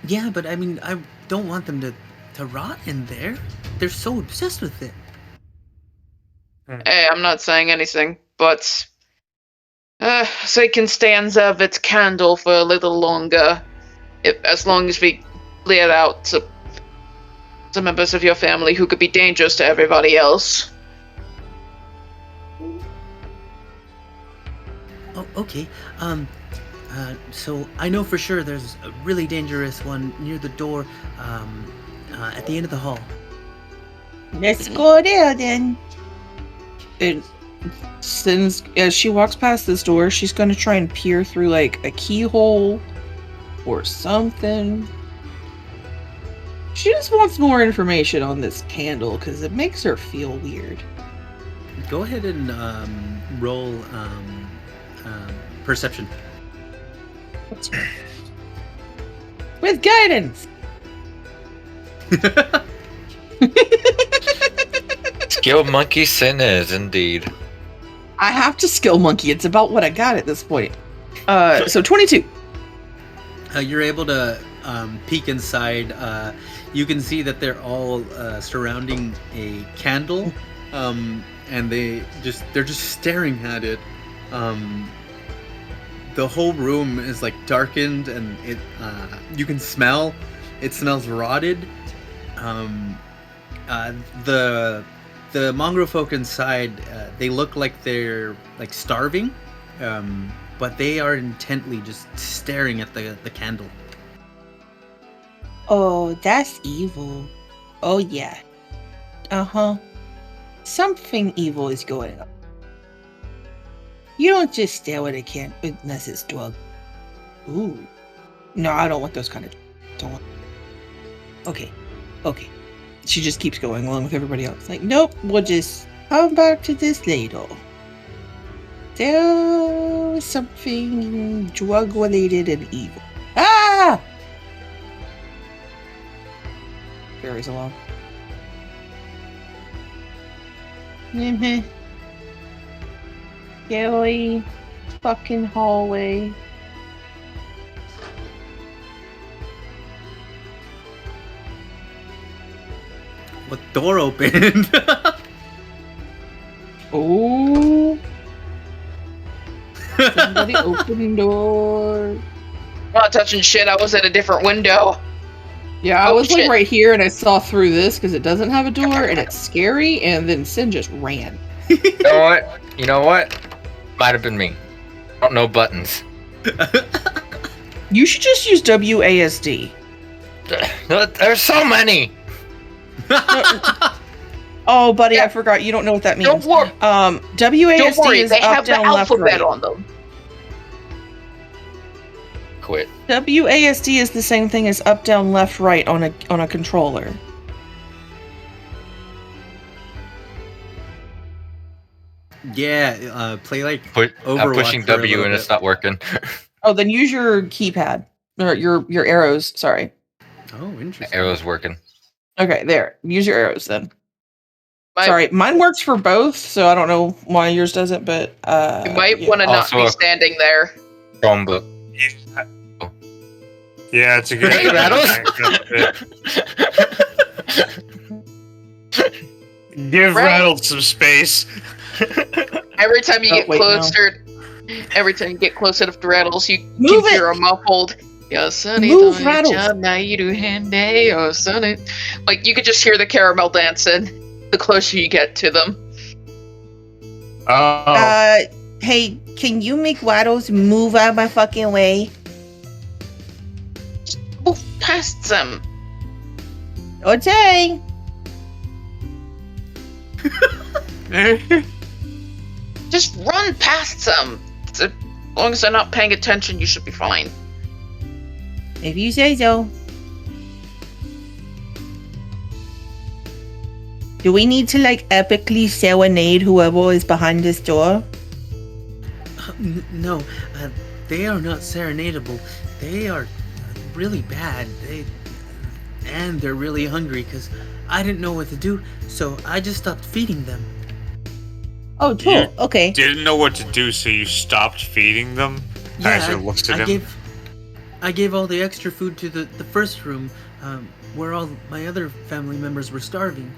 Yeah, but I mean, I don't want them to rot in there. They're so obsessed with it. Hey, I'm not saying anything, but they can stay and serve its candle for a little longer, as long as we clear out some members of your family who could be dangerous to everybody else. Oh, okay. So I know for sure there's a really dangerous one near the door, at the end of the hall. Let's go there then. And since as she walks past this door, she's gonna try and peer through like a keyhole or something. She just wants more information on this candle because it makes her feel weird. Go ahead and roll perception. With guidance. Skill monkey sin is indeed. I have to skill monkey. It's about what I got at this point. So 22. You're able to peek inside. You can see that they're all surrounding a candle, and they're just staring at it. The whole room is like darkened, and it you can smell. It smells rotted. The mongrel folk inside, they look like they're like starving, but they are intently just staring at the candle. Oh, that's evil. Oh yeah. Uh-huh. Something evil is going on. You don't just stare at a can unless it's drug. Ooh. No, I don't want those kind of. Don't want. Okay. She just keeps going along with everybody else. Like, nope, we'll just come back to this later. There's something drug related and evil. Ah! Carries along. Mm-hmm. Scary fucking hallway. What door opened? Oh. Somebody open door. I'm not touching shit. I was at a different window. Yeah, I Oh, was like shit. right here and I saw through this because it doesn't have a door and it's scary, and then Sin just ran. You know what? Might have been me. I don't know buttons. You should just use WASD. There's so many. Oh, buddy, Yeah. I forgot. You don't know what that means. Don't worry. WASD Don't worry. is They up, have the down, left, alphabet right. on them. Quit. WASD is the same thing as up, down, left, right on a controller. Yeah, play like I'm Overwatch pushing for a W little and it's bit. not working. Oh, then use your keypad or your arrows. Sorry. Oh, interesting. Arrow's working. Okay, there. Use your arrows then. Might- Sorry, mine works for both, so I don't know why yours doesn't. But You might yeah. want to not Also be a- standing there. Chromebook. Yeah, it's a good Hey, Rattles! Give Right. Rattles some space. Every time you Oh, get wait, no. closer, every time you get close enough to Rattles, you Move can it! hear a muffled. Yo, sonny, Move, don't Rattles. job, now you do hand day, oh sonny. Like you could just hear the caramel dancing the closer you get to them. Oh, Hey, can you make Waddles move out of my fucking way? Move past them. Okay. Just run past them. As long as they're not paying attention, you should be fine. If you say so. Do we need to like epically serenade whoever is behind this door? No, they are not serenadable. They are really bad. And they're really hungry because I didn't know what to do, so I just stopped feeding them. Oh, cool. You Okay. didn't know what to do, so you stopped feeding them? Kaiser looks at him. I gave all the extra food to the first room, where all my other family members were starving.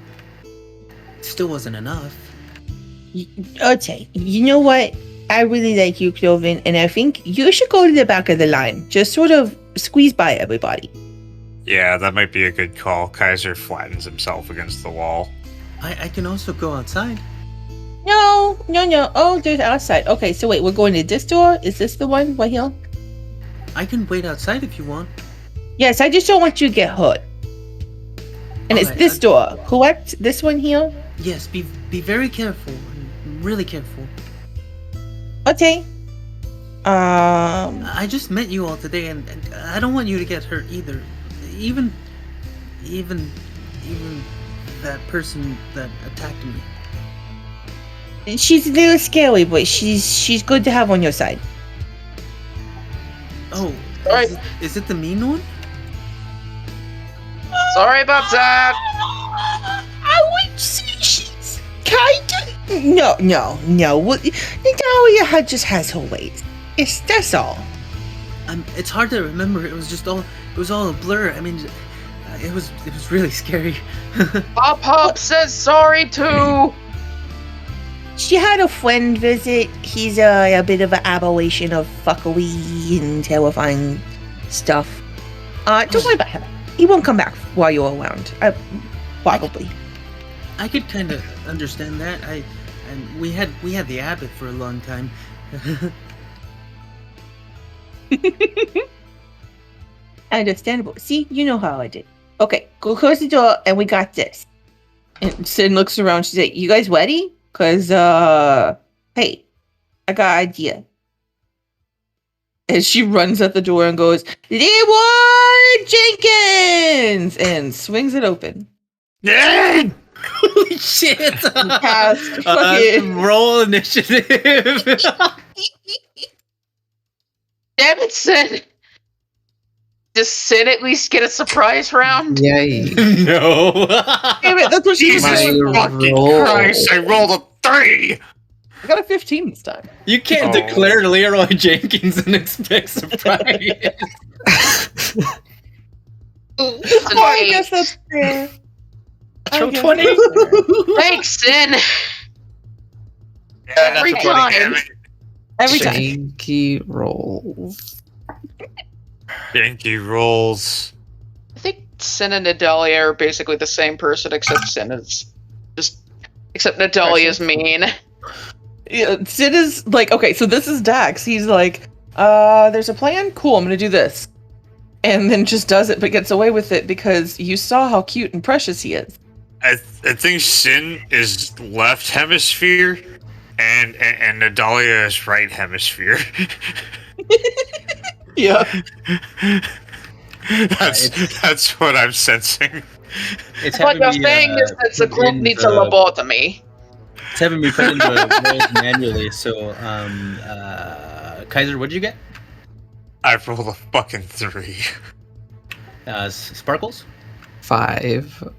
Still wasn't enough. Okay. You know what? I really like you, Cloven, and I think you should go to the back of the line. Just sort of squeeze by everybody. Yeah, that might be a good call. Kaiser flattens himself against the wall. I can also go outside. No. Oh, there's outside. Okay, so wait, we're going to this door? Is this the one right here? I can wait outside if you want. Yes, I just don't want you to get hurt. And it's Alright, this door, correct? This one here? Yes, be very careful. Really careful. Okay. I just met you all today, and I don't want you to get hurt either. Even that person that attacked me. She's a little scary, but she's good to have on your side. Oh, Alright. is it the mean one? Sorry about that. I would say she's kinda. No. Well, Natalia just has her ways. That's all. It's hard to remember. It was all a blur. I mean, it was really scary. Pop says sorry too. She had a friend visit. He's a bit of an aberration of fuckery and terrifying stuff. Don't worry about him. He won't come back while you're around. Probably. I could kind of understand that. And we had the abbot for a long time. Understandable. See, you know how I did. Okay, go close the door, and we got this. And Sin looks around. She's like, "You guys ready? Cause Hey, I got an idea. and she runs at the door and goes, "Leroy Jenkins!" and swings it open. Holy shit! Cast fucking- roll initiative. Damn it, Sin. Does Sin at least get a surprise round? Yay. No. Damn it! That's what she Jesus said. fucking roll. Christ, I rolled a 3! I got a 15 this time. You can't Oh. declare Leroy Jenkins and expect surprise. I guess that's fair. Natural guess 20? Thanks, Sin. Yeah, Every natural 20, time. damn it. Every time. Janky rolls. Janky rolls. I think Sin and Nadalia are basically the same person, except Sin is except Nadalia is mean. Yeah, Sid is like, okay, so this is Dax. He's like, there's a plan? Cool, I'm gonna do this. And then just does it, but gets away with it because you saw how cute and precious he is. I think Sin is left hemisphere, and Nadalia is right hemisphere. Yeah. That's what I'm sensing. It's What having you're me, saying is that the put group in needs a the- lobotomy. It's having me put in the rolls manually. So, Kaiser, what did you get? I rolled a fucking 3. Sparkles. 5.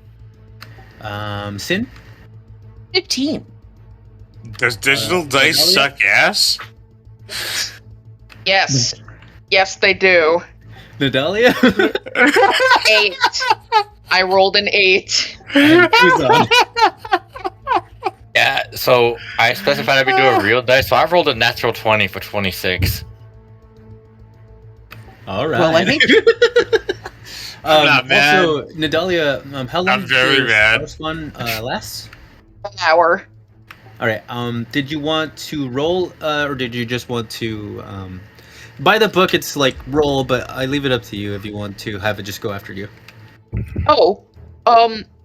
Sin. 15. Does digital dice Nadalia? suck ass? Yes. Yes, they do. Nadalia. 8. I rolled an 8. And Kuzan. Yeah, so I specified I'd be doing real dice, so I rolled a natural 20 for 26. All right. Well, I think I'm not mad. Also, Nadalia, how long I'm did very your mad. first one last? An hour. All right. Did you want to roll, or did you just want to? By the book, it's like roll, but I leave it up to you if you want to have it just go after you. Oh,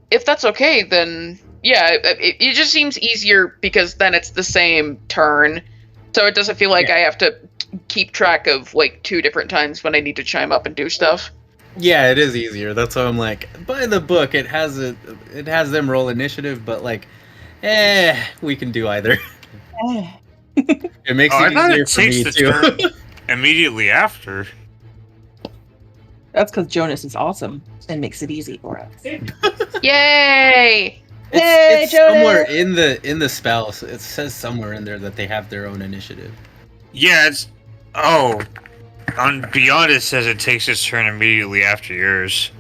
if that's okay, then yeah, it just seems easier because then it's the same turn, so it doesn't feel like I have to keep track of like 2 different times when I need to chime up and do stuff. Yeah, it is easier. That's why I'm like, by the book, it has them roll initiative, but like, we can do either. It makes I it thought easier it for takes me the too. turn immediately after. that's because Jonas is awesome and makes it easy for us. Yay! It's Jonas! somewhere in the spell. It says somewhere in there that they have their own initiative. Yeah, it's on Beyond it says it takes its turn immediately after yours.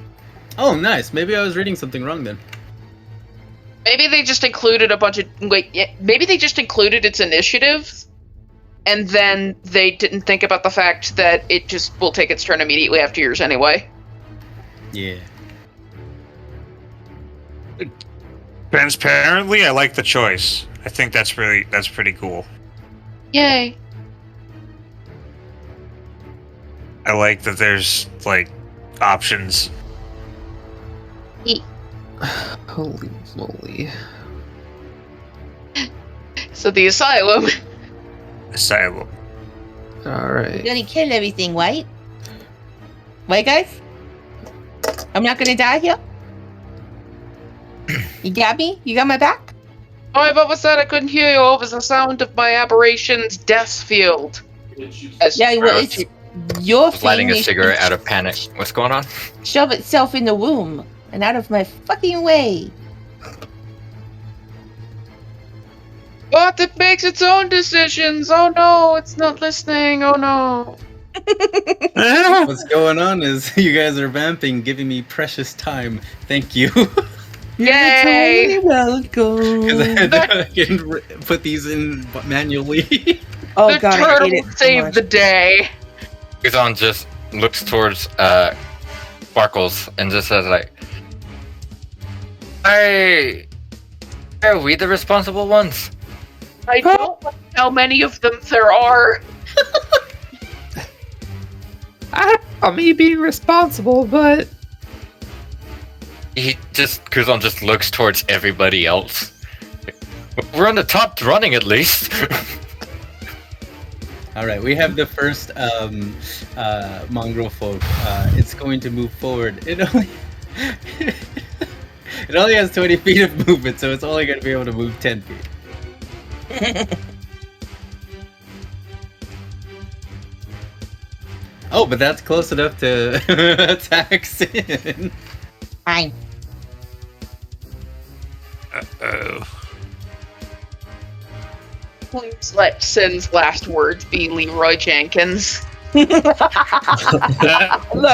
Oh, nice. Maybe I was reading something wrong then. Maybe they just included a bunch of maybe they just included its initiative, and then they didn't think about the fact that it just will take its turn immediately after yours anyway. Yeah. Transparently, I like the choice. I think that's pretty cool. Yay! I like that there's like options. Holy moly. So the asylum. Asylum. You're Alright. gonna kill everything, right? Right, guys? I'm not gonna die here? You got me? You got my back? Oh, what was that? I couldn't hear you over the sound of my aberration's death field. As Yeah, well, it's your thing. Lighting a is- cigarette out of panic. What's going on? Shove itself in the womb and out of my fucking way. But it makes its own decisions. Oh no, it's not listening. Oh no. What's going on is you guys are vamping, giving me precious time. Thank you. Yay! Welcome. Because I can put these in manually. Oh the god, I turtle hate it so saved much. the day. Kuzan just looks towards Sparkles and just says like, "Hey, are we the responsible ones?" I don't know how many of them there are. I don't know me being responsible, but Kuzan just looks towards everybody else. We're on the top running at least. All right, we have the first mongrel folk. It's going to move forward. It only has 20 feet of movement, so it's only going to be able to move 10 feet. Oh, but that's close enough to attack Sin. Fine. Oh. Please let Sin's last words be Leroy Jenkins. That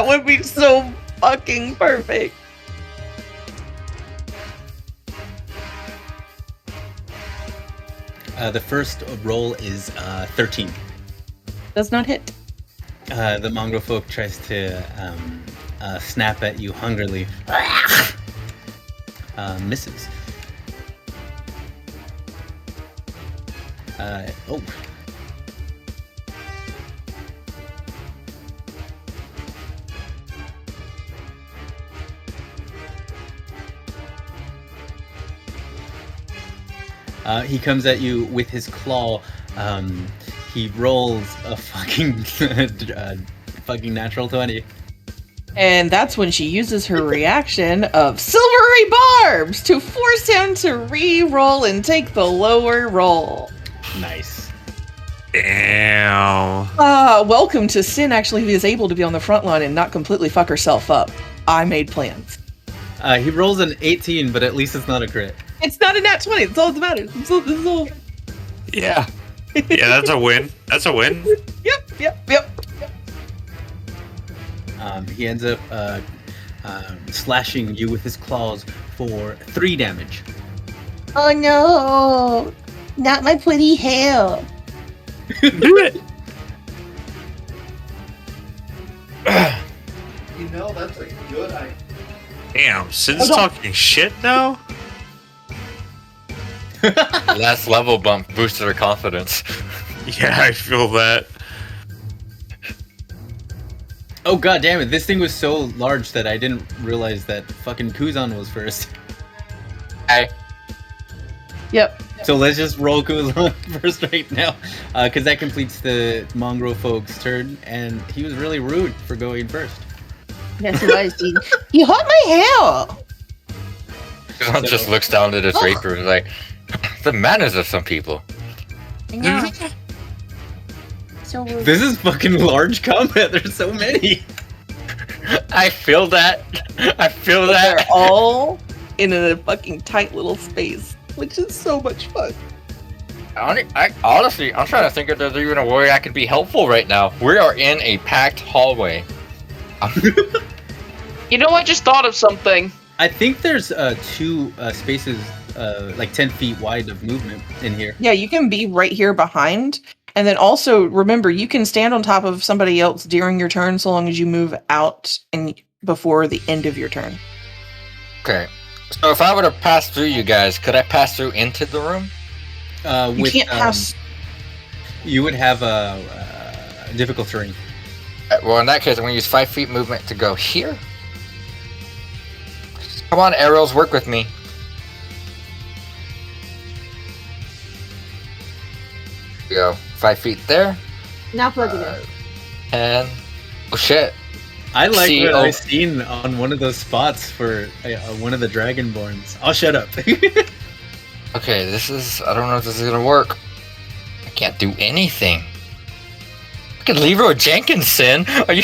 would be so fucking perfect. The first roll is 13. Does not hit. The mongrel folk tries to snap at you hungrily. Misses. Oh. He comes at you with his claw. He rolls a fucking fucking natural 20. And that's when she uses her reaction of silvery barbs to force him to re-roll and take the lower roll. Nice. Damn. Welcome to Sin actually is able to be on the front line and not completely fuck herself up. I made plans. He rolls an 18, but at least it's not a crit. It's not a nat 20. It's all that matters. It's all... Yeah. Yeah, that's a win. That's a win. Yep. He ends up slashing you with his claws for 3 damage. Oh no! Not my pretty hair. Do it. You know, that's a good idea. Damn, Sin's talking shit now? Last level bump boosted her confidence. Yeah, I feel that. Oh god damn it, this thing was so large that I didn't realize that fucking Kuzan was first. Hey. Yep. So let's just roll Kuzan first right now, because that completes the mongrel folks' turn, and he was really rude for going first. Yes, it was, dude. You hurt my hair. John just looks down at his rapier and is like, the manners of some people. I know. So This is fucking large combat, there's so many. I feel that. I feel They're that. all in a fucking tight little space, which is so much fun. Honestly, I'm trying to think if there's even a way I can be helpful right now. We are in a packed hallway. You know, I just thought of something. I think there's 2 spaces like 10 feet wide of movement in here. Yeah, you can be right here behind. And then also, remember, you can stand on top of somebody else during your turn so long as you move out and before the end of your turn. Okay. So if I were to pass through you guys, could I pass through into the room? You can't pass... You would have a difficult terrain. Well, in that case, I'm going to use 5 feet movement to go here. Come on, arrows, work with me. We go 5 feet there. now plug it in. And oh shit! I like See, what oh. I've seen on one of those spots for one of the Dragonborns. I'll shut up. Okay, this is. I don't know if this is gonna work. I can't do anything. Look at Leroy Jenkinson. Are you?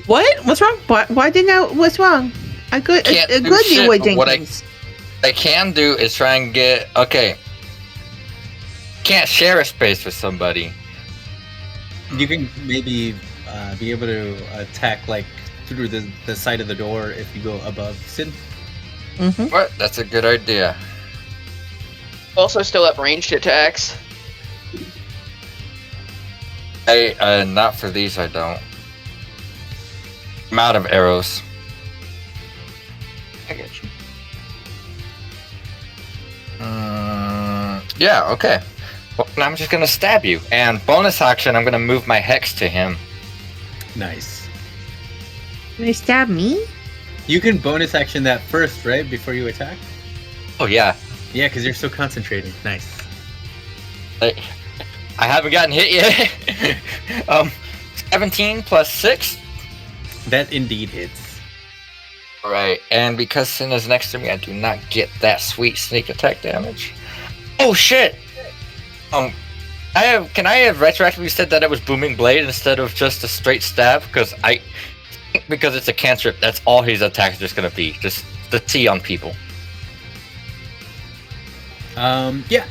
What? What's wrong? Why didn't I? What's wrong? A good Can't do shit, Leroy but what Jenkins. I can do is try and get. Okay. Can't share a space with somebody. You can maybe be able to attack like through the side of the door if you go above Sid. Mm-hmm. What? That's a good idea. Also, still have ranged attacks. Hey, not for these. I don't. I'm out of arrows. I get you. Yeah. Okay. Well, I'm just gonna stab you, and bonus action, I'm gonna move my hex to him. Nice. Can you stab me? You can bonus action that first, right? Before you attack? Oh yeah. Yeah, because you're so concentrating. Nice. I haven't gotten hit yet. 17 plus 6. That indeed hits. Right, and because Sin is next to me, I do not get that sweet sneak attack damage. Oh shit! Can I have retroactively said that it was Booming Blade instead of just a straight stab? Because it's a cantrip, that's all his attacks are just gonna be. Just the T on people. Yeah.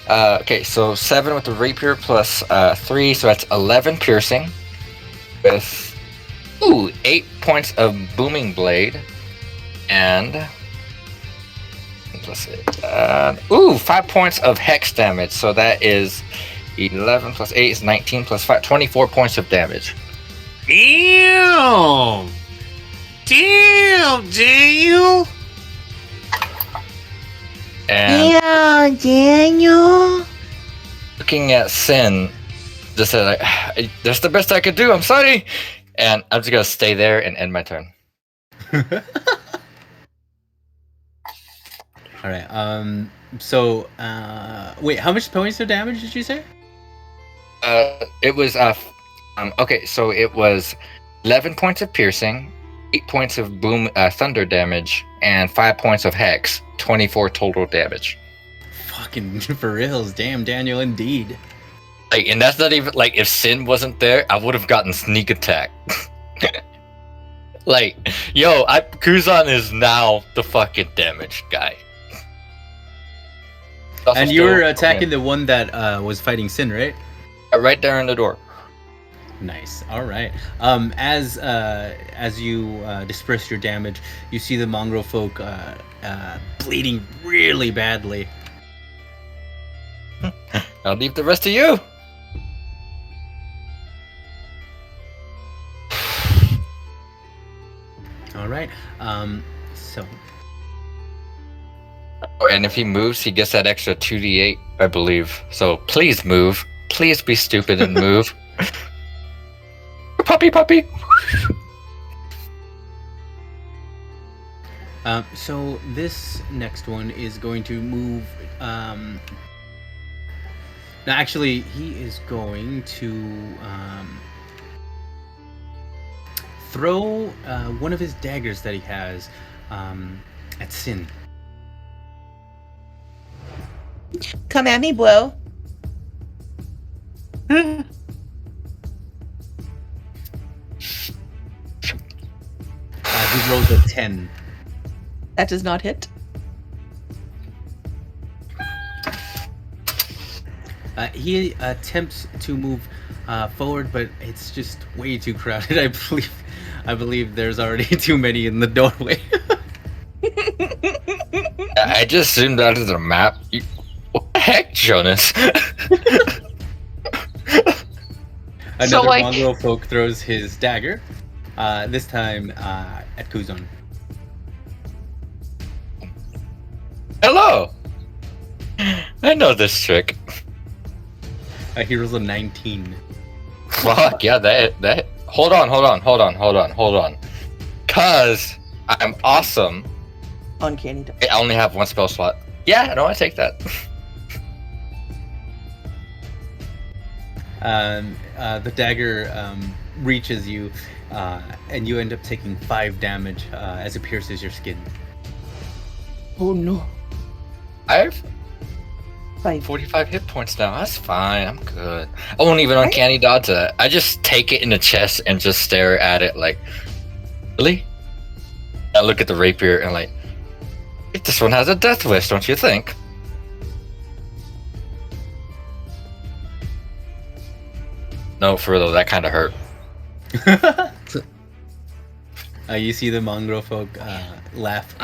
Okay, so 7 with the rapier plus 3, so that's 11 piercing. With 8 points of Booming Blade. And plus 8. 5 points of hex damage. So that is 11 plus 8 is 19 plus 5, 24 points of damage. Damn! Damn, Daniel! And Yeah, Daniel. looking at Sin, just said, like, that's the best I could do. I'm sorry. And I'm just going to stay there and end my turn. All right. So, wait, how much points of damage did you say? It was okay, so it was 11 points of piercing, 8 points of boom thunder damage, and 5 points of hex. 24 total damage. Fucking for reals, damn Daniel, indeed. Like, and that's not even like if Sin wasn't there, I would have gotten sneak attack. Like, yo, Kuzan is now the fucking damage guy. Also And you still- were attacking the one that was fighting Sin, right? right there in the door. Nice. All right. As you disperse your damage, you see the mongrel folk bleeding really badly. I'll leave the rest to you. All right. So Oh, and if he moves, he gets that extra 2d8, I believe. So please move. Please be stupid and move. Puppy. So this next one is going to move. Now, actually, he is going to throw one of his daggers that he has at Sin. Come at me, bro. He rolls a 10. That does not hit. He attempts to move forward, but it's just way too crowded. I believe there's already too many in the doorway. I just zoomed out of the map. What the heck, Jonas? Another like- mongrel folk throws his dagger, this time at Kuzon. Hello. I know this trick. He rolls a 19. Fuck yeah, that. Hold on. Cause I'm awesome. Uncanny dodge. I only have one spell slot. Yeah, no, I take that. The dagger reaches you, and you end up taking 5 damage as it pierces your skin. Oh no. I have 5. 45 hit points now. That's fine. I'm good. I won't even uncanny dodge that. I just take it in the chest and just stare at it like, really? I look at the rapier and like, this one has a death wish, don't you think? No, for real, that kind of hurt. You see the mongrel folk laugh.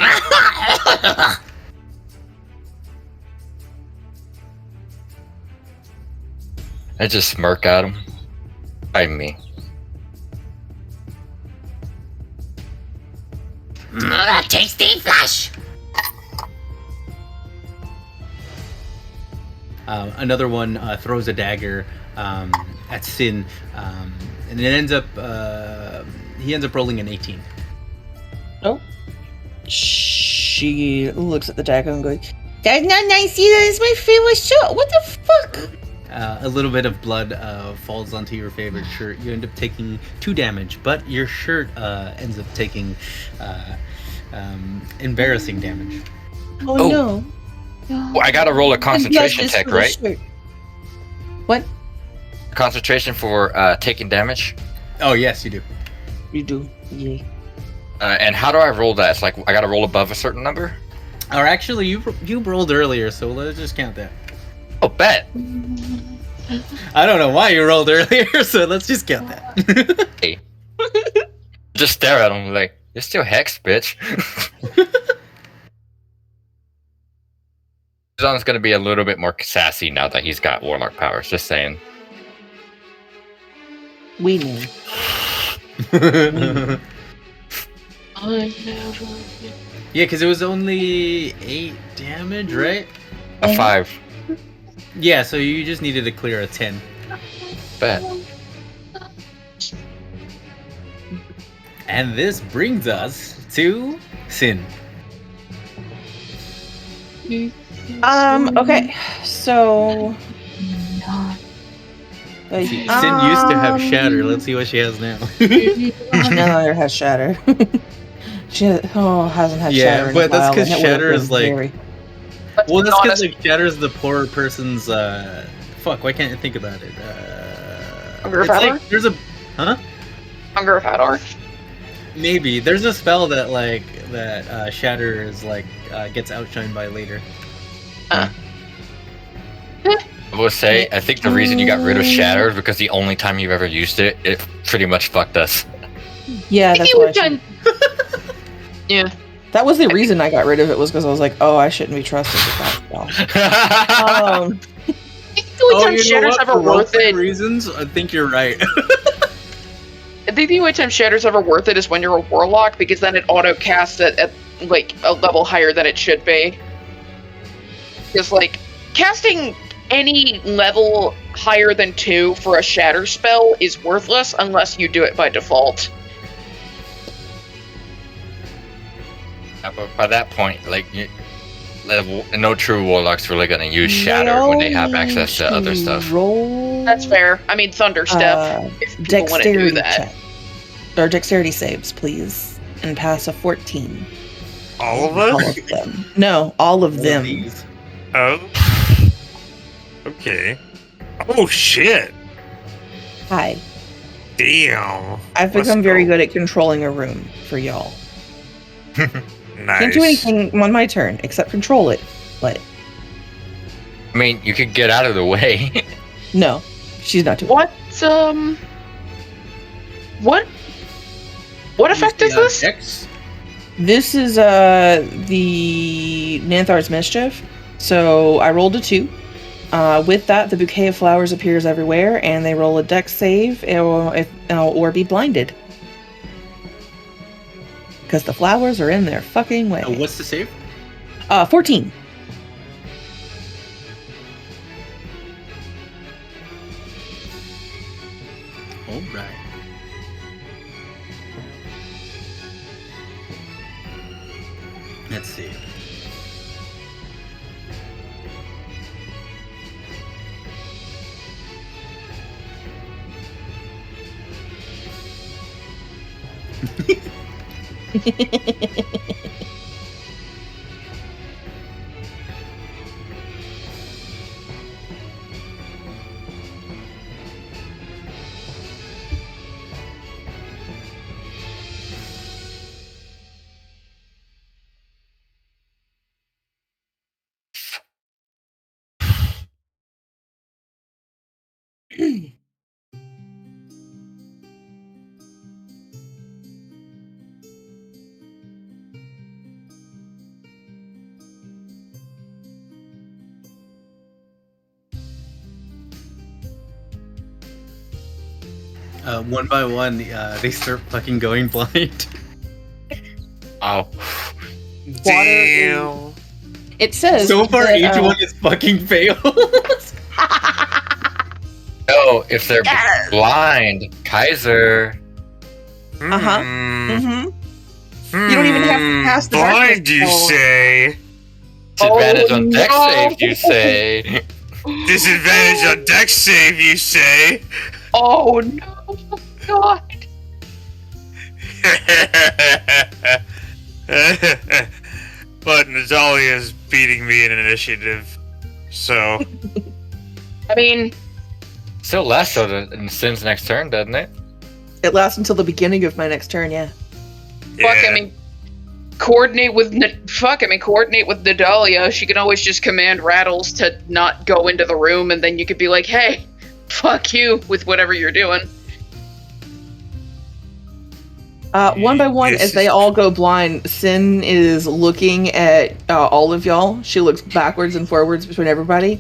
I just smirk at him. By me. Tasty flash. Another one throws a dagger at Sin, and it ends up he ends up rolling an 18. She looks at the dagger and goes, That's not nice either. It's my favorite shot. What the fuck? A little bit of blood falls onto your favorite shirt. You end up taking 2 damage, but your shirt ends up taking embarrassing damage. Oh, Oh. no. Well, I gotta roll a concentration Unless check, it's for the right? shirt. What? Concentration for taking damage. Oh yes, you do. you do. Yeah. And how do I roll that? It's like I gotta roll above a certain number? Or actually, you rolled earlier, so let's just count that. Oh, bet. I don't know why you rolled earlier, so let's just count that. Hey. Just stare at him like, you're still hex, bitch. Kuzan's gonna be a little bit more sassy now that he's got warlock powers. Just saying. We knew. Yeah, because it was only 8 damage, right? A 5. Yeah, so you just needed to clear a 10. Bet. And this brings us to Sin. Okay, so. Sin used to have Shatter. Let's see what she has now. She no longer has Shatter. She hasn't had Shatter. In but a that's while, because and it would've Shatter been is like. very- Well, that's because like Shatter is the poor person's. Fuck! Why can't I think about it? Hunger of it's Hador? like there's a. Huh? Hunger of Hador. Maybe there's a spell that Shatter is like gets outshined by later. I will say, I think the reason you got rid of Shatter is because the only time you've ever used it, it pretty much fucked us. Yeah, that's why. Yeah. That was the reason I got rid of it, was because I was like, oh, I shouldn't be trusted with that spell. I think the only time Shatter's ever For worth roleplay it. reasons, I think you're right. I think the only time Shatter's ever worth it is when you're a warlock, because then it auto casts it at like a level higher than it should be. Because like casting any level higher than 2 for a Shatter spell is worthless unless you do it by default. But by that point, like, no true warlock's really gonna use Shatter when they have access to other stuff. Roll That's fair. I mean, Thunderstep. If people want to do dexterity that. check. Or dexterity saves, please. And pass a 14. All of All us? of them. No, all of them. These. Oh. Okay. Oh shit. Hi. Damn. I've Let's become very go. good at controlling a room for y'all. Nice. Can't do anything on my turn except control it. But I mean, you could get out of the way. no, she's not doing What What effect is this? Dex? This is the Nanthar's Mischief. So I rolled a 2. With that, the bouquet of flowers appears everywhere, and they roll a dex save or be blinded. Because the flowers are in their fucking way. What's the save? 14. All right. Let's see. One by one, they start fucking going blind. Oh. Damn. It says So far, that, each one is fucking fails. No, if they're blind, Kaiser. Uh-huh. Mm-hmm. You don't even have to pass the Blind, darkness you spell. say? Disadvantage on dex no. saves, you say. Disadvantage on dex save, you say? Oh no, God. But Nadalia's beating me in initiative, so... I mean, Still lasts in Sin's next turn, doesn't it? It lasts until the beginning of my next turn, yeah. fuck, I mean, coordinate with Nadalia. She can always just command Rattles to not go into the room, and then you could be like, hey, fuck you with whatever you're doing. One by one, This as they is- all go blind, Sin is looking at all of y'all. She looks backwards and forwards between everybody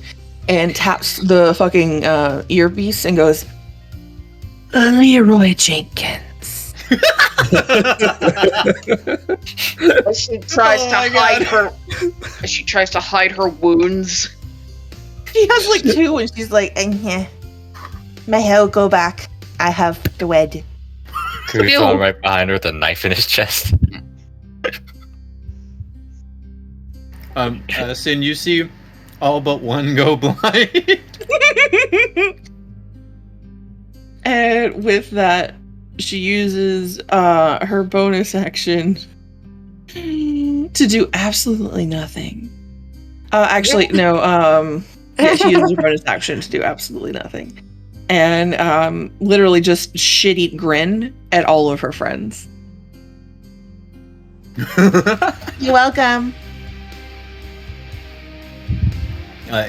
and taps the fucking earpiece and goes, Leroy Jenkins. As she tries to hide her. As she tries to hide her wounds. She has like two, and she's like, My hair go back. I have the wed. Kurutan right behind her with a knife in his chest. Sin, you see all but one go blind. and with that, she uses her bonus action to do absolutely nothing. Actually, no. Yeah, she uses her bonus action to do absolutely nothing, and literally just shit-eat grin at all of her friends. You're welcome.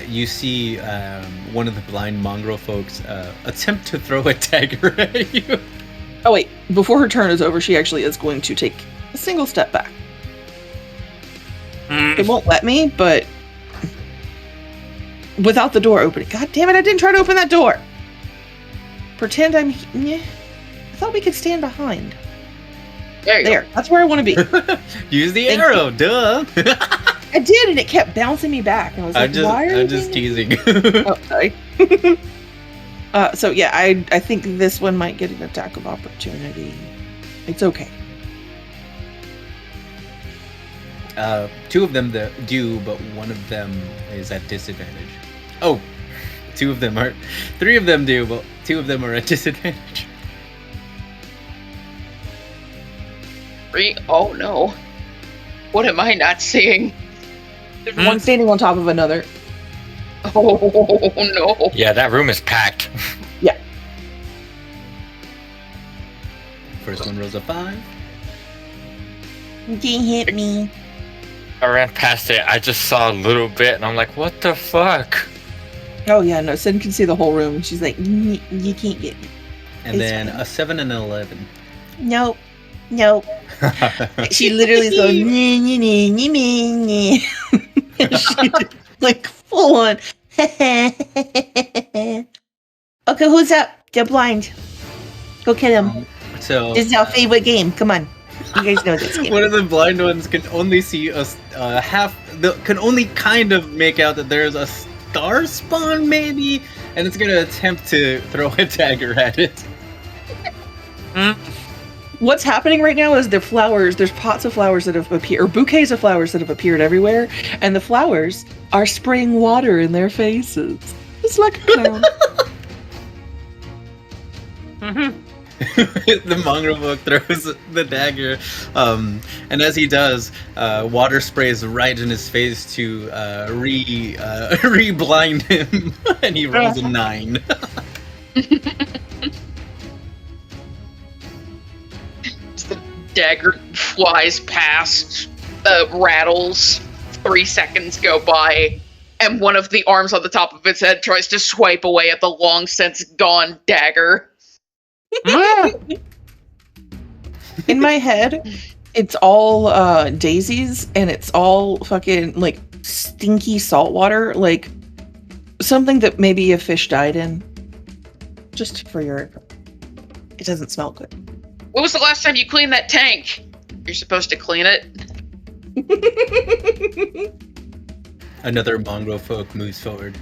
You see one of the blind mongrel folks attempt to throw a dagger at you. Oh wait, before her turn is over, she actually is going to take a single step back. It won't let me, but without the door opening. God damn it, I didn't try to open that door. Pretend I'm... I thought we could stand behind. There you There, that's where I want to be. Use the Thank arrow, duh. I did, and it kept bouncing me back. And I was like, why are I'm you just doing teasing. Oh, sorry. So yeah, I think this one might get an attack of opportunity. It's okay. Two of them do, but one of them is at disadvantage. Oh, three of them do, but two of them are at disadvantage. Oh no. What am I not seeing? There's one standing on top of another. Oh no. Yeah, that room is packed. First one rolls a 5. You didn't hit me. I ran past it. I just saw a little bit, and I'm like, "What the fuck?" Oh yeah, no, Sin can see the whole room. And she's like, You can't get me. And It's then fine. a 7 and an 11. Nope. Nope. She literally is going, and she just, like full on. Okay, who's up? They're blind. Go kill him. So This is our favorite game. Come on. You guys know this game. one of the blind ones can only see can only kind of make out that there's a star spawn maybe, and it's gonna attempt to throw a dagger at it. What's happening right now is there's pots of flowers that have appeared, or bouquets of flowers that have appeared everywhere, and the flowers are spraying water in their faces. It's like a clown. The mongrel book throws the dagger, and as he does, water sprays right in his face to re-blind him, and he rolls a 9. The dagger flies past, rattles. 3 seconds go by, and one of the arms on the top of its head tries to swipe away at the long since gone dagger. In my head, it's all daisies, and it's all fucking like stinky salt water, like something that maybe a fish died in. Just for your, it doesn't smell good. When was the last time you cleaned that tank? You're supposed to clean it. Another mongrel folk moves forward.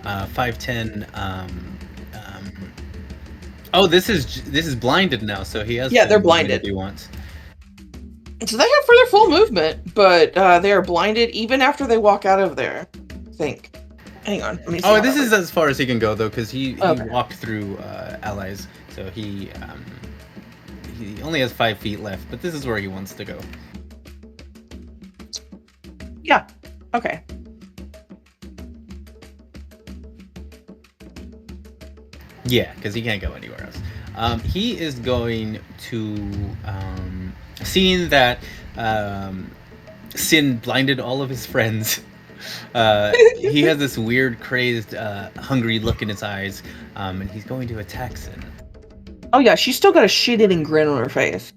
5'10". Oh, this is blinded now, so he has. Yeah, they're to move blinded. if he wants. So they have further full movement, but they are blinded even after they walk out of there. I think. Hang on. Let me see Oh, how this that is as far as he can go though, because he Okay. walked through allies, so he only has 5 feet left. But this is where he wants to go. works. Yeah. Okay. Yeah, because he can't go anywhere else. He is going to, seeing that Sin blinded all of his friends. He has this weird, crazed, hungry look in his eyes, and he's going to attack Sin. Oh yeah, she's still got a shit-eating grin on her face.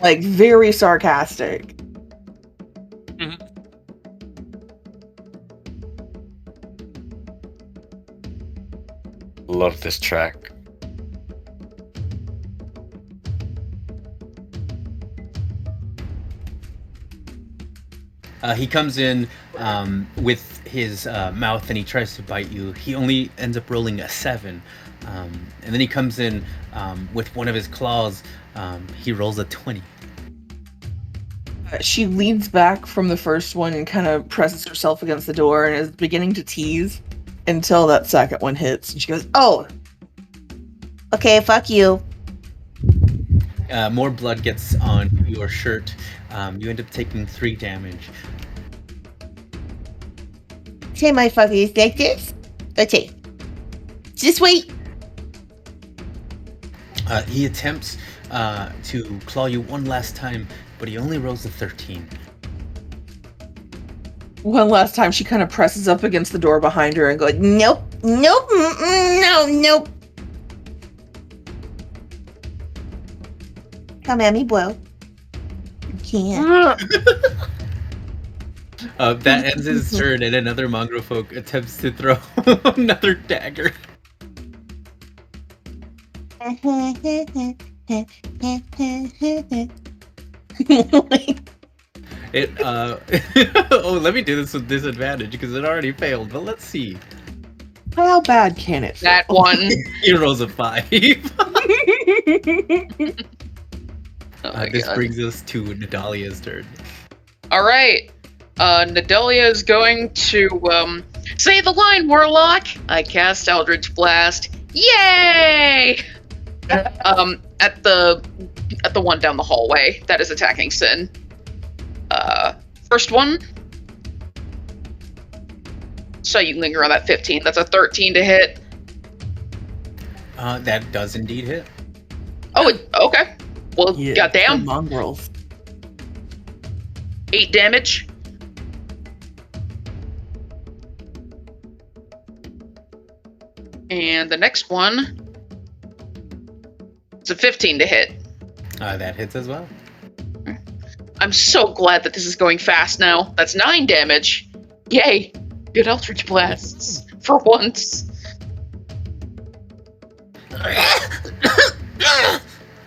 Like, very sarcastic. Love this track. He comes in with his mouth and he tries to bite you. He only ends up rolling a 7. And then he comes in with one of his claws. He rolls a 20. She leans back from the first one and kind of presses herself against the door and is beginning to tease until that second one hits. And she goes, "Oh, Okay, fuck you. More blood gets on your shirt. You end up taking 3 damage. Say my fuckers like this. Okay. Just wait. He attempts to claw you one last time, but he only rolls a 13. one last time." She kind of presses up against the door behind her and goes, Nope. Nope. No. Nope. Come at me, bro. You can't. That ends his turn, and another mongrel folk attempts to throw another dagger. It oh, let me do this with disadvantage because it already failed. But let's see. "How bad can it That one. He rolls a 5. Oh my This God. brings us to Nadalia's turn. All right. Nadalia is going to say the line, Warlock. I cast Eldritch Blast. Yay! At the one down the hallway that is attacking Sin. First one. So you can linger on that 15. That's a 13 to hit. That does indeed hit. Oh, okay. Well, Yeah, goddamn. the mongrels. 8 damage. And the next one is a 15 to hit. That hits as well. I'm so glad that this is going fast now. That's 9 damage. Yay. Good Eldritch Blasts. For once.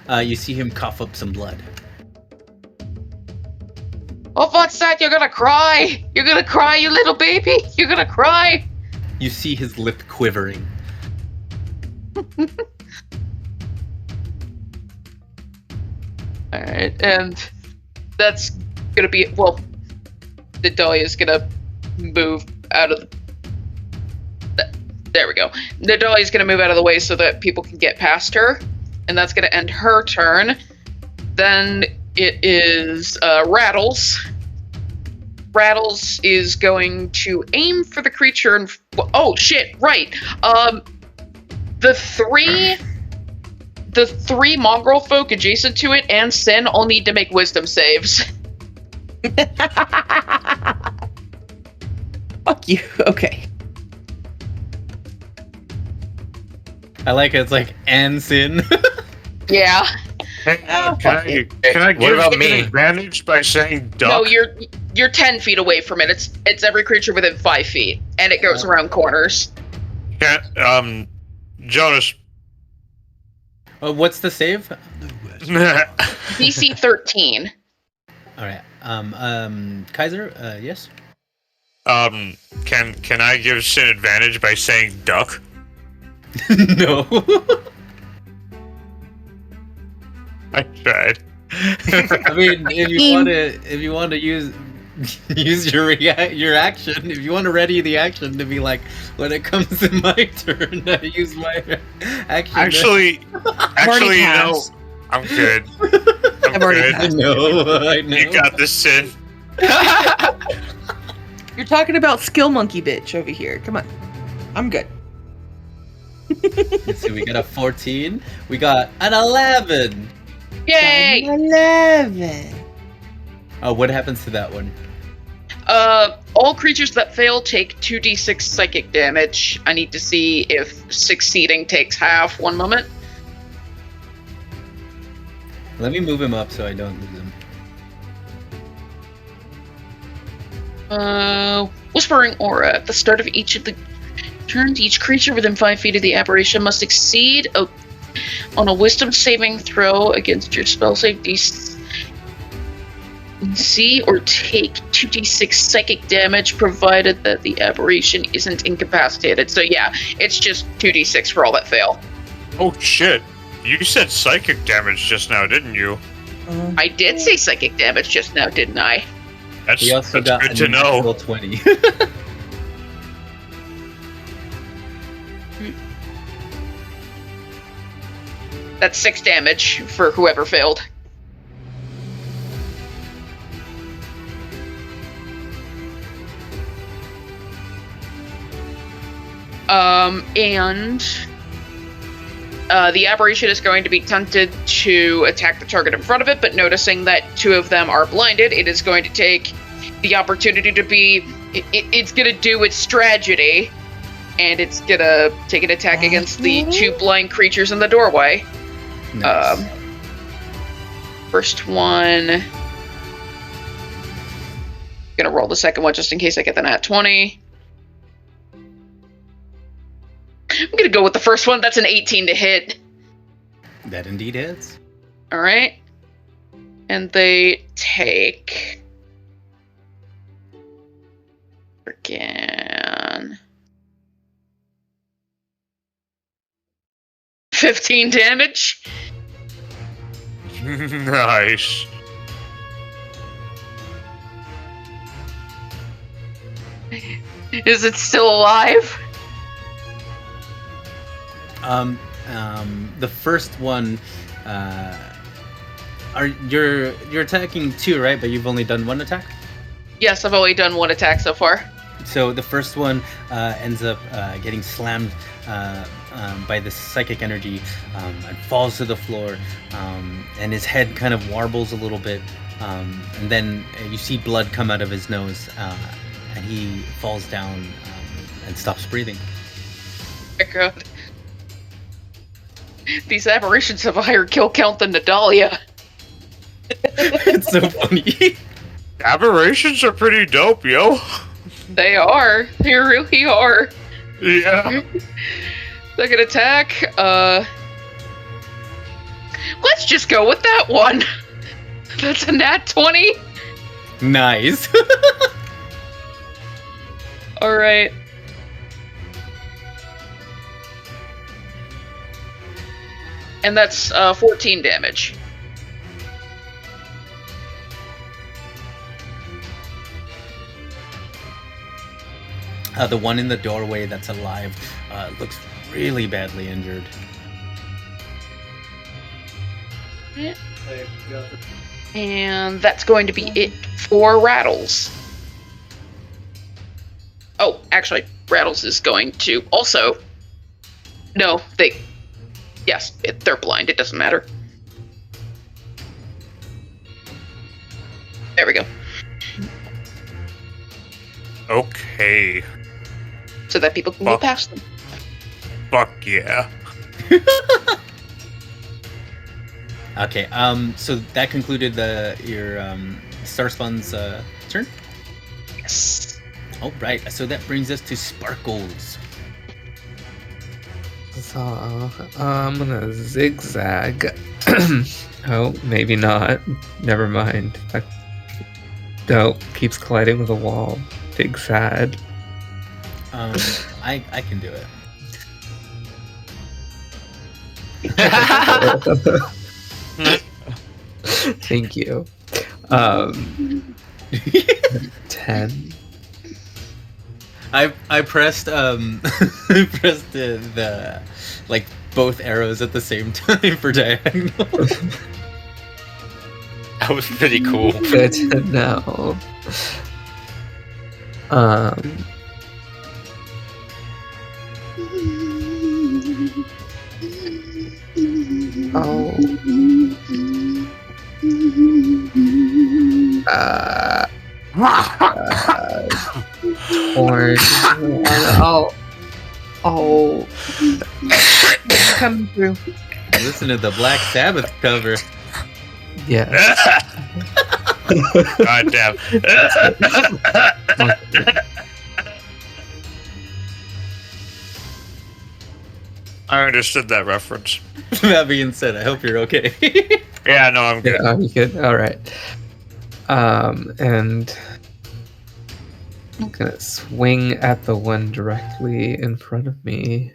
You see him cough up some blood. Oh, fuck's sake, you're gonna cry! You're gonna cry, you little baby! You're gonna cry! You see his lip quivering. Alright, and that's gonna be, well, Nadalia's gonna move out of there we go. Nadalia's gonna move out of the way so that people can get past her, and that's gonna end her turn. Then it is Rattles. Rattles is going to aim for the creature and oh shit, right. The three mongrel folk adjacent to it and Sin all need to make wisdom saves. Fuck you. Okay. I like it. It's like Sin. Yeah. Can I What give about it me? an advantage by saying duck? No, you're 10 feet away from it. It's every creature within 5 feet, and it goes around corners. Jonas. What's the save? DC 13. All right. Kaiser. Yes. Can I give Sin advantage by saying duck? No. I tried. I mean, if you want to use your action, if you want to ready the action to be like, when it comes to my turn, I use my action. Actually, you know, passed. I'm good. I've already good. I know. You got this, Sin. You're talking about skill monkey bitch over here. Come on. I'm good. Let's see, we got a 14. We got an 11. Yay! 11. What happens to that one? All creatures that fail take 2d6 psychic damage. I need to see if succeeding takes half. One moment. Let me move him up so I don't lose him. Whispering Aura. At the start of each of the turns, each creature within 5 feet of the aberration must succeed on a Wisdom saving throw against your spell save DC or take 2d6 psychic damage, provided that the aberration isn't incapacitated. So yeah, it's just 2d6 for all that fail. Oh shit! You said psychic damage just now, didn't you? I did say psychic damage just now, didn't I? That's, He also got good a to know. natural 20. That's 6 damage for whoever failed. And the aberration is going to be tempted to attack the target in front of it, but noticing that 2 of them are blinded, it is going to take the opportunity to be... It's going to do its strategy, and it's going to take an attack against the 2 blind creatures in the doorway. Nice. First one... Gonna roll the second one just in case I get the nat 20. I'm gonna go with the first one. That's an 18 to hit. That indeed is. Alright. And they take... Freaking... 15 damage. Nice. Is it still alive? The first one, you're attacking 2, right? But you've only done 1 attack? Yes, I've only done 1 attack so far. So the first one ends up getting slammed by this psychic energy and falls to the floor, and his head kind of warbles a little bit, and then you see blood come out of his nose, and he falls down and stops breathing. Oh my god. These aberrations have a higher kill count than Nadalia. It's so funny. Aberrations are pretty dope, yo. They are. They really are. Yeah. Second attack. Let's just go with that one. That's a nat 20. Nice. Alright. And that's 14 damage. The one in the doorway that's alive looks really badly injured. And that's going to be it for Rattles. Oh, actually, Rattles is going to also... No, Yes, they're blind. It doesn't matter. There we go. Okay. So that people can go past them. Fuck yeah. Okay, so that concluded your Starspawn's turn? Yes. All right, so that brings us to Sparkles. So I'm gonna zigzag. Oh, maybe not. Never mind. No, keeps colliding with a wall. Big sad. I can do it. Thank you. 10. I pressed I pressed the like both arrows at the same time for diagonal. That was pretty cool. Good to know. Orange. Oh. Coming through. Listen to the Black Sabbath cover. Yeah. God damn. I understood that reference. That being said, I hope you're okay. Yeah, no, I'm good. Yeah, you good? All right. And I'm gonna swing at the one directly in front of me.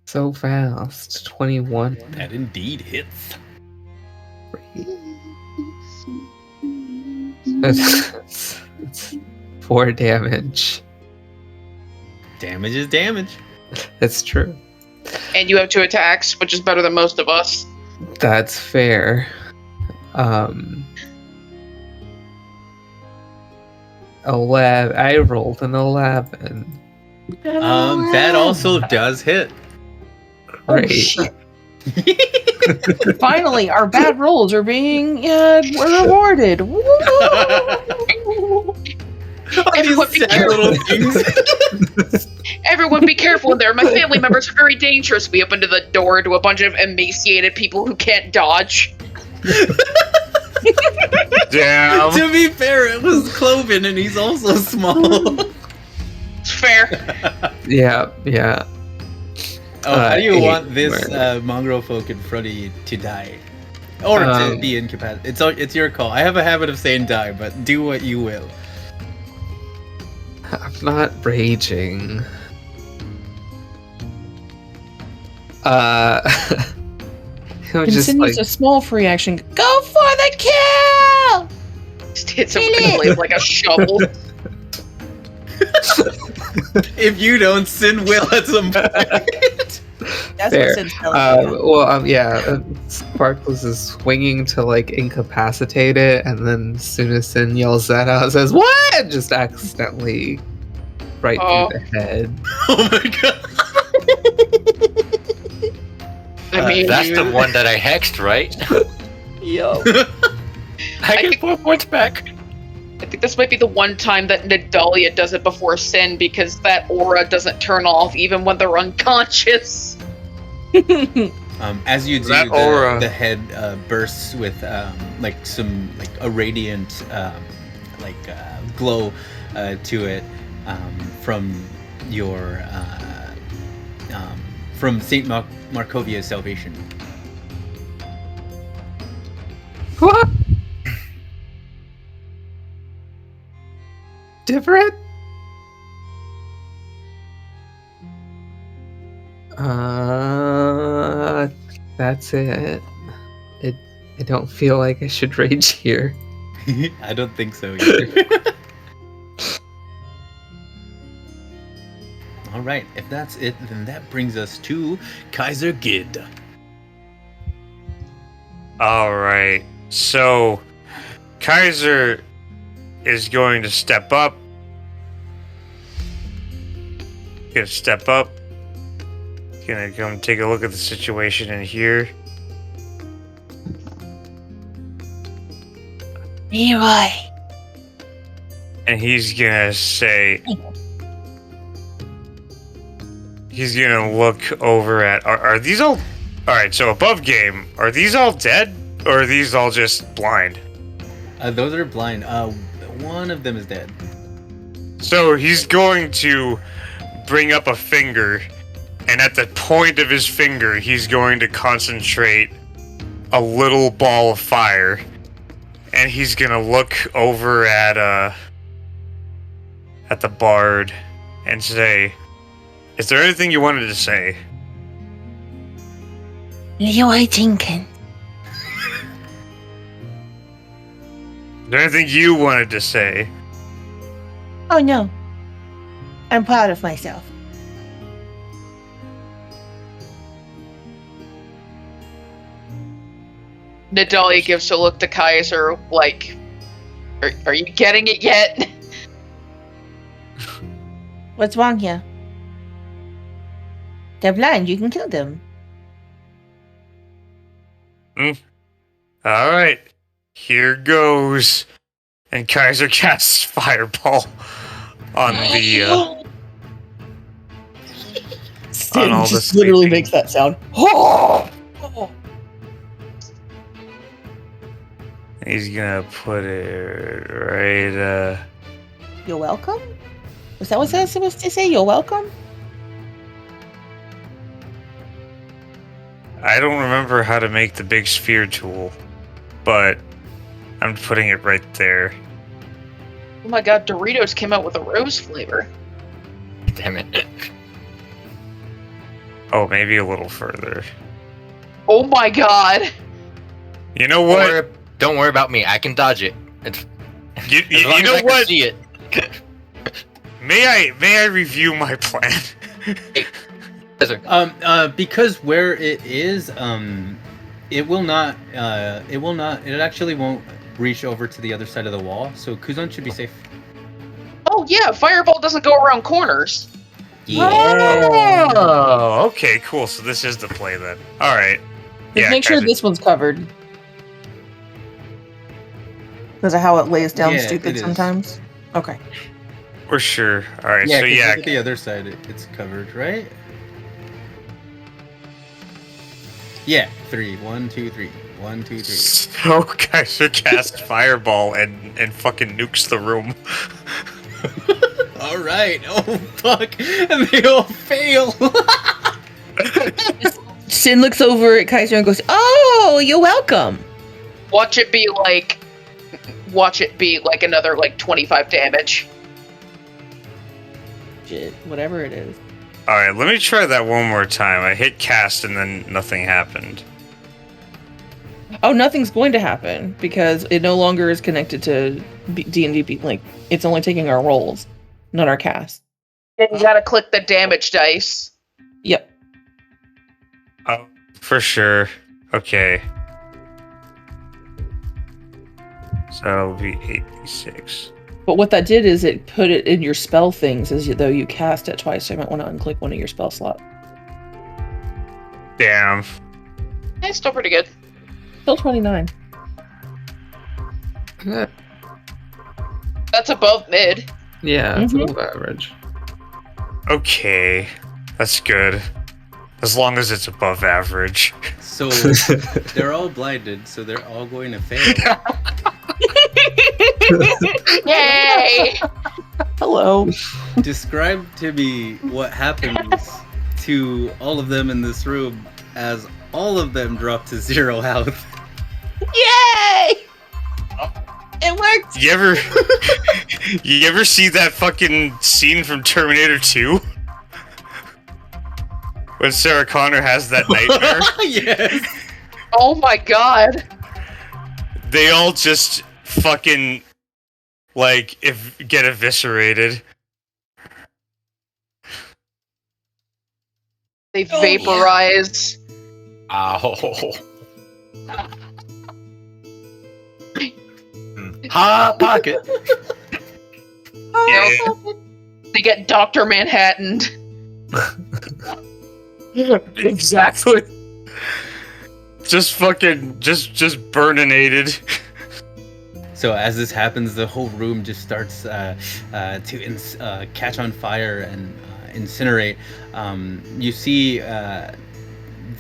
So fast. 21. That indeed hits. It's 4 damage. Damage is damage. That's true. And you have 2 attacks, which is better than most of us. That's fair. 11. I rolled an 11. That also does hit. Great. shit. Finally, our bad rolls are being rewarded. Woo! Everyone be careful. Everyone be careful in there. My family members are very dangerous. We open the door to a bunch of emaciated people who can't dodge. Damn. To be fair, it was Cloven, and he's also small. It's fair. Yeah. How do you 8 want this murder. mongrel folk in front of you to die? Or to be incapacitated? It's your call. I have a habit of saying die, but do what you will. I'm not raging. It was just Continues like a small free action. Go for the kill! Just hits him with like a shovel. If you don't, Sin will at some point. That's fair. what Sid's telling me. Sparkles is swinging to like incapacitate it, and then as soon as Sin yells that out, it says "What?" Just accidentally right through the head. Oh my god. I mean, That's the one that I hexed, right? Yo. I get 4 points back. I think this might be the one time that Nidalia does it before Sin, because that aura doesn't turn off even when they're unconscious. As you do, That aura. the head bursts with like some like a radiant glow to it from your from Saint Markovia's salvation. What? Different? That's it. I don't feel like I should rage here. I don't think so either. All right, if that's it, then that brings us to Kaiser Gid. All right. So, Kaiser is going to step up. Gonna step up. Gonna come take a look at the situation in here. Leroy. And he's gonna say, he's gonna look over at, are these all right, so above game, are these all dead or are these all just blind? Those are blind. One of them is dead. So he's going to bring up a finger, and at the point of his finger he's going to concentrate a little ball of fire, and he's gonna look over at the bard and say, is there anything you wanted to say? Leroy Jenkins. Is there anything you wanted to say? Oh no. I'm proud of myself. Nidalia gives a look to Kaiser like, are you getting it yet? What's wrong here? They're blind. You can kill them. Alright, here goes. And Kaiser casts Fireball on the Sin all just the literally sleeping. makes that sound. He's gonna put it right. You're welcome? Was that what I was supposed to say? You're welcome? I don't remember how to make the big sphere tool, but I'm putting it right there. Oh my god, Doritos came out with a rose flavor. Damn it. Oh, maybe a little further. Oh my god. You know what? Don't worry about me. I can dodge it. It's, You as long as know I can what? see it. May I review my plan? Because where it is, it actually won't reach over to the other side of the wall, so Kuzan should be safe. Oh yeah, fireball doesn't go around corners. Oh, okay, cool. So this is the play then. All right. Just make sure Kaiser. this one's covered. Because of how it lays down Yeah, stupid it is. sometimes. Okay. We're sure. All right. Yeah, So 'cause yeah. look at the other side, it's covered, right? Yeah, 3. 1, 2, 3. 1, 2, 3. So Kaiser casts fireball and fucking nukes the room. All right. Oh fuck! And they all fail. Sin looks over at Kaiser and goes, "Oh, you're welcome." Watch it be like another like 25 damage. Shit, whatever it is. All right. Let me try that one more time. I hit cast and then nothing happened. Oh, nothing's going to happen because it no longer is connected to D&D. Like, it's only taking our rolls, not our cast. Then you gotta click the damage dice. Yep. Oh, for sure. Okay. So that'll be 86. But what that did is it put it in your spell things as though you cast it twice. So you might want to unclick one of your spell slots. Damn. It's still pretty good. Still 29. That's above mid. Yeah, it's Mhm. above average. Okay. That's good. As long as it's above average. So they're all blinded, so they're all going to fail. Yay! Hello. Describe to me what happens to all of them in this room as all of them drop to 0 health. Yay! It worked. You ever see that fucking scene from Terminator 2? When Sarah Connor has that nightmare? Yes. Oh my god. They all just fucking like get eviscerated. They vaporize. Ow. Hot pocket. Yeah. They get Dr. Manhattan. Exactly. Just fucking just burninated. So as this happens, the whole room just starts to catch on fire and incinerate. You see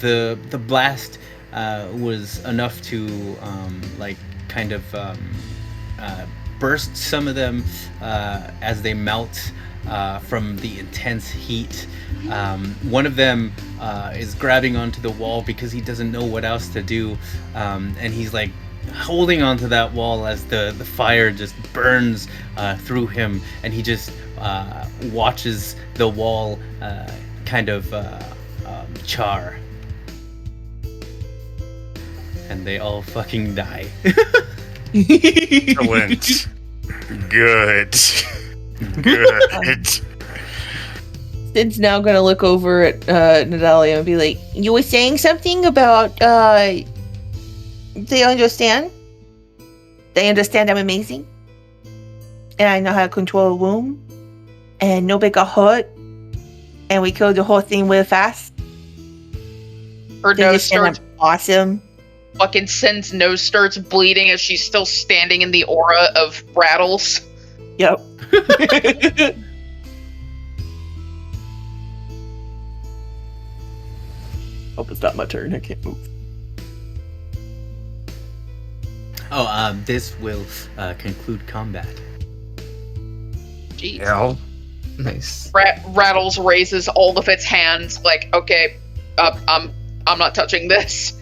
the blast was enough to burst some of them as they melt from the intense heat. One of them is grabbing onto the wall because he doesn't know what else to do, and he's like holding onto that wall as the fire just burns through him, and he just watches the wall char, and they all fucking die. Excellent. Good. Good. Sid's now gonna look over at Natalia and be like, "You were saying something about they understand? They understand I'm amazing? And I know how to control a room? And nobody got hurt? And we killed the whole thing real fast? Her They nose understand I'm starts awesome? fucking Sin's nose starts bleeding as she's still standing in the aura of rattles. Yep. Oh, it's not my turn. I can't move. Oh, this will conclude combat. Jeez. Yeah. Nice. Rattles raises all of its hands, like, okay, I'm not touching this.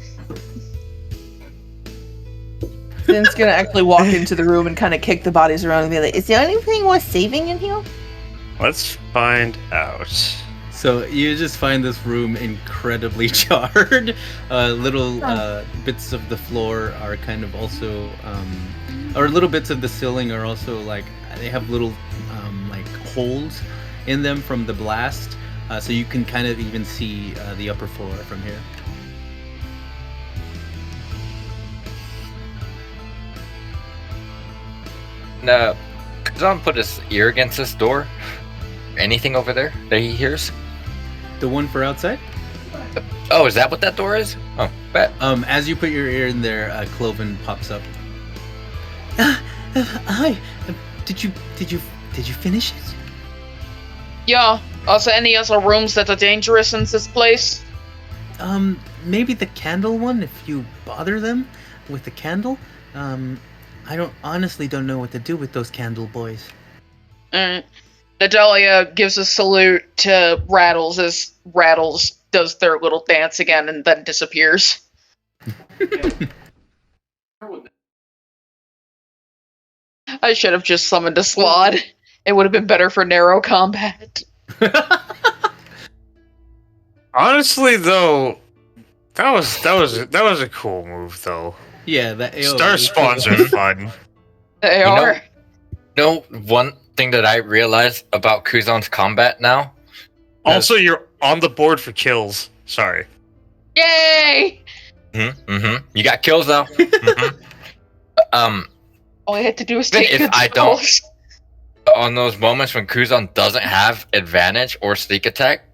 Finn's gonna actually walk into the room and kind of kick the bodies around and be like, "Is there anything worth saving in here?" Let's find out. So you just find this room incredibly charred. Little bits of the floor are kind of also, or little bits of the ceiling are also like, they have little like holes in them from the blast. So you can kind of even see the upper floor from here. No, Kazan put his ear against this door. Anything over there that he hears? The one for outside? Oh, is that what that door is? Oh, bet. As you put your ear in there, Cloven pops up. Hi. Did you finish it? Yeah. Are there any other rooms that are dangerous in this place? Maybe the candle one, if you bother them with the candle. I honestly don't know what to do with those candle boys. Nadalia gives a salute to Rattles as Rattles does their little dance again and then disappears. I should have just summoned a Swad. It would have been better for narrow combat. Honestly, though, that was a cool move, though. Yeah, that Star spawns are fun. They are. No, one thing that I realized about Kuzan's combat now. Also, you're on the board for kills. Sorry. Yay! You got kills though. All I had to do was Even take if good I don't- rolls. On those moments when Kuzan doesn't have advantage or sneak attack,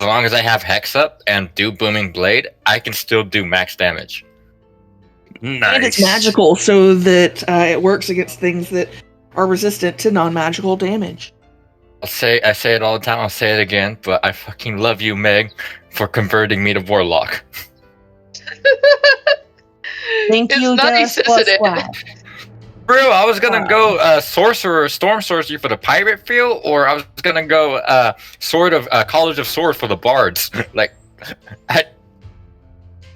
as long as I have Hex up and do Booming Blade, I can still do max damage. Nice. And it's magical, so that it works against things that are resistant to non-magical damage. I say it all the time, I'll say it again, but I fucking love you, Meg, for converting me to Warlock. Thank It's you, nice, Dallas isn't it? Plus. Bro, I was gonna go Sorcerer, Storm Sorcery for the Pirate Field, or I was gonna go Sword of College of Swords for the Bards. Like,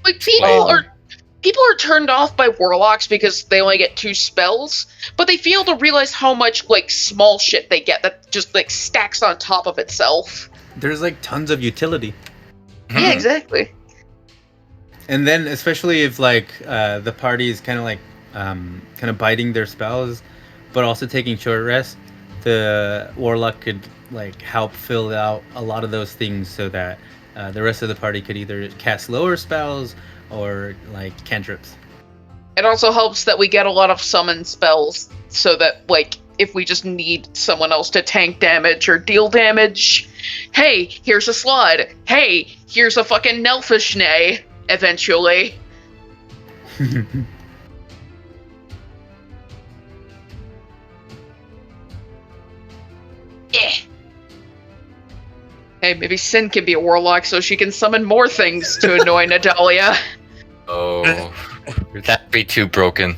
Like people are turned off by warlocks because they only get 2 spells, but they fail to realize how much like small shit they get that just like stacks on top of itself. There's like tons of utility. Yeah, exactly. And then, especially if like the party is kind of like kind of biting their spells, but also taking short rest, the warlock could like help fill out a lot of those things so that the rest of the party could either cast lower spells or like cantrips. It also helps that we get a lot of summon spells, so that like if we just need someone else to tank damage or deal damage, hey, here's a slide. Hey, here's a fucking Nelfishnay. Eventually. Yeah. Hey, maybe Sin can be a warlock so she can summon more things to annoy Nadalia. oh, that'd be too broken.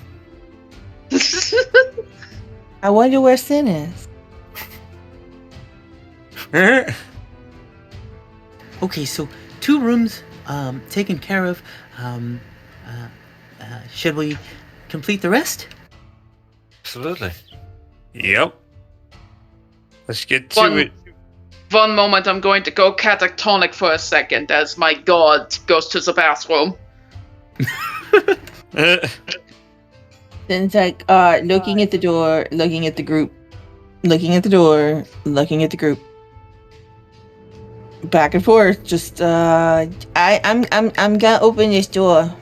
I wonder where Sin is. Okay, so 2 rooms taken care of. Should we complete the rest? Absolutely. Yep. Let's get to it. One moment, I'm going to go catatonic for a second as my god goes to the bathroom. Sin's like, looking at the door, looking at the group, looking at the door, looking at the group. Back and forth, just I'm gonna open this door.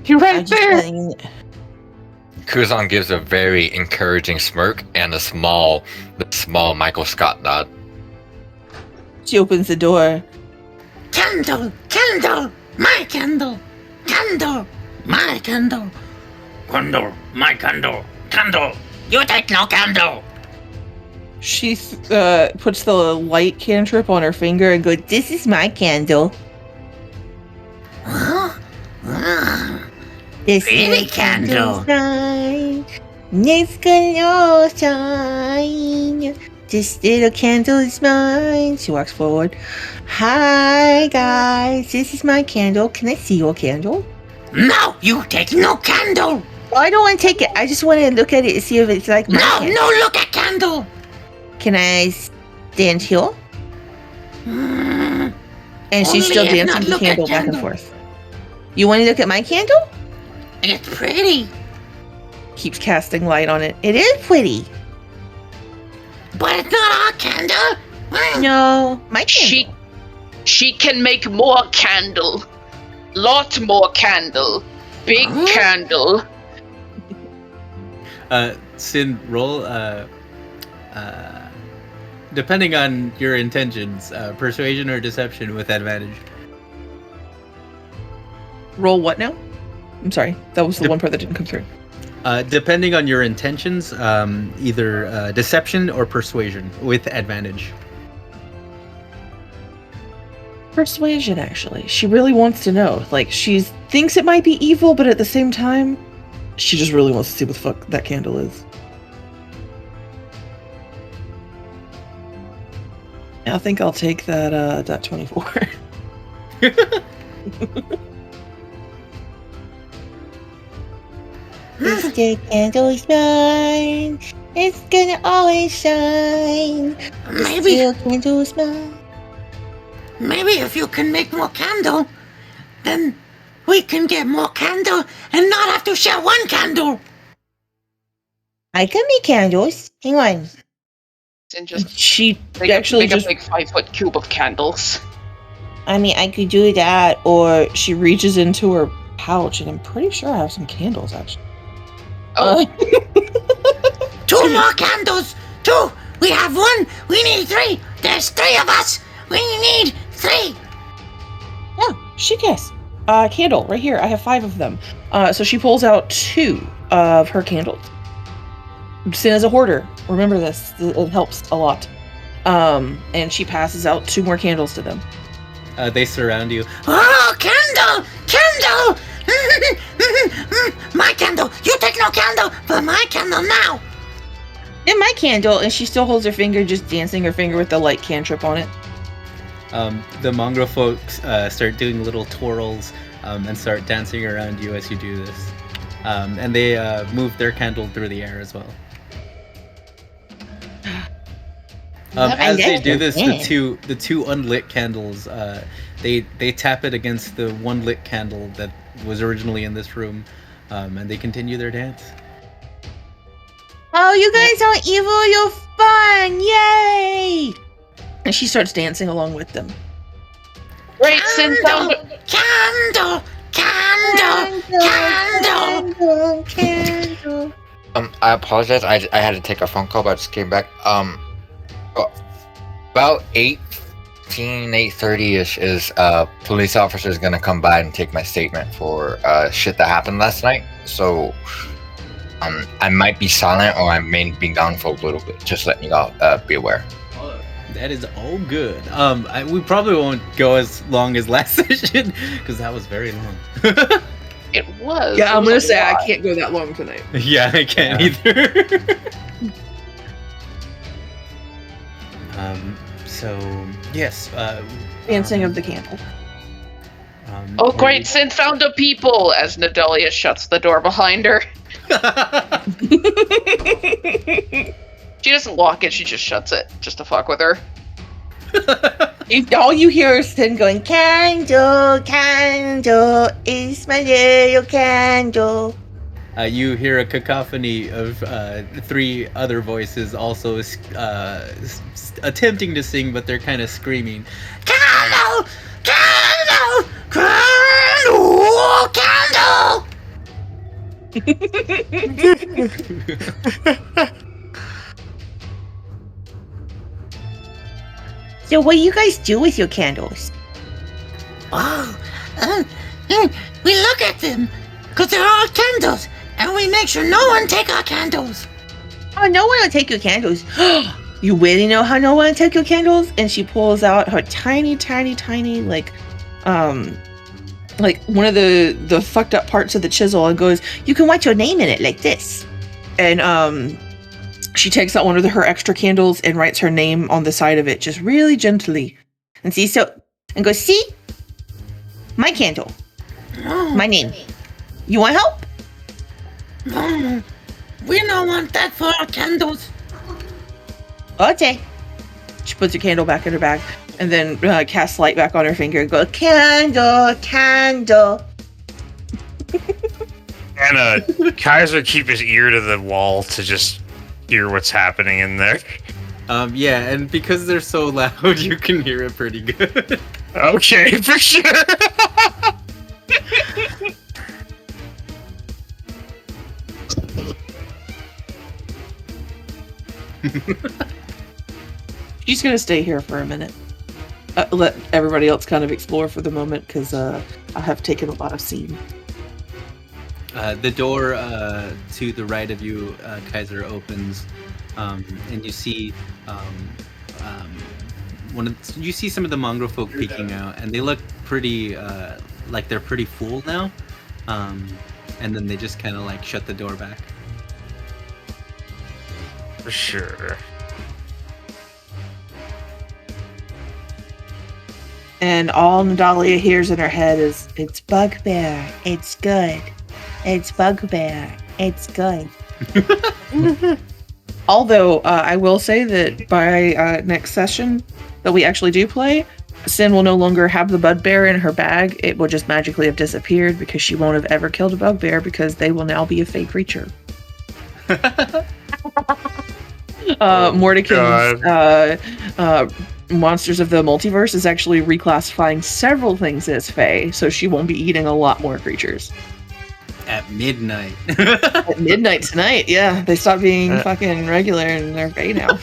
You're I'm right just there. letting you- Kuzan gives a very encouraging smirk and a small Michael Scott nod. She opens the door. Candle, candle, my candle, candle, my candle, candle, my candle, candle. You take no candle. She puts the light cantrip on her finger and goes, This is my candle. This Baby little candle. candle's mine. It's gonna shine. This little candle is mine. She walks forward. Hi guys, this is my candle. Can I see your candle? No, you take no candle. Well, I don't want to take it. I just want to look at it and see if it's like my No, candle. no, look at candle. Can I stand here? And she's Only still if dancing not the look at candle back and candle. forth. You want to look at my candle? It's pretty, keeps casting light on it. It is pretty. but it's not our candle. No, my candle. She can make more candle. Lot more candle. Big candle. Sin, roll. Depending on your intentions, persuasion or deception with advantage. Roll what now? I'm sorry. That was the one part that didn't come through. Depending on your intentions, either deception or persuasion with advantage. Persuasion, actually. She really wants to know. Like, she thinks it might be evil, but at the same time, she just really wants to see what the fuck that candle is. I think I'll take that 24. This little candle is mine. It's gonna always shine. This Maybe, little candle is mine. maybe if you can make more candle, then we can get more candle and not have to share one candle. I can make candles. Hang on. And just She make, actually make just a big 5-foot cube of candles. I mean, I could do that, or she reaches into her pouch, and I'm pretty sure I have some candles, actually. Oh, 2 more candles. 2. We have 1. We need 3. There's 3 of us. We need 3. Yeah, she guess. Candle, right here. I have 5 of them. So she pulls out 2 of her candles. Sin is a hoarder. Remember this. It helps a lot. And she passes out 2 more candles to them. They surround you. Oh, candle! Candle! My candle! You take no candle, but my candle now! And my candle, and she still holds her finger, just dancing her finger with the light cantrip on it. The mongrel folks start doing little twirls and start dancing around you as you do this. And they move their candle through the air as well. As they do this, the two unlit candles, they tap it against the one lit candle that was originally in this room, and they continue their dance. Oh, you guys aren't evil, you're fun! Yay! And she starts dancing along with them. great Sin found. Candle! Candle! Candle! Candle! I apologize. I had to take a phone call, but I just came back. About 8:30ish is police officers gonna come by and take my statement for shit that happened last night. So I might be silent or I may be gone for a little bit. Just letting you all be aware. That is all good. We probably won't go as long as last session because that was very long. It was. Yeah, It I'm was gonna a say I lot. can't go that long tonight. Yeah, I can't either. So yes. Dancing of the candle. Oh, great Sin found a people as Nadalia shuts the door behind her. She doesn't lock it, she just shuts it, just to fuck with her. All you hear is Sin going, Candle, candle, it's my little candle. You hear a cacophony of 3 other voices also attempting to sing, but they're kind of screaming. Candle! Candle! Candle! Candle! So what do you guys do with your candles? Oh, we look at them, because they're all candles, and we make sure no one take our candles. Oh, no one will take your candles. You really know how no one take your candles? And she pulls out her tiny, like one of the fucked up parts of the chisel and goes, you can write your name in it like this. And she takes out one of her extra candles and writes her name on the side of it, just really gently. And and goes, see? My candle. My name. You want help? No, we don't want that for our candles. Okay. She puts her candle back in her bag and then casts light back on her finger and goes, candle. And Kaiser keep his ear to the wall to just hear what's happening in there. Yeah, and because they're so loud, you can hear it pretty good. Okay, for sure. She's gonna stay here for a minute. Let everybody else kind of explore for the moment, because I have taken a lot of scene. The door to the right of you, Kaiser, opens, and you see you see some of the mongrel folk peeking out, and they look pretty like they're pretty full now. And then they just kind of like shut the door back. For sure. And all Nadalia hears in her head is, it's bugbear, it's good. It's bugbear, it's good. Although, I will say that by next session that we actually do play, Sin will no longer have the bugbear in her bag. It will just magically have disappeared because she won't have ever killed a bugbear because they will now be a fake creature. Mordecai's Monsters of the Multiverse is actually reclassifying several things as fae, so she won't be eating a lot more creatures. At midnight. At midnight tonight, yeah. They stopped being fucking regular and they're fae now.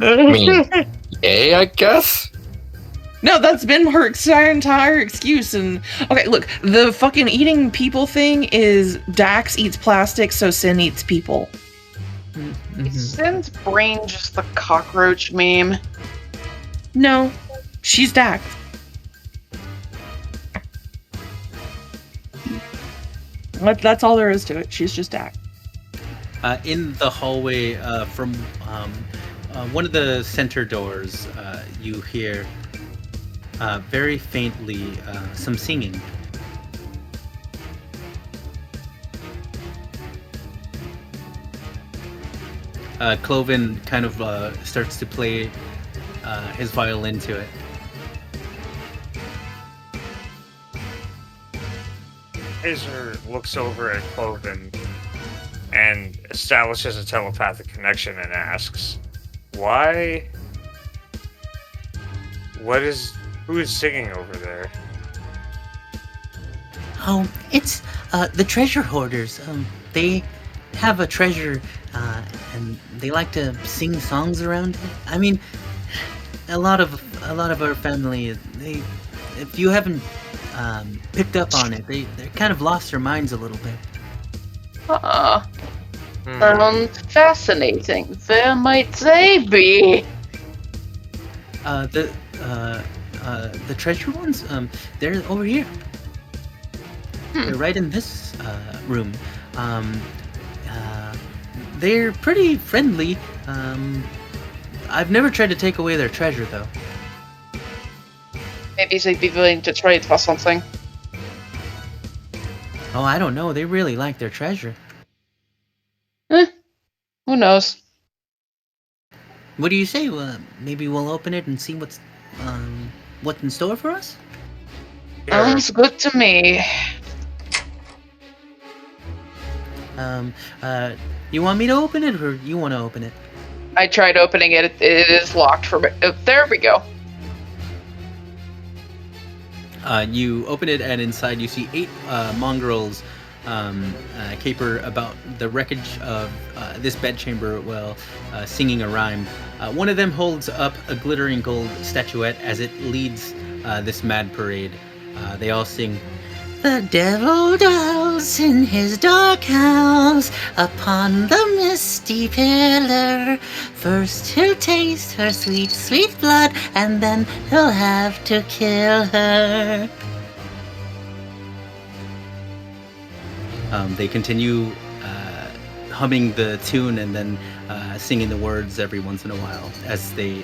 I mean, yay, I guess? No, that's been her entire excuse. And okay, look, the fucking eating people thing is Dax eats plastic, so Sin eats people. Is Sin's brain just the cockroach meme? No, she's Dax. That's all there is to it. She's just Dax. In the hallway from one of the center doors, you hear very faintly some singing. Cloven kind of starts to play his violin to it. Kaiser looks over at Cloven and establishes a telepathic connection and asks, why? Who is singing over there? Oh, it's the treasure hoarders. They have a treasure, and they like to sing songs around it. I mean, a lot of our family, if you haven't picked up on it, they're kind of lost their minds a little bit. Sounds fascinating. Where might they be? The treasure ones, they're over here. They're right in this room. They're pretty friendly. I've never tried to take away their treasure, though. Maybe they'd be willing to trade for something. Oh, I don't know. They really like their treasure. Who knows? What do you say? Maybe we'll open it and see what's in store for us? Sounds good to me. You want me to open it, or you want to open it? I tried opening it. It is locked for me. There we go. You open it, and inside you see 8 mongrels caper about the wreckage of this bedchamber while singing a rhyme. One of them holds up a glittering gold statuette as it leads this mad parade. They all sing, The devil dwells in his dark house upon the misty pillar. First he'll taste her sweet, sweet blood, and then he'll have to kill her. They continue humming the tune and then singing the words every once in a while as they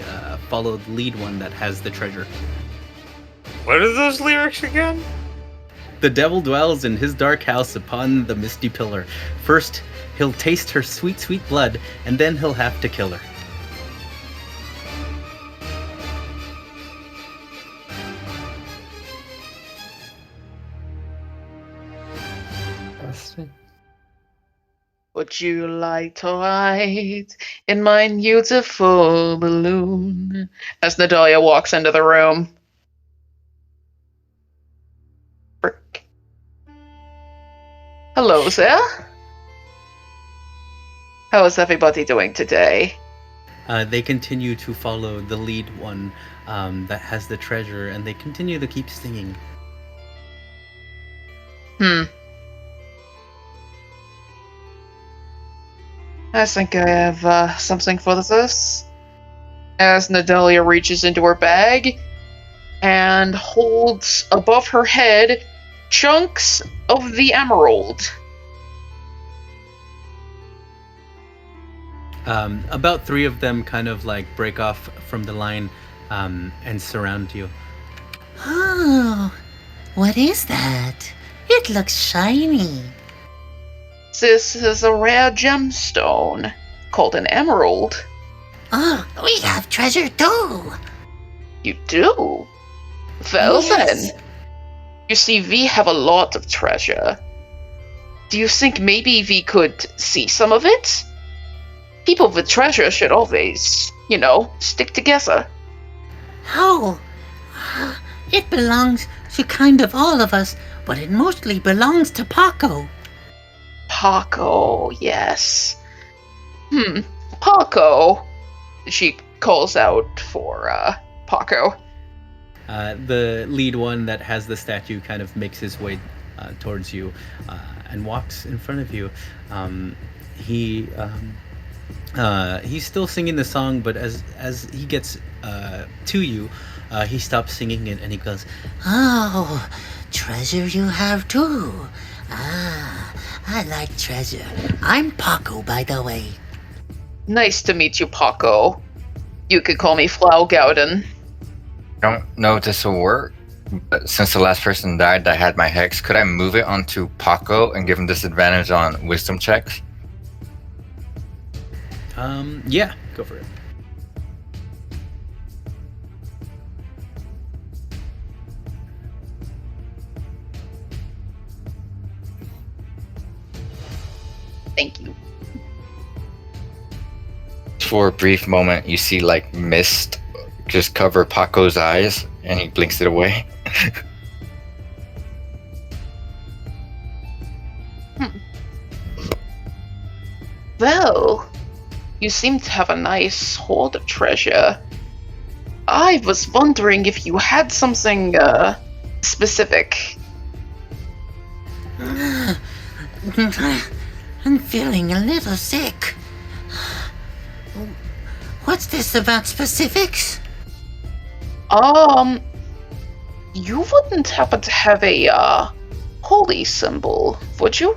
follow the lead one that has the treasure. What are those lyrics again? The devil dwells in his dark house upon the misty pillar. First, he'll taste her sweet, sweet blood, and then he'll have to kill her. Would you like to ride in my beautiful balloon? As Nadalia walks into the room. Frick. Hello there. How is everybody doing today? They continue to follow the lead one that has the treasure, and they continue to keep singing. I think I have something for this. As Nadalia reaches into her bag and holds above her head chunks of the emerald. About 3 of them kind of like break off from the line and surround you. Oh, what is that? It looks shiny. This is a rare gemstone called an emerald. Oh, we have treasure too. You do? Well Yes. then. You see, we have a lot of treasure. Do you think maybe we could see some of it? People with treasure should always, stick together. Oh, it belongs to kind of all of us, but it mostly belongs to Paco. Paco, yes. Paco. She calls out for Paco. The lead one that has the statue kind of makes his way towards you and walks in front of you. He's still singing the song, but as he gets to you, he stops singing it and he goes, Oh, treasure you have too. Ah, I like treasure. I'm Paco, by the way. Nice to meet you, Paco. You could call me Flau Gowden. Don't know if this will work, but since the last person died that had my hex, could I move it onto Paco and give him disadvantage on wisdom checks? Yeah, go for it. Thank you. For a brief moment, you see like mist just cover Paco's eyes, and he blinks it away. Well, you seem to have a nice hoard of treasure. I was wondering if you had something specific. I'm feeling a little sick. What's this about specifics? You wouldn't happen to have a holy symbol, would you?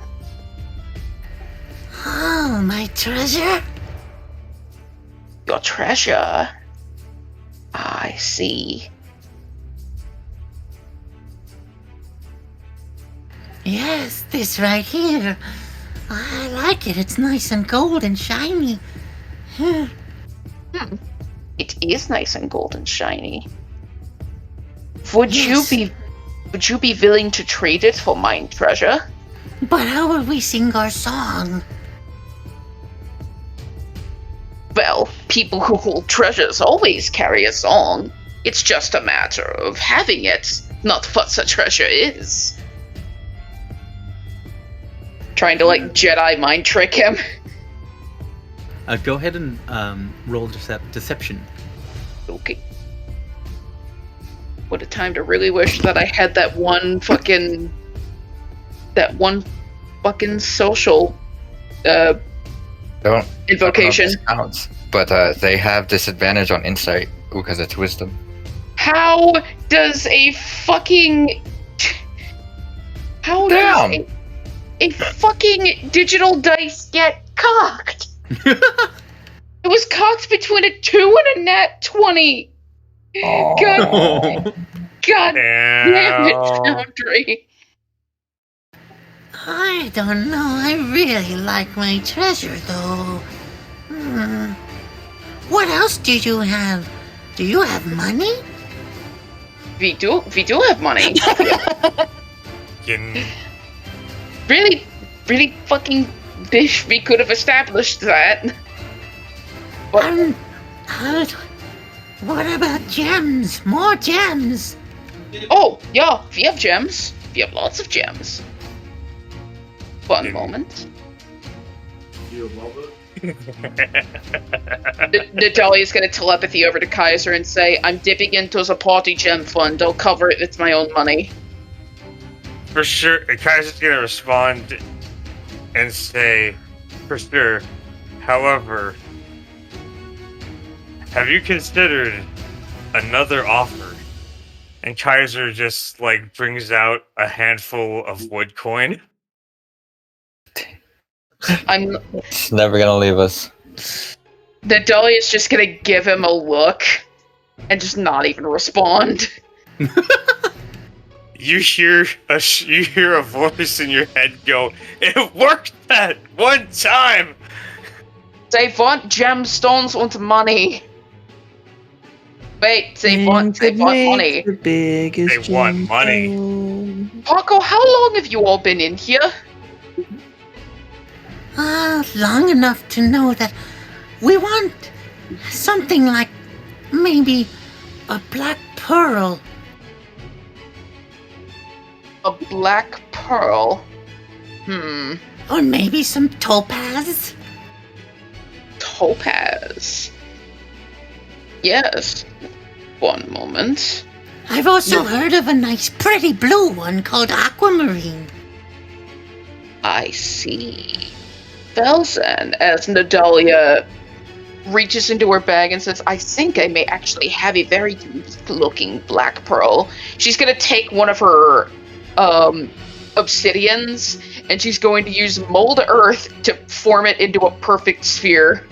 Oh, my treasure? Your treasure? I see. Yes, this right here. I like it. It's nice and gold and shiny. It is nice and gold and shiny. Would Yes. you be willing to trade it for mine treasure? But how will we sing our song? Well, people who hold treasures always carry a song. It's just a matter of having it, not what the treasure is. Trying to Jedi mind trick him. Go ahead and roll deception. Okay. What a time to really wish that I had that one fucking that one fucking social Don't invocation. I don't know if this counts, but they have disadvantage on insight because it's wisdom. How does a fucking Damn. a fucking digital dice get cocked? It was cocked between a 2 and a nat 20. God damn it, Foundry. I don't know. I really like my treasure, though. What else do you have? Do you have money? We do have money. Fucking- really fucking wish we could have established that. But What about gems? More gems? oh yeah, we have gems. We have lots of gems. One moment. You love it? Natalia's gonna telepathy over to Kaiser and say, I'm dipping into the party gem fund. I'll cover it with my own money. For sure, Kaiser's gonna respond and say, for sure. However, have you considered another offer? And Kaiser just like brings out a handful of wood coin. It's never gonna leave us. Natalia's just gonna give him a look and just not even respond. You hear a voice in your head go, "It worked that one time." They want gemstones and money. Wait, they want money. The biggest They want money. gemstone. Paco, how long have you all been in here? Long enough to know that we want something like maybe a black pearl. A black pearl. Or maybe some topaz. Topaz. Yes. One moment. I've also heard of a nice pretty blue one called aquamarine. I see. Well then, as Nadalia reaches into her bag and says, I think I may actually have a very unique looking black pearl. She's gonna take one of her obsidians and she's going to use mold earth to form it into a perfect sphere.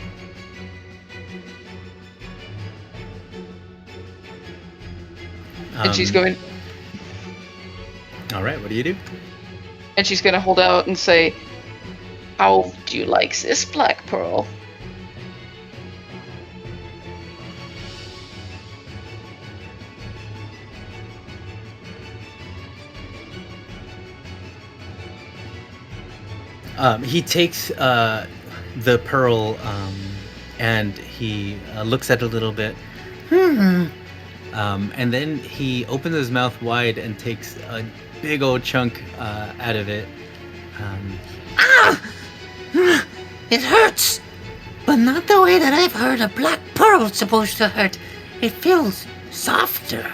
And she's going. All right, what do you do? And she's gonna hold out and say, how do you like this black pearl? He takes the pearl and he looks at it a little bit. And then he opens his mouth wide and takes a big old chunk out of it. It hurts! But not the way that I've heard a black pearl's supposed to hurt. It feels softer.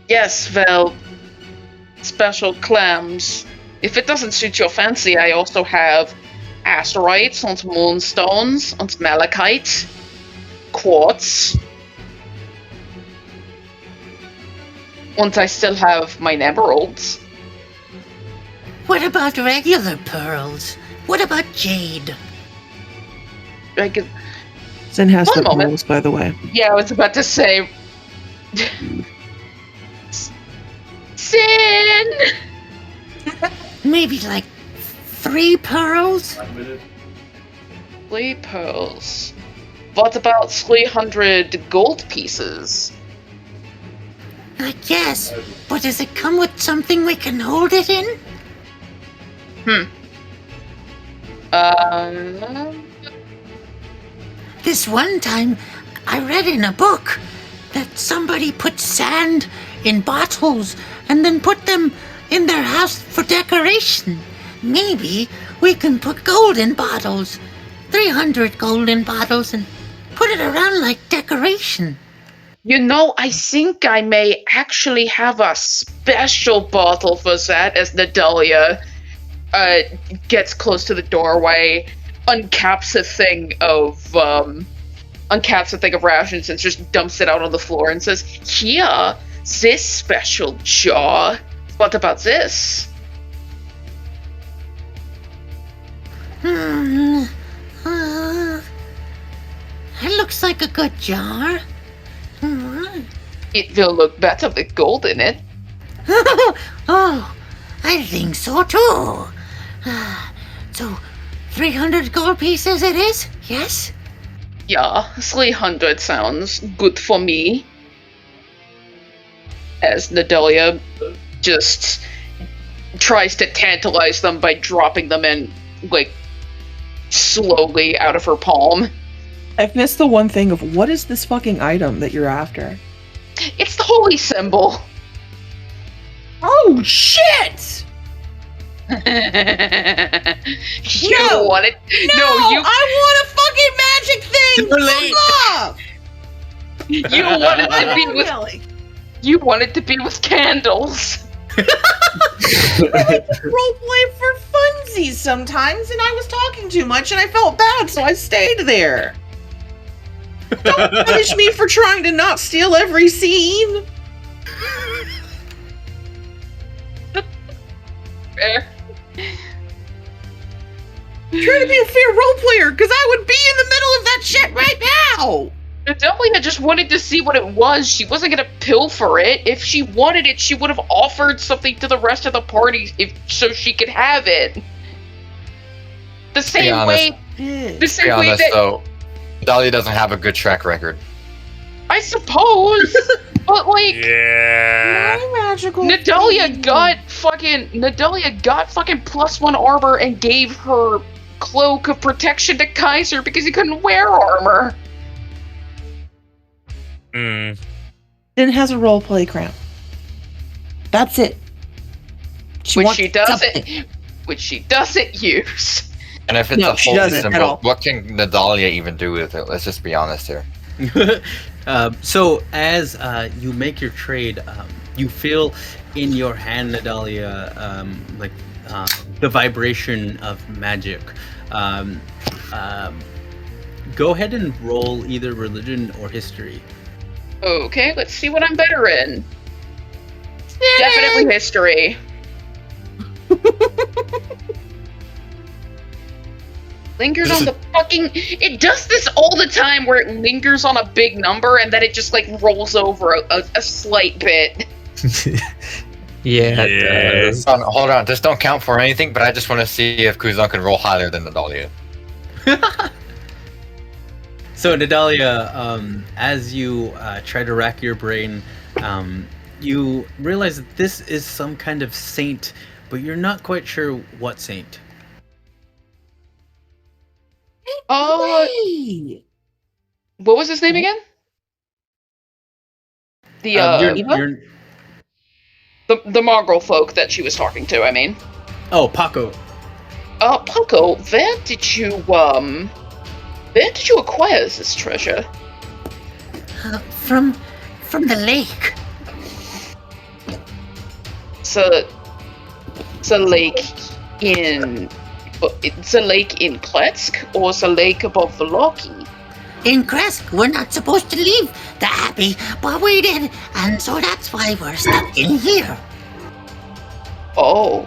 Yes, well, special clams. If it doesn't suit your fancy, I also have asteroids and moonstones and malachite, quartz. And I still have my emeralds. What about regular pearls? What about jade? I could, Zen has One the moment. pearls, by the way. yeah, I was about to say. Sin! Maybe like 3 pearls? 3 pearls. What about 300 gold pieces? I guess. But does it come with something we can hold it in? This one time, I read in a book that somebody put sand in bottles and then put them in their house for decoration. Maybe we can put gold in bottles, 300 golden bottles, and put it around like decoration. You know, I think I may actually have a special bottle for that. As Nadalia gets close to the doorway, uncaps a thing of rations and just dumps it out on the floor and says, "Here, this special jar. What about this?" It looks like a good jar. It will look better with gold in it. Oh, I think so too. So, 300 gold pieces it is? Yes? Yeah, 300 sounds good for me. As Nadalia just tries to tantalize them by dropping them in, like, slowly out of her palm. I've missed the one thing of what is this fucking item that you're after? It's the holy symbol. Oh shit! You No! want it? No, you I want a fucking magic thing! Too late. Fuck off! you want it to be with Really? you want it to be with candles. Roleplay for funsies sometimes, and I was talking too much and I felt bad, so I stayed there. Don't punish me for trying to not steal every scene. Fair. Try to be a fair role player, because I would be in the middle of that shit right now. Nadalia just wanted to see what it was. She wasn't gonna pilfer it. If she wanted it, she would have offered something to the rest of the party so she could have it. The same way. The To same be way honest, that though, Dahlia doesn't have a good track record. I suppose, but like. Yeah. My magical Nadalia thing. got fucking +1 armor and gave her cloak of protection to Kaiser because he couldn't wear armor. Hmm. Then has a roleplay crown. That's it. Which wants she doesn't use. And if it's No, a she holy doesn't at all. symbol, what can Nadalia even do with it? Let's just be honest here. So as you make your trade, you feel in your hand, Nadalia, the vibration of magic. Go ahead and roll either religion or history. Okay, let's see what I'm better in. Definitely history. Lingers on the fucking. It does this all the time where it lingers on a big number and then it just like rolls over a slight bit. Yeah, it does. Hold on, this don't count for anything, but I just want to see if Kuzan can roll higher than Nadalia. So Nadalia, as you try to rack your brain, you realize that this is some kind of saint, but you're not quite sure what saint. Hey! What was his name again? The the mongrel folk that she was talking to, I mean. Oh, Paco. Paco, where did you acquire this treasure? From the lake. The lake in Kletsk or the lake above Voloki? In Kresk, we're not supposed to leave the Abbey, but we did, and so that's why we're stuck in here. Oh.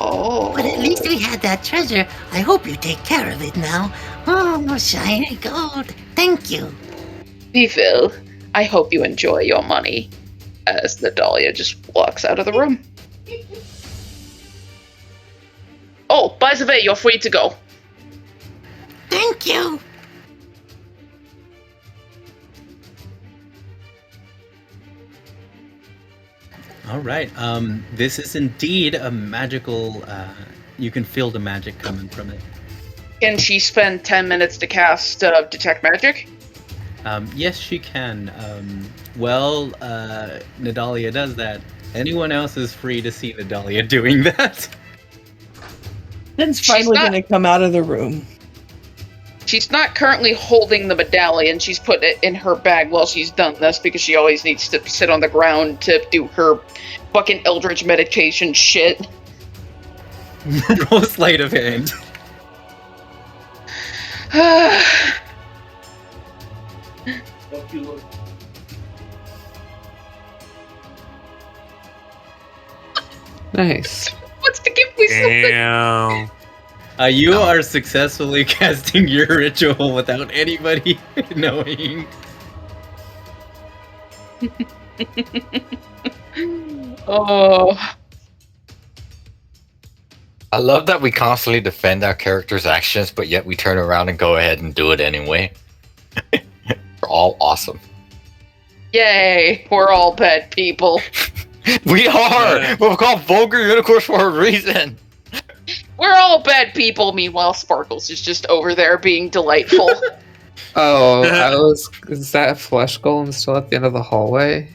But at least we had that treasure. I hope you take care of it now. Oh, shiny gold. Thank you. We will. I hope you enjoy your money. As Nadalia just walks out of the room. Oh, by the way, you're free to go. Thank you. All right. This is indeed a magical. You can feel the magic coming from it. Can she spend 10 minutes to cast Detect Magic? Yes, she can. Nadalia does that. Anyone else is free to see Nadalia doing that. Ben's finally not- going to come out of the room. She's not currently holding the medallion. She's put it in her bag while she's done this because she always needs to sit on the ground to do her fucking Eldritch meditation shit. Roll sleight of hand. Nice. Wants to give me something. Damn. You are successfully casting your ritual without anybody knowing. Oh. I love that we constantly defend our characters' actions, but yet we turn around and go ahead and do it anyway. We're all awesome. Yay, we're all bad people. We are! We're called vulgar unicorns for a reason! We're all bad people, meanwhile Sparkles is just over there being delightful. Oh, is that flesh golem still at the end of the hallway?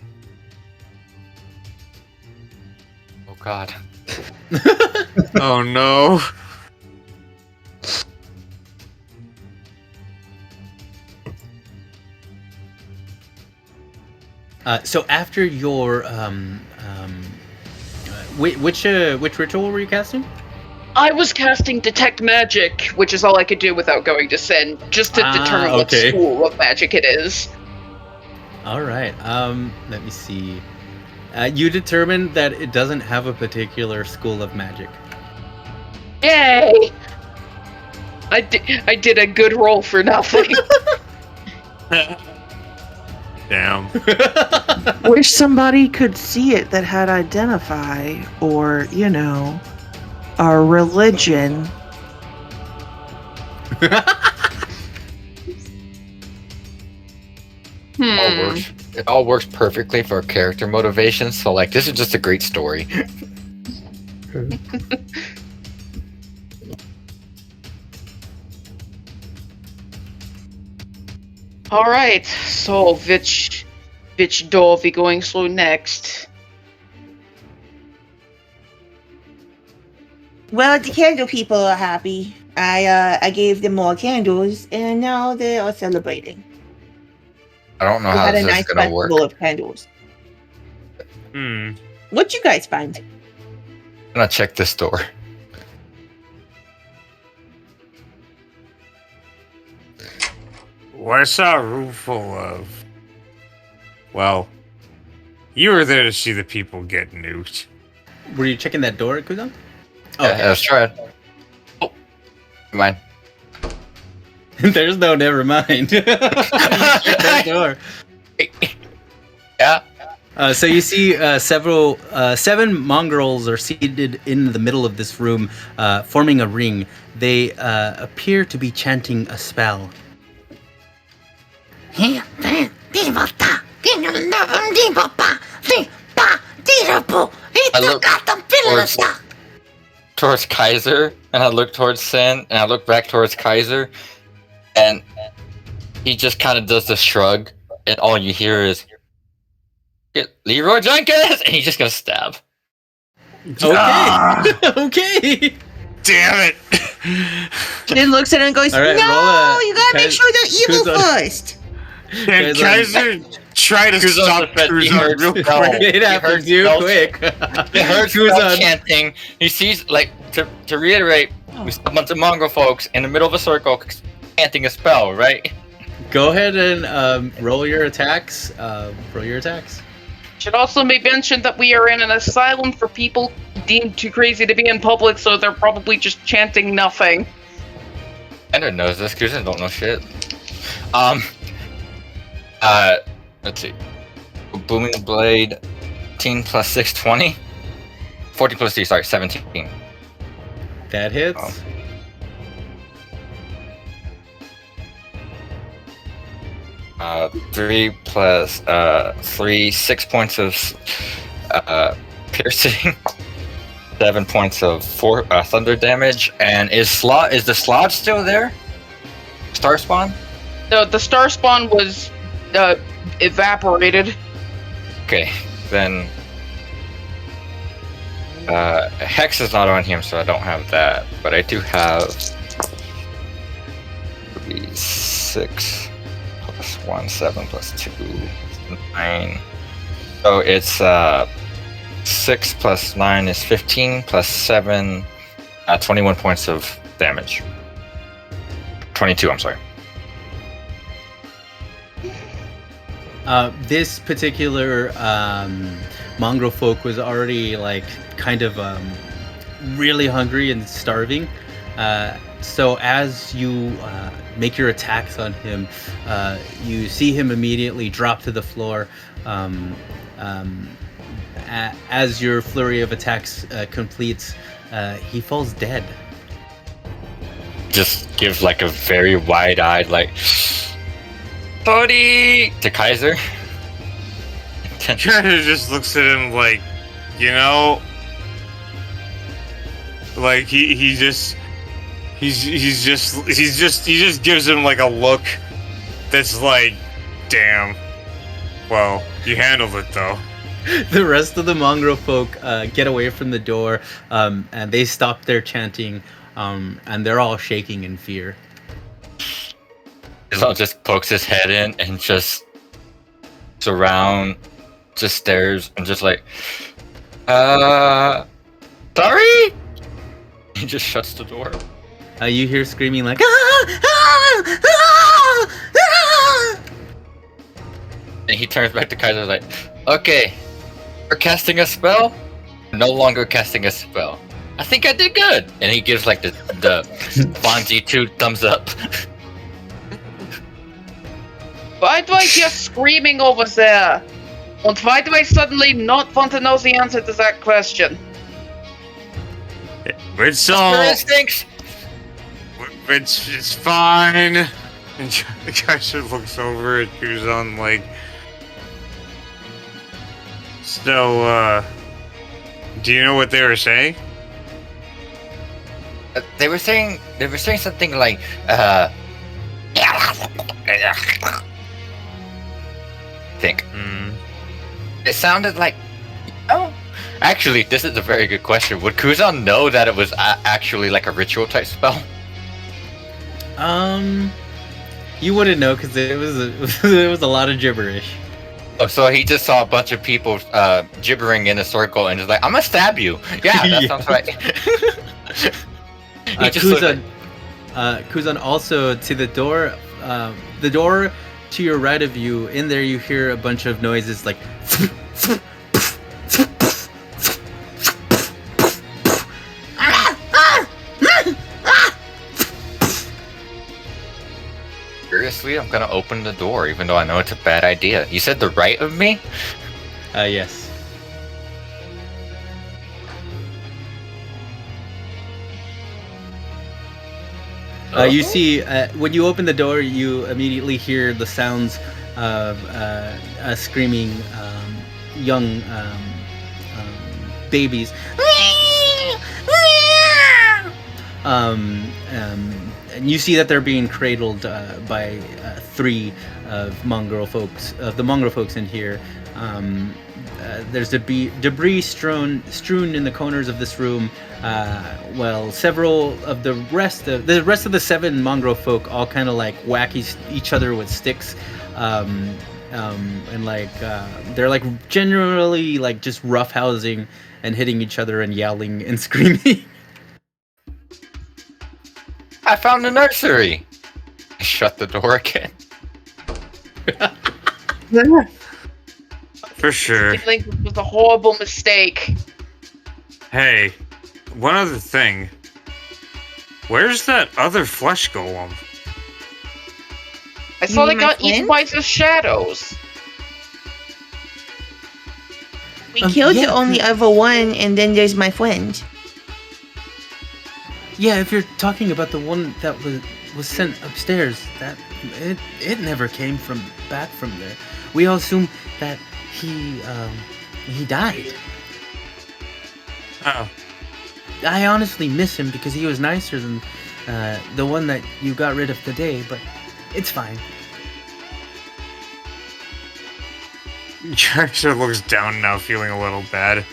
Oh god. Oh no. So after your which ritual were you casting? I was casting Detect Magic, which is all I could do without going to Sin, just to determine what okay. school of magic it is. All right. Let me see. You determined that it doesn't have a particular school of magic. Yay! I did a good roll for nothing. Damn. Wish somebody could see it that had identify or, a religion. It all works perfectly for character motivation, so like this is just a great story. Alright, so which door we going through next? Well, the candle people are happy. I gave them more candles, and now they are celebrating. I don't know We how had a this is nice gonna work. festival of candles. What'd you guys find? I'm gonna check this door. Well, I saw a room full of. Well, you were there to see the people get nuked. Were you checking that door, Kuzan? Yeah, let's try it. Oh, never mind. There's no never mind. Check that door. Yeah. So you see seven mongrels are seated in the middle of this room, forming a ring. They appear to be chanting a spell. I look towards Kaiser, and I look towards Sin, and I look back towards Kaiser, and he just kind of does the shrug, and all you hear is, Leroy Jenkins! And he's just gonna stab. Okay. Okay. Damn it! Then looks at it and goes, All right, "No, you gotta make sure they're evil Kuzan. first." And Kaiser try to stop Kuzan real quick. It happens you quick. He heard Kuzan. chanting. He sees, like, to reiterate, we saw a bunch of mongrel folks in the middle of a circle chanting a spell, right? Go ahead and roll your attacks. Should also be mentioned that we are in an asylum for people deemed too crazy to be in public, so they're probably just chanting nothing. Ender knows this, Kuzan don't know shit. Let's see. Booming Blade, 18 plus 6, 20. 40 plus 3, sorry, 17. That hits. 3 plus 3, 6 points of piercing, 7 points of thunder damage, and is the slot still there? Star spawn? No, the star spawn was evaporated. Okay, then Hex is not on him, so I don't have that, but I do have be 6 plus 1, 7 plus 2, 9. So it's 6 plus 9 is 15 plus 7, 21 points of damage. 22, I'm sorry. This particular mongrel folk was already like kind of really hungry and starving. So as you make your attacks on him, you see him immediately drop to the floor. As your flurry of attacks completes, he falls dead. Just give like a very wide-eyed like, buddy, to Kaiser. Kaiser just looks at him like, you know, like he just gives him like a look that's like, damn. Well, you handled it though. The rest of the mongrel folk get away from the door, and they stop their chanting, and they're all shaking in fear. Kuzan just pokes his head in and just around, just stares and just like, sorry? He just shuts the door. You hear screaming like, And he turns back to Kaiser like, okay, we're casting a spell? No longer casting a spell. I think I did good. And he gives like the Fonzie 2 thumbs up. Why do I hear screaming over there? And why do I suddenly not want to know the answer to that question? It's all. Instincts. It's fine. And Kaiser looks over at Kuzan like, so, do you know what they were saying? They were saying something like, think. It sounded like, oh. Actually, this is a very good question. Would Kuzan know that it was actually like a ritual type spell? You wouldn't know because it was a lot of gibberish. Oh, so he just saw a bunch of people gibbering in a circle and just like, I'm gonna stab you. Yeah, that sounds right. Kuzan, also to the door to your right of you. In there, you hear a bunch of noises like. Seriously, I'm gonna open the door, even though I know it's a bad idea. You said the right of me? Yes. You see, when you open the door, you immediately hear the sounds of screaming young babies. And you see that they're being cradled by 3 of the mongrel folks in here. There's debris strewn in the corners of this room. Several of the rest of the 7 mongrel folk all kind of like whack each other with sticks, and like they're like generally like just roughhousing and hitting each other and yelling and screaming. I found the nursery. Shut the door again. For sure. I think it was a horrible mistake. Hey, one other thing. Where's that other flesh golem? I saw they got eaten by the shadows. We killed the only other one, and then there's my friend. Yeah, if you're talking about the one that was sent upstairs, that it never came back from there. We all assume that he died. Oh. I honestly miss him because he was nicer than the one that you got rid of today, but it's fine. Kaiser looks down now, feeling a little bad.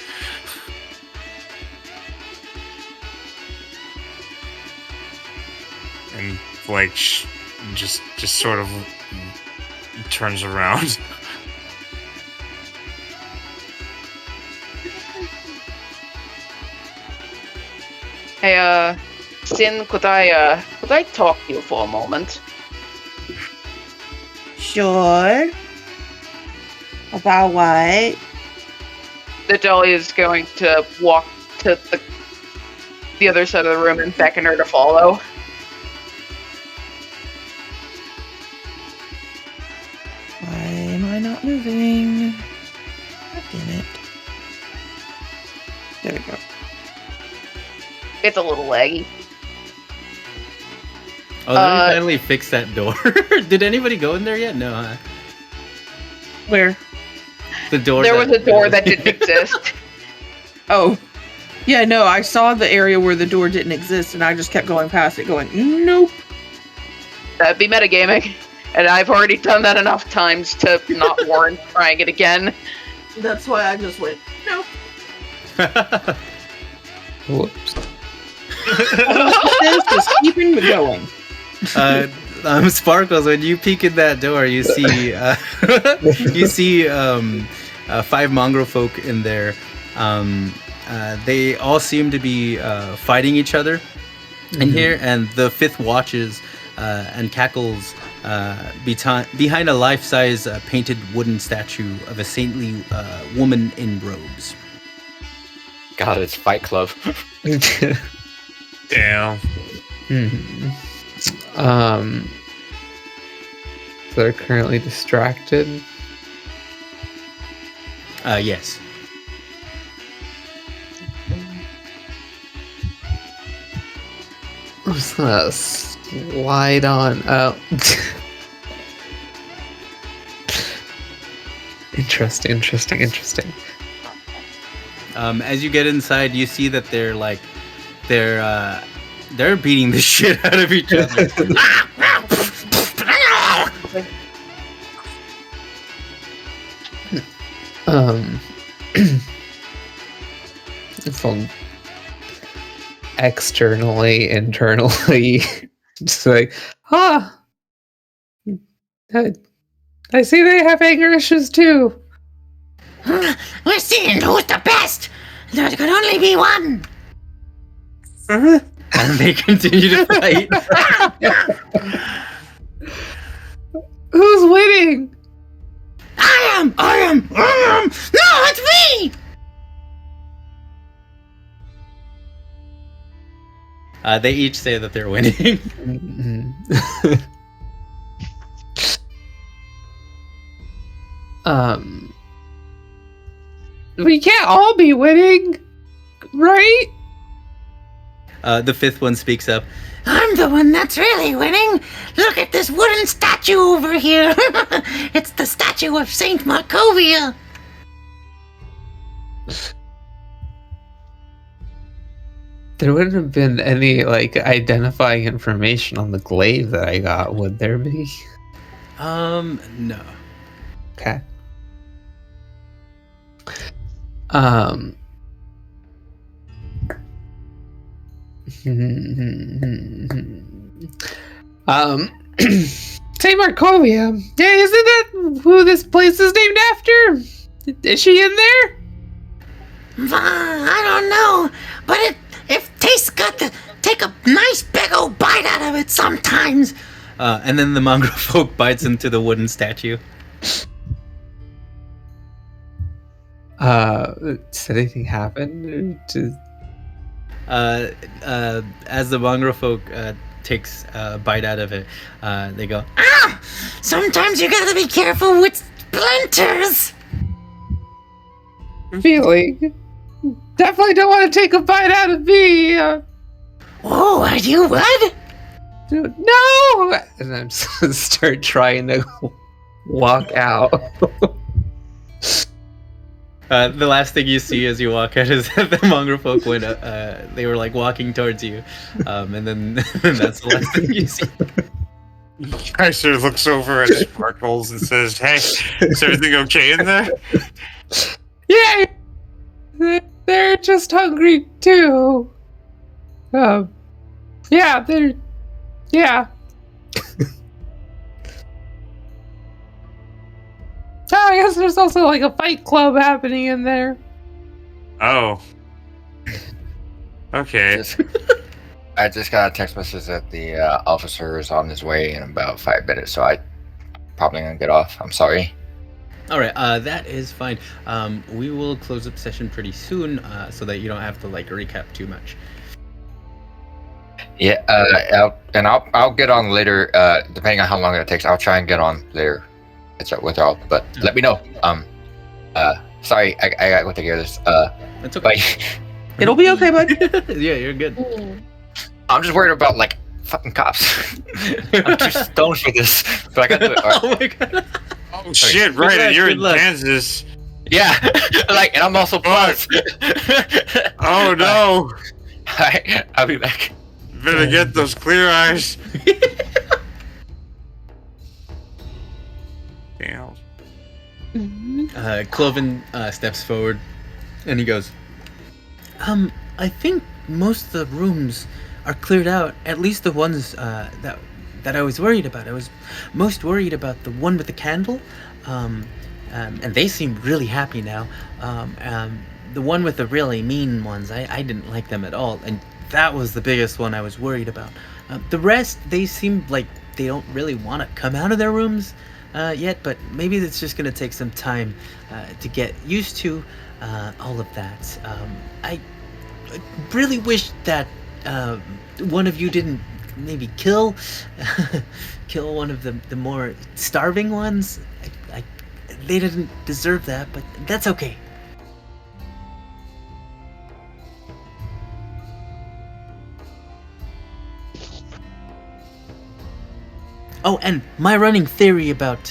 And like just sort of turns around. Hey, Sin, could I talk to you for a moment? Sure. About what? The dolly is going to walk to the other side of the room and beckon her to follow. Why am I not moving? God damn it. There we go. It's a little laggy. Oh, they finally fixed that door. Did anybody go in there yet? No, huh? Where? The door. There was a door that didn't exist. Oh. Yeah, no, I saw the area where the door didn't exist, and I just kept going past it, going, nope. That'd be metagaming. And I've already done that enough times to not warrant trying it again. That's why I just went, nope. Whoops. Just keeping going. Sparkles, when you peek in that door, you see you see 5 mongrel folk in there. They all seem to be fighting each other in here, and the 5th watches and cackles behind a life-size painted wooden statue of a saintly woman in robes. God, it's Fight Club. Damn. So they're currently distracted. Yes. I'm just gonna slide on out. Interesting. As you get inside, you see that they're beating the shit out of each other. From externally, internally, just like, I see they have anger issues too. We're seeing who's the best. There could only be one. And they continue to fight. Who's winning? I am. No, it's me. They each say that they're winning. We can't all be winning, right? The 5th one speaks up. I'm the one that's really winning. Look at this wooden statue over here. It's the statue of Saint Markovia. There wouldn't have been any identifying information on the glaive that I got, would there be? No. Okay. Saint Markovia. Yeah, isn't that who this place is named after? Is she in there? I don't know, but if tastes got to take a nice big old bite out of it sometimes. And then the mongrel folk bites into the wooden statue. Does anything happen? As the mongrel folk takes a bite out of it, they go, Ah! Sometimes you gotta be careful with splinters. Feeling. Definitely don't want to take a bite out of me. Oh, are you what? No! And I'm just gonna start trying to walk out. the last thing you see as you walk out is that the mongrel folk went. They were walking towards you, and then that's the last thing you see. Kaiser looks over at Sparkles and says, "Hey, is everything okay in there?" Yeah, they're just hungry too. Yeah, they're. Yeah. I guess there's also like a fight club happening in there. Oh. Okay. I just got a text message that the officer is on his way in about 5 minutes, so I probably gonna get off. I'm sorry. All right, that is fine. We will close up session pretty soon, so that you don't have to like recap too much. Yeah, I'll get on later. Depending on how long it takes, I'll try and get on later. Catch up with y'all, but let me know. Sorry, I gotta go take care of this. It's okay. Bye. It'll be okay, bud. Yeah, you're good. I'm just worried about like fucking cops. I'm too stoned for this, but I gotta do it. All right. Oh my god. Oh shit! Right, and you're in Kansas. Yeah, like, and I'm also plus. Oh no! Alright, I'll be back. Better get those clear eyes. Damn. Cloven steps forward, and he goes, I think most of the rooms are cleared out. At least the ones that I was worried about. I was most worried about the one with the candle, and they seem really happy now. The one with the really mean ones, I didn't like them at all, and that was the biggest one I was worried about. The rest, they seem like they don't really want to come out of their rooms yet, but maybe it's just going to take some time to get used to all of that. I really wish that one of you didn't maybe kill one of the more starving ones. They didn't deserve that, but that's okay. Oh, and my running theory about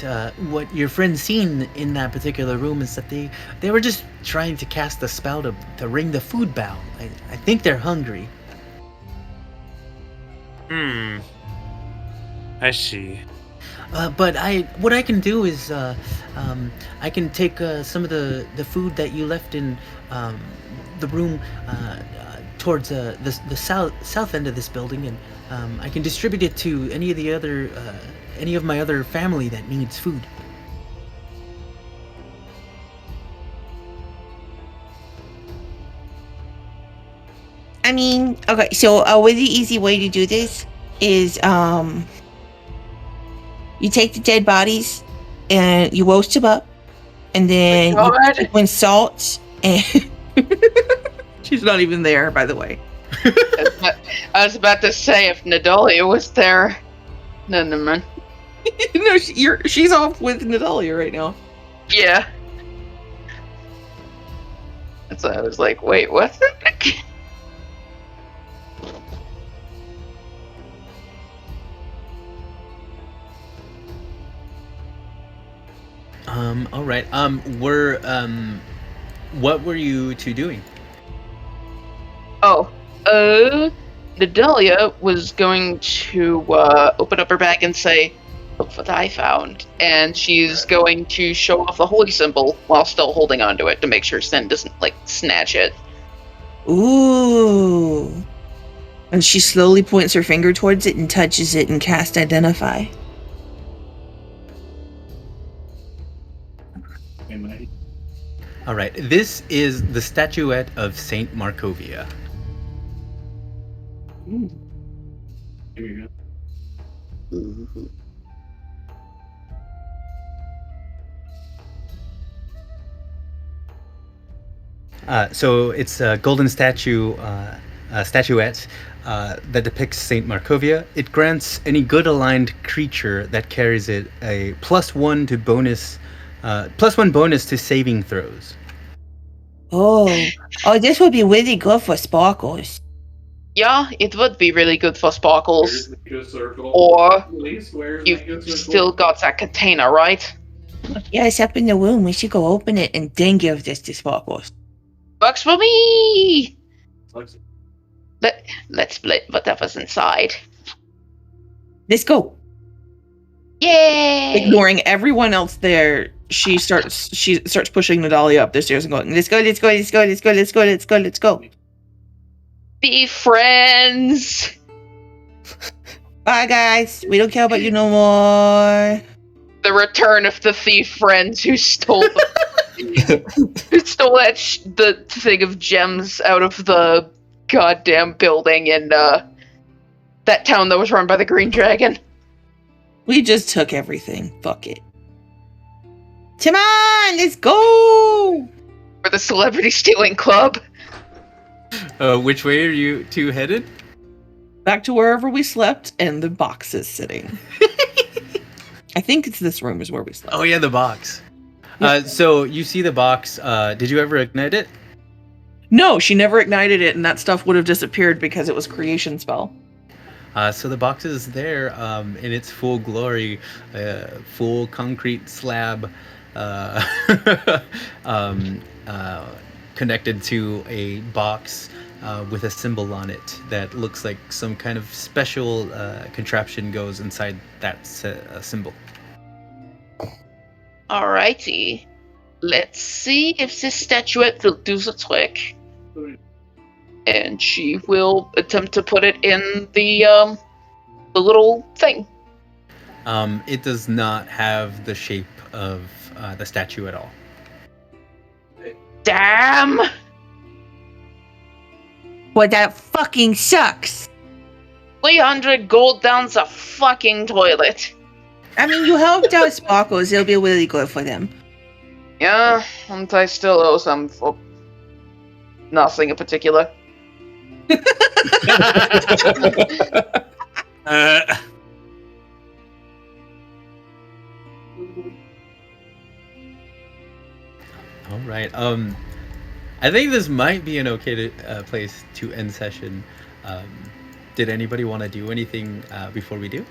what your friend's seen in that particular room is that they were just trying to cast a spell to ring the food bell. I think they're hungry. I see. But what I can do is I can take some of the food that you left in the room towards the south end of this building, and I can distribute it to any of my other family that needs food. I mean, okay, so a really easy way to do this is you take the dead bodies and you roast them up, and then you put them in salt and She's not even there, by the way. I was about to say if Nadalia was there. No, never mind. No, she's off with Nadalia right now. Yeah. That's why I was like, wait, what's that? All right. What were you two doing? Oh, Nadalia was going to open up her bag and say, "Look what I found," and she's going to show off the holy symbol while still holding onto it to make sure Sin doesn't like snatch it. ooh. And she slowly points her finger towards it and touches it and casts Identify. All right. This is the statuette of Saint Markovia. Here we go. So it's a golden statuette that depicts Saint Markovia. It grants any good aligned creature that carries it a +1 bonus to saving throws. Oh, this would be really good for Sparkles. Yeah, it would be really good for Sparkles. Circle. Or Where's you've still got that container, right? Yeah, it's up in the room. We should go open it and then give this to Sparkles. Works for me! Let's split whatever's inside. Let's go. Yay! Ignoring everyone else there, she starts pushing Nadalia up the stairs and going, let's go. Be friends! Bye, guys. We don't care about you no more. The return of the thief friends who stole who stole the thing of gems out of the goddamn building in that town that was run by the Green Dragon. We just took everything. Fuck it. Come on, let's go! For the Celebrity Stealing Club. Which way are you two headed? Back to wherever we slept, and the box is sitting. I think it's this room is where we slept. Oh yeah, the box. Yeah. So you see the box. Did you ever ignite it? No, she never ignited it, and that stuff would have disappeared because it was creation spell. So the box is there in its full glory, full concrete slab, connected to a box with a symbol on it that looks like some kind of special contraption goes inside that symbol. Alrighty. Let's see if this statuette will do the trick. And she will attempt to put it in the little thing. It does not have the shape of the statue at all. Damn! Well, that fucking sucks. 300 gold down the fucking toilet. I mean, you helped out Sparkles. It'll be really good for them. Yeah, and I still owe some for nothing in particular. All right. I think this might be an okay place to end session. Did anybody want to do anything before we do?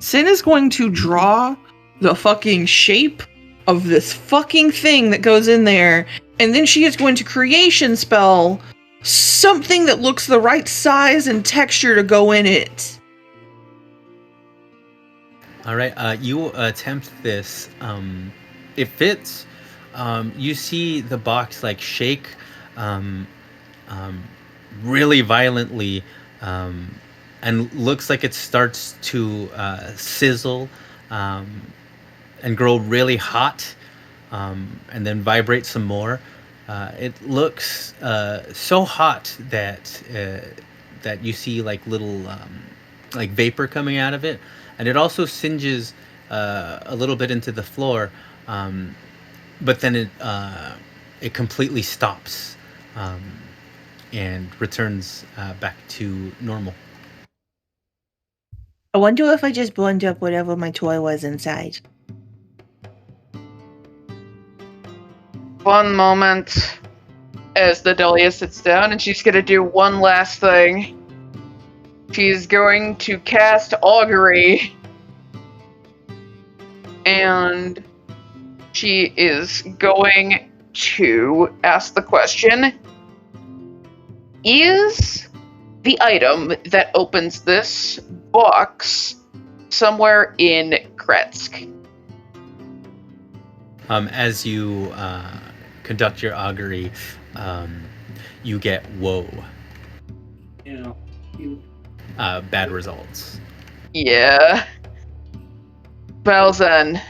Sin is going to draw the fucking shape of this fucking thing that goes in there, and then she is going to creation spell something that looks the right size and texture to go in it. All right. You attempt this. It fits. You see the box like shake really violently, and looks like it starts to sizzle and grow really hot, and then vibrate some more. It looks so hot that that you see like little like vapor coming out of it, and it also singes a little bit into the floor. But then it completely stops and returns back to normal. I wonder if I just burned up whatever my toy was inside. One moment as the Dahlia sits down, and she's gonna do one last thing. She's going to cast Augury, and she is going to ask the question: is the item that opens this box somewhere in Kretsk? As you conduct your augury, you get woe. Bad results. Yeah. Well then,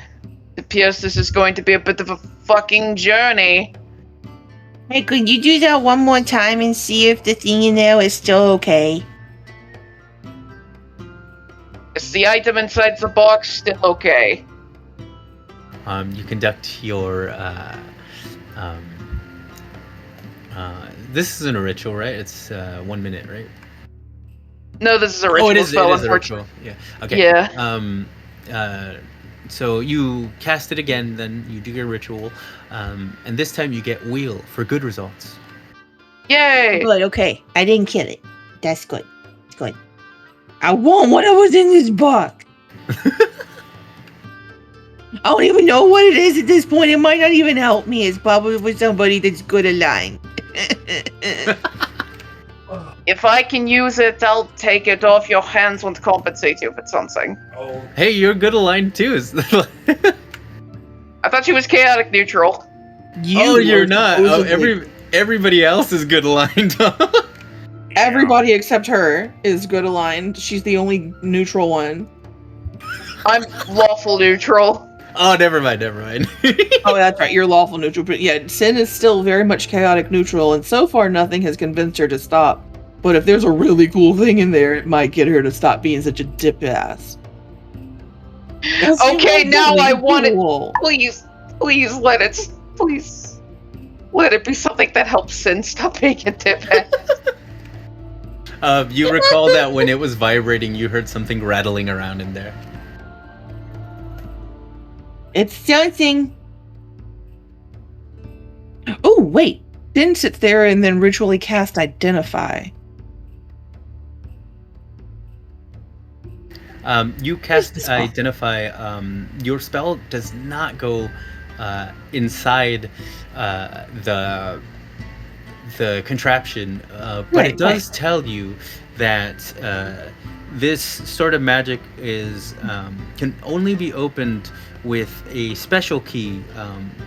it appears this is going to be a bit of a fucking journey. Hey, could you do that one more time and see if the thing in there is still okay? Is the item inside the box still okay? You conduct your this isn't a ritual, right? It's 1 minute, right? No, this is a ritual spell, it is a unfortunately. ritual. Yeah. Okay. Yeah. So you cast it again, then you do your ritual, and this time you get wheel for good results. Yay! Good, okay. I didn't kill it. That's good. It's good. I want whatever was in this box. I don't even know what it is at this point. It might not even help me. It's probably for somebody that's good aligned. If I can use it, I'll take it off your hands and compensate you for something. Hey, you're good aligned too. I thought she was chaotic neutral. You're not. Oh, supposedly- everybody else is good aligned. Everybody except her is good aligned. She's the only neutral one. I'm lawful neutral. Oh, never mind. Oh, that's right. You're lawful neutral, but yeah, Sin is still very much chaotic neutral, and so far nothing has convinced her to stop. But if there's a really cool thing in there, it might get her to stop being such a dip ass. That's Okay, now really I want it. cool. Please let it be something that helps Sin stop being a dip ass. You recall that when it was vibrating, you heard something rattling around in there. It's something. Oh, wait. Sin sits there and then ritually cast Identify. You cast Identify. Your spell does not go inside the contraption, but it does tell you that this sort of magic is can only be opened with a special key,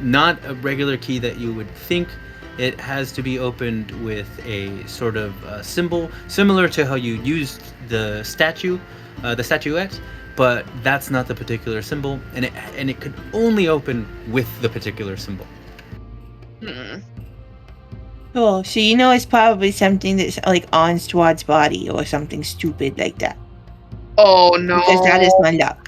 not a regular key that you would think. It has to be opened with a sort of symbol, similar to how you used the statuette, but that's not the particular symbol, and it could only open with the particular symbol. Oh, so you know it's probably something that's like on Swad's body or something stupid like that. Oh no. Because that is my luck.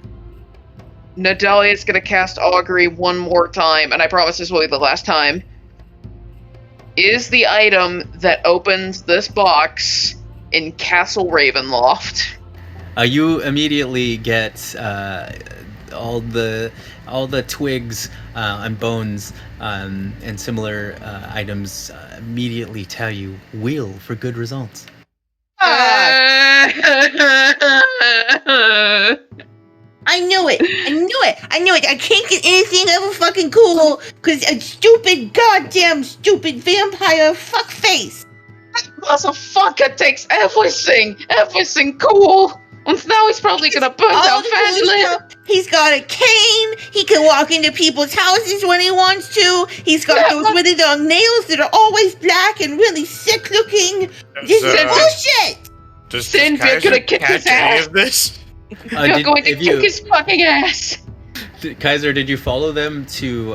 Nadalia's gonna cast Augury one more time, and I promise this will be the last time. Is the item that opens this box in Castle Ravenloft? You immediately get all the twigs and bones and similar items immediately tell you wheel for good results. I knew it. I can't get anything ever fucking cool because a stupid, goddamn stupid vampire fuckface. That motherfucker takes everything cool. And now he's probably gonna burn down Fastland. He's got a cane. He can walk into people's houses when he wants to. He's got those really long nails that are always black and really sick looking. This is bullshit. Does Sin, you're gonna kick his ass. Of this? You're going to kick his fucking ass. Kaiser, did you follow them to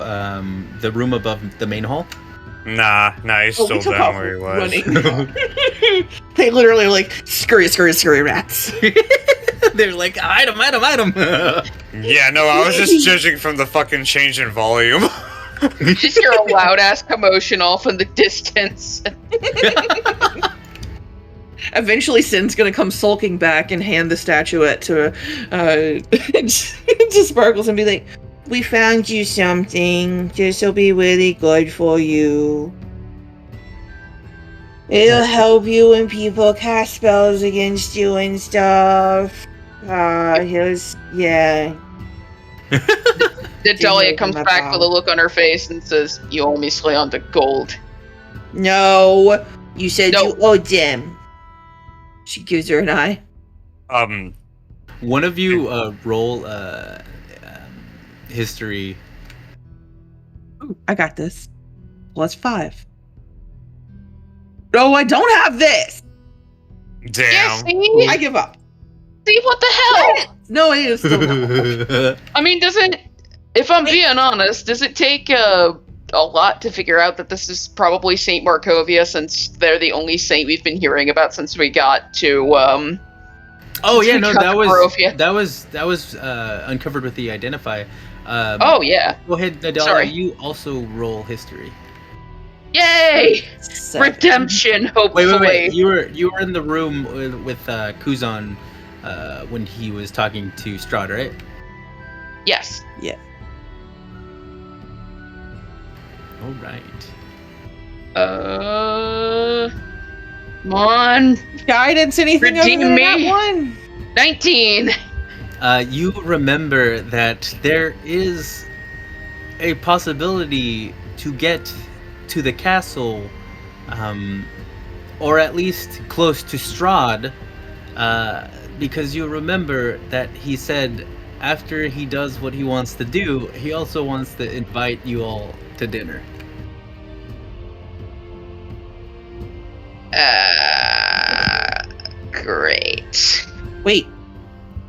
the room above the main hall? Nah, he's still down where he was. They literally are like, scurry rats. They're like, item. Yeah, no, I was just judging from the fucking change in volume. You just hear a loud ass commotion off in the distance. Eventually, Sin's gonna come sulking back and hand the statuette to Sparkles and be like, We found you something. This'll be really good for you. It'll help you when people cast spells against you and stuff. Yeah. Nadalia comes back with a look on her face and says, "You owe me Sleonda gold." No, you said you owed them. She gives her an eye. One of you roll history. Ooh, I got this. +5. No, I don't have this. Damn. Yeah, see? I give up. See, what the hell? No, it is still not. I mean, if I'm being honest, does it take a lot to figure out that this is probably Saint Markovia, since they're the only saint we've been hearing about since we got to Oh yeah, no, that Barovia. was uncovered with the Identify. Oh yeah. Go ahead, Nadalia. Sorry. You also roll history. Yay! Redemption, hopefully. Wait. You were in the room with Kuzan when he was talking to Strahd, right? Yes. Yeah. All right. Come on. Guidance, anything Redeem other than me. that one? 19. You remember that there is a possibility to get to the castle, or at least close to Strahd, because you remember that he said after he does what he wants to do, he also wants to invite you all to dinner. Great. Wait.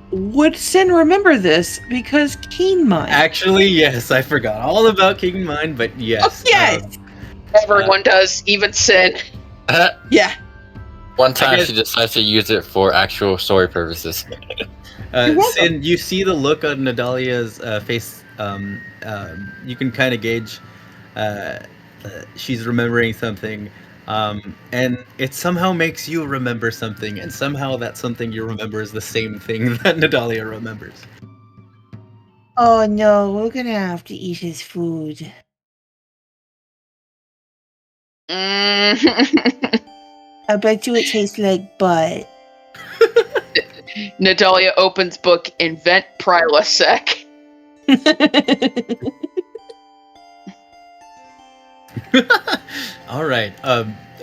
What would Sin remember this because keen mind? Actually, yes, I forgot all about King Mind, but yes. Oh, yes. Everyone does, even Sin. Yeah. One time guess- she decides to use it for actual story purposes. You're welcome. Sin, you see the look on Nadalia's face. You can kind of gauge she's remembering something, and it somehow makes you remember something, and somehow that something you remember is the same thing that Nadalia remembers. Oh no, we're gonna have to eat his food. Mm. I bet you it tastes like butt. Nadalia opens book, invent Prilosec. All right.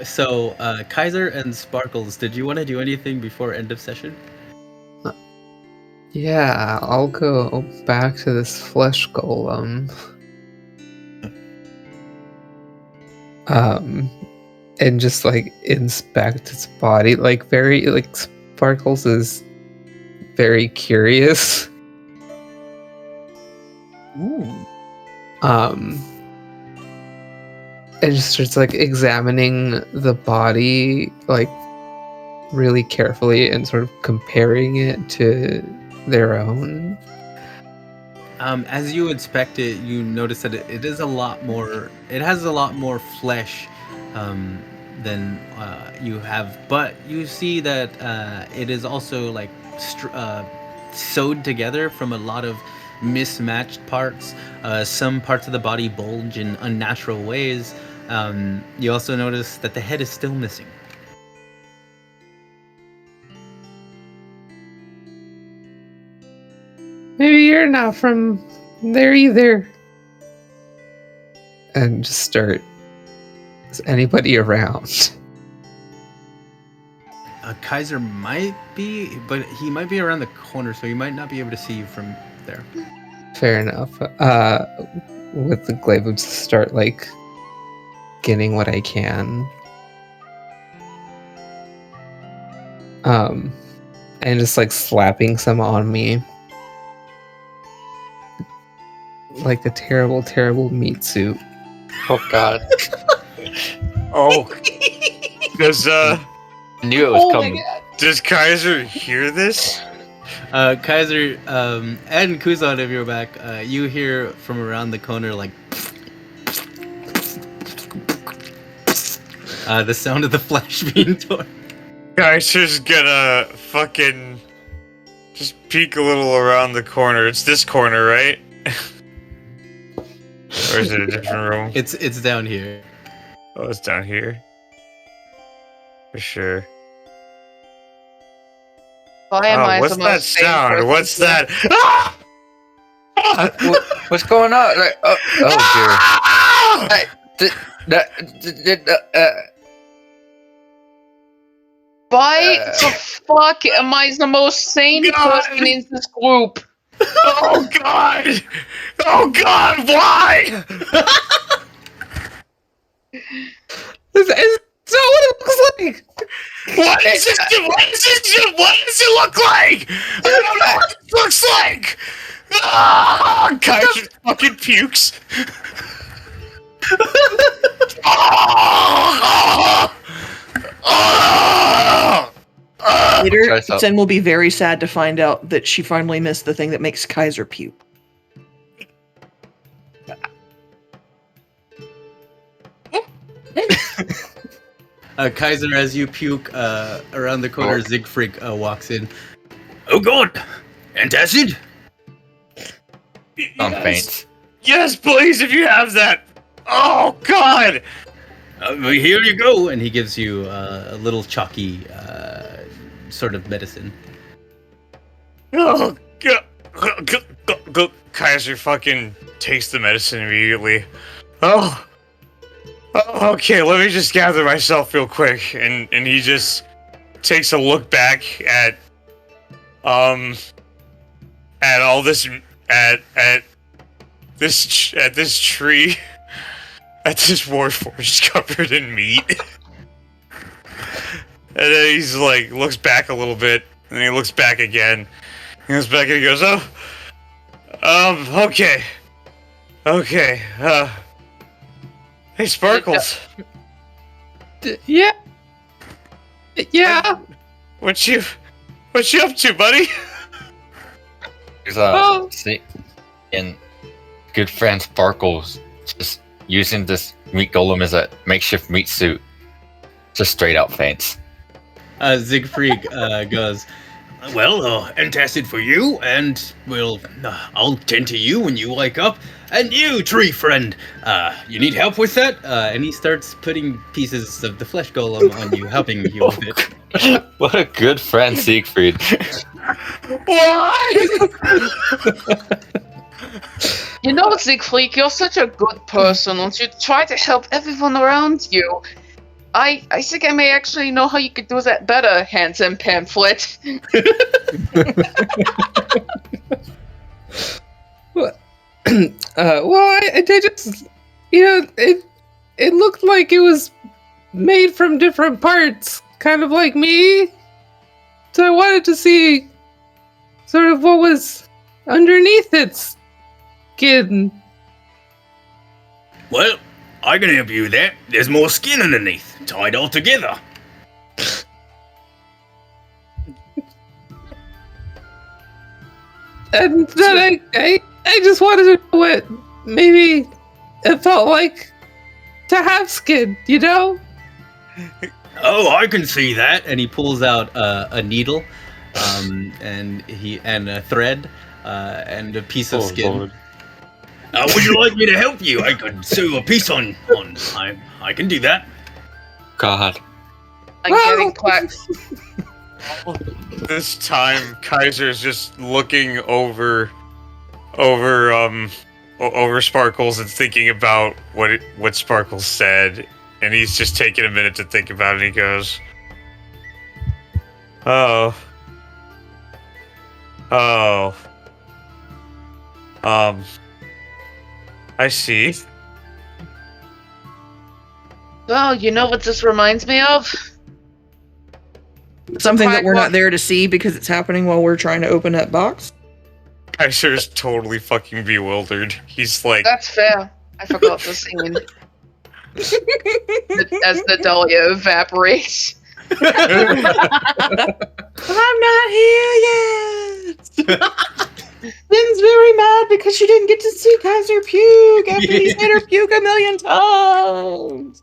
So Kaiser and Sparkles, did you want to do anything before end of session? Yeah, I'll go back to this flesh golem. And just like inspect its body. Like very like Sparkles is very curious. Ooh. And just starts like examining the body like really carefully and sort of comparing it to their own. As you inspect it, you notice that it is a lot more. It has a lot more flesh than you have, but you see that it is also like sewed together from a lot of mismatched parts. Some parts of the body bulge in unnatural ways. You also notice that the head is still missing. Maybe you're not from there either. And just start. Is anybody around? Kaiser might be, but he might be around the corner, so he might not be able to see you from there. Fair enough. With the glaive, I'll just start like getting what I can. And just like slapping some on me. Like a terrible, terrible meat soup. Oh god. Oh, does I knew it was coming. does Kaiser hear this? Kaiser and Kuzan, if you're back, you hear from around the corner like the sound of the flesh being torn. Kaiser's gonna fucking just peek a little around the corner. It's this corner, right? Or is it a different room? It's down here. Oh, it's down here. For sure. Why am I What's the that most sane sound? person What's here? that? Ah! What's going on? Like, oh dear. Why the fuck am I the most sane God. person in this group? Oh god! Oh god, why? It's not what it looks like! What is this? What does it look like? I don't know what it looks like! Ah, Kaiser fucking pukes. Later, Try something. Sin will be very sad to find out that she finally missed the thing that makes Kaiser puke. Kaiser, as you puke around the corner, Siegfried walks in. Oh god! Antacid? I'm faint. Yes, please, if you have that. Oh god! Here you go! And he gives you a little chalky sort of medicine. Oh god! Kaiser fucking takes the medicine immediately. Oh, okay. Let me just gather myself real quick, and he just takes a look back at all this at this tree, at this warforged covered in meat, and then he's like looks back a little bit, and he looks back again, He goes back and he goes, okay. Okay, hey, Sparkles. Yeah. Yeah. What you up to, buddy? He's Oh. and good friend Sparkles just using this meat golem as a makeshift meat suit. Just straight out faints. Siegfried goes, well, antacid for you, and I'll tend to you when you wake up. And you, tree friend, you need help with that? And he starts putting pieces of the flesh golem on you, helping you with it. What a good friend, Siegfried. You know, Siegfried, you're such a good person, and you try to help everyone around you. I think I may actually know how you could do that better, handsome pamphlet. Well, I just, it looked like it was made from different parts, kind of like me. So I wanted to see sort of what was underneath its skin. Well, I can help you with that. There's more skin underneath, tied all together. And then I just wanted to know what maybe it felt like to have skin, you know? Oh, I can see that. And he pulls out a needle, and a thread, and a piece of skin. Lord. Would you like me to help you? I could sew a piece on. I can do that. God. I'm getting clapped. This time, Kaiser's just looking over Sparkles and thinking about what Sparkles said, and he's just taking a minute to think about it. And he goes, "Oh, I see." Well, you know what this reminds me of? Something that we're not there to see because it's happening while we're trying to open that box. Kaiser's totally fucking bewildered. He's like, That's fair. I forgot the scene. As the dahlia evaporates. I'm not here yet. Lynn's very mad because she didn't get to see Kaiser puke after he's made her puke a million times.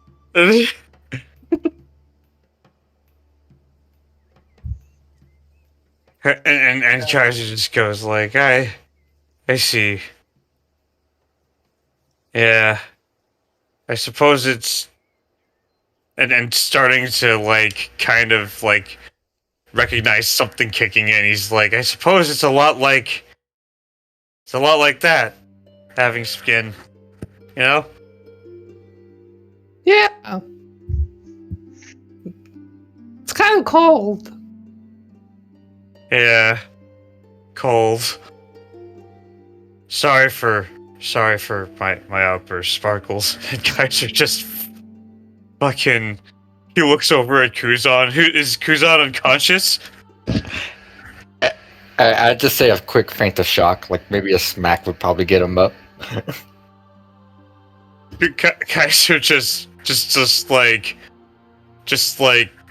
and Kaiser just goes like, I see. Yeah. I suppose it's and starting to like kind of like recognize something kicking in. He's like, I suppose it's a lot like that. Having skin. You know? Yeah. It's kind of cold. Yeah. Cold. Sorry for my outburst, Sparkles. And Kaiser just fucking he looks over at Kuzan. Is Kuzan unconscious? I'd just say a quick faint of shock, like maybe a smack would probably get him up. Kaiser just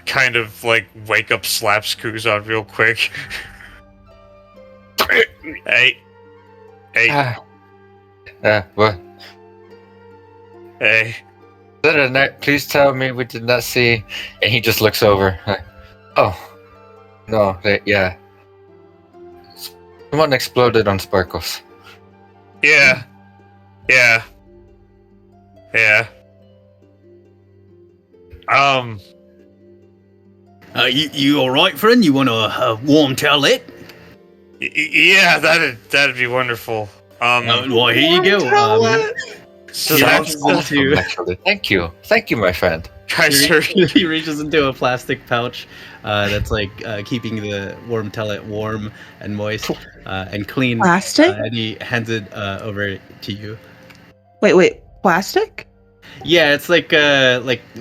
kind of like wake up slaps Kuzan real quick. Hey. What? Hey. Please tell me we did not see. And he just looks over. Like, oh. No, yeah. Someone exploded on Sparkles. Yeah. You all right, friend? You want a warm towelette? Yeah, that'd be wonderful. Well, here you go. So he that's reaches into Actually, thank you, my friend. Kaiser. he reaches into a plastic pouch that's like keeping the warm towelette warm and moist and clean. Plastic? And he hands it over to you. Wait, plastic? Yeah, it's like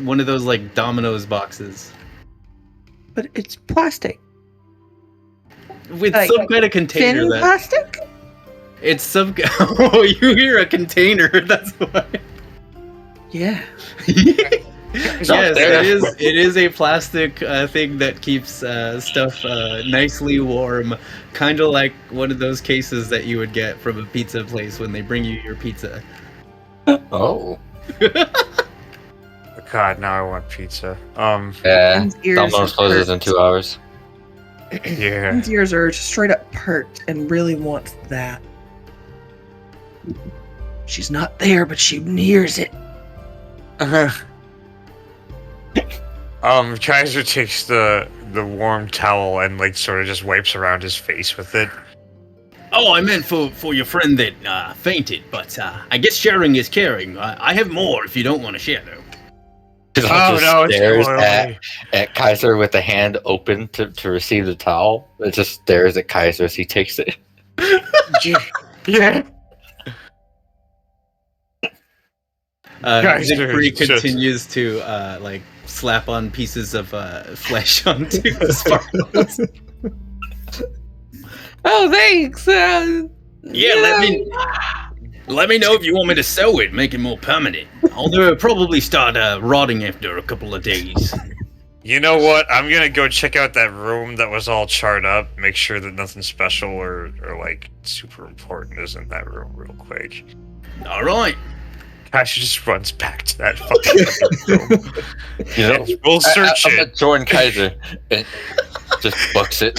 one of those like Domino's boxes. But it's plastic. with Like, some kind of container Thin that plastic? it's some. Oh, you hear a container? That's why. Yeah. Yes, there. it is a plastic thing that keeps stuff nicely warm, kind of like one of those cases that you would get from a pizza place when they bring you your pizza. Oh. God, now I want pizza. Yeah. Finn's ears Domino's are closes in perked. 2 hours. Yeah. Finn's ears are straight up perked and really wants that. She's not there, but she hears it. Kaiser takes the warm towel and like sort of just wipes around his face with it. Oh, I meant for your friend that fainted, but I guess sharing is caring. I have more if you don't want to share, though. Oh no, it's stares loyalty. at Kaiser with the hand open to receive the towel. It just stares at Kaiser as he takes it. Yeah. Kaiser Siegfried is just- continues to like slap on pieces of flesh onto the sparkles. Oh, thanks. Yeah, let me know if you want me to sew it, make it more permanent. Although it'll probably start rotting after a couple of days. You know what? I'm gonna go check out that room that was all charred up. Make sure that nothing special or like super important is in that room real quick. All right. Kaiser just runs back to that fucking room. You know, We'll search I'm it. gonna join Kaiser and just books it.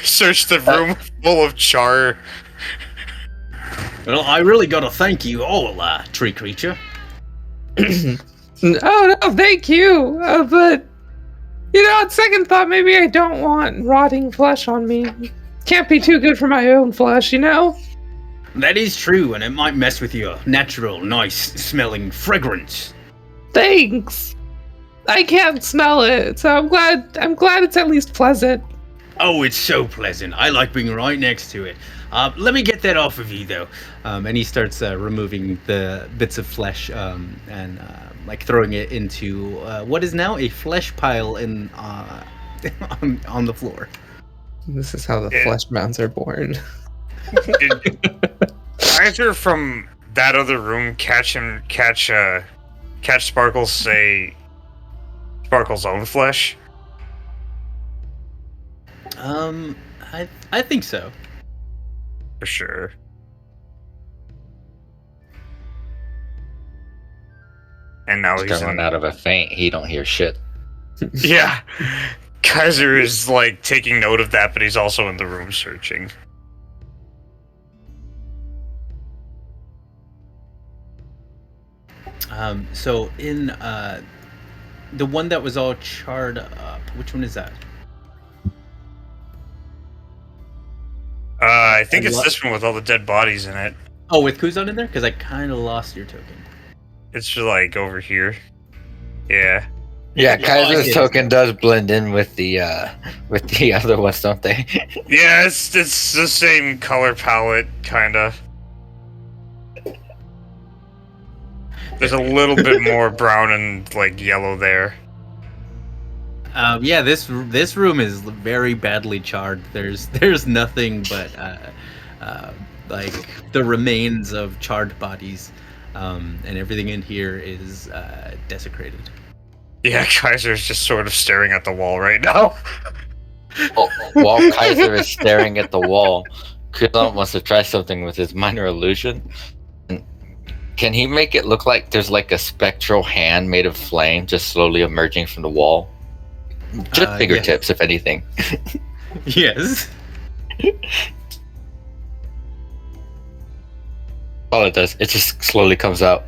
Search the room full of char. Well, I really gotta thank you all, tree creature. Oh no, thank you. But on second thought, maybe I don't want rotting flesh on me. Can't be too good for my own flesh, That is true, and it might mess with your natural, nice-smelling fragrance. Thanks. I can't smell it, so I'm glad it's at least pleasant. Oh, it's so pleasant. I like being right next to it. Let me get that off of you, though. And he starts removing the bits of flesh and like throwing it into what is now a flesh pile in on the floor. This is how the Yeah. flesh mounds are born. Did Kaiser from that other room catch Sparkles say Sparkle's own flesh? I think so. For sure. And now he's Coming out of a faint, he don't hear shit. Yeah. Kaiser is like taking note of that, but he's also in the room searching. So in the one that was all charred up, which one is that? I think And it's what- this one with all the dead bodies in it. Oh, with Kuzan in there? Because I kind of lost your token. It's just like over here. Yeah. Yeah, Yeah, Kaiser's I did. token does blend in with the other ones, don't they? Yeah, it's the same color palette, kinda. There's a little bit more brown and like yellow there. Yeah, this room is very badly charred. There's nothing but like the remains of charred bodies, and everything in here is desecrated. Yeah, Kaiser's just sort of staring at the wall right now. While Kaiser is staring at the wall, Kuzan wants to try something with his minor illusion. Can he make it look like there's like a spectral hand made of flame just slowly emerging from the wall? Just fingertips, if anything. Yes. All it does, it just slowly comes out.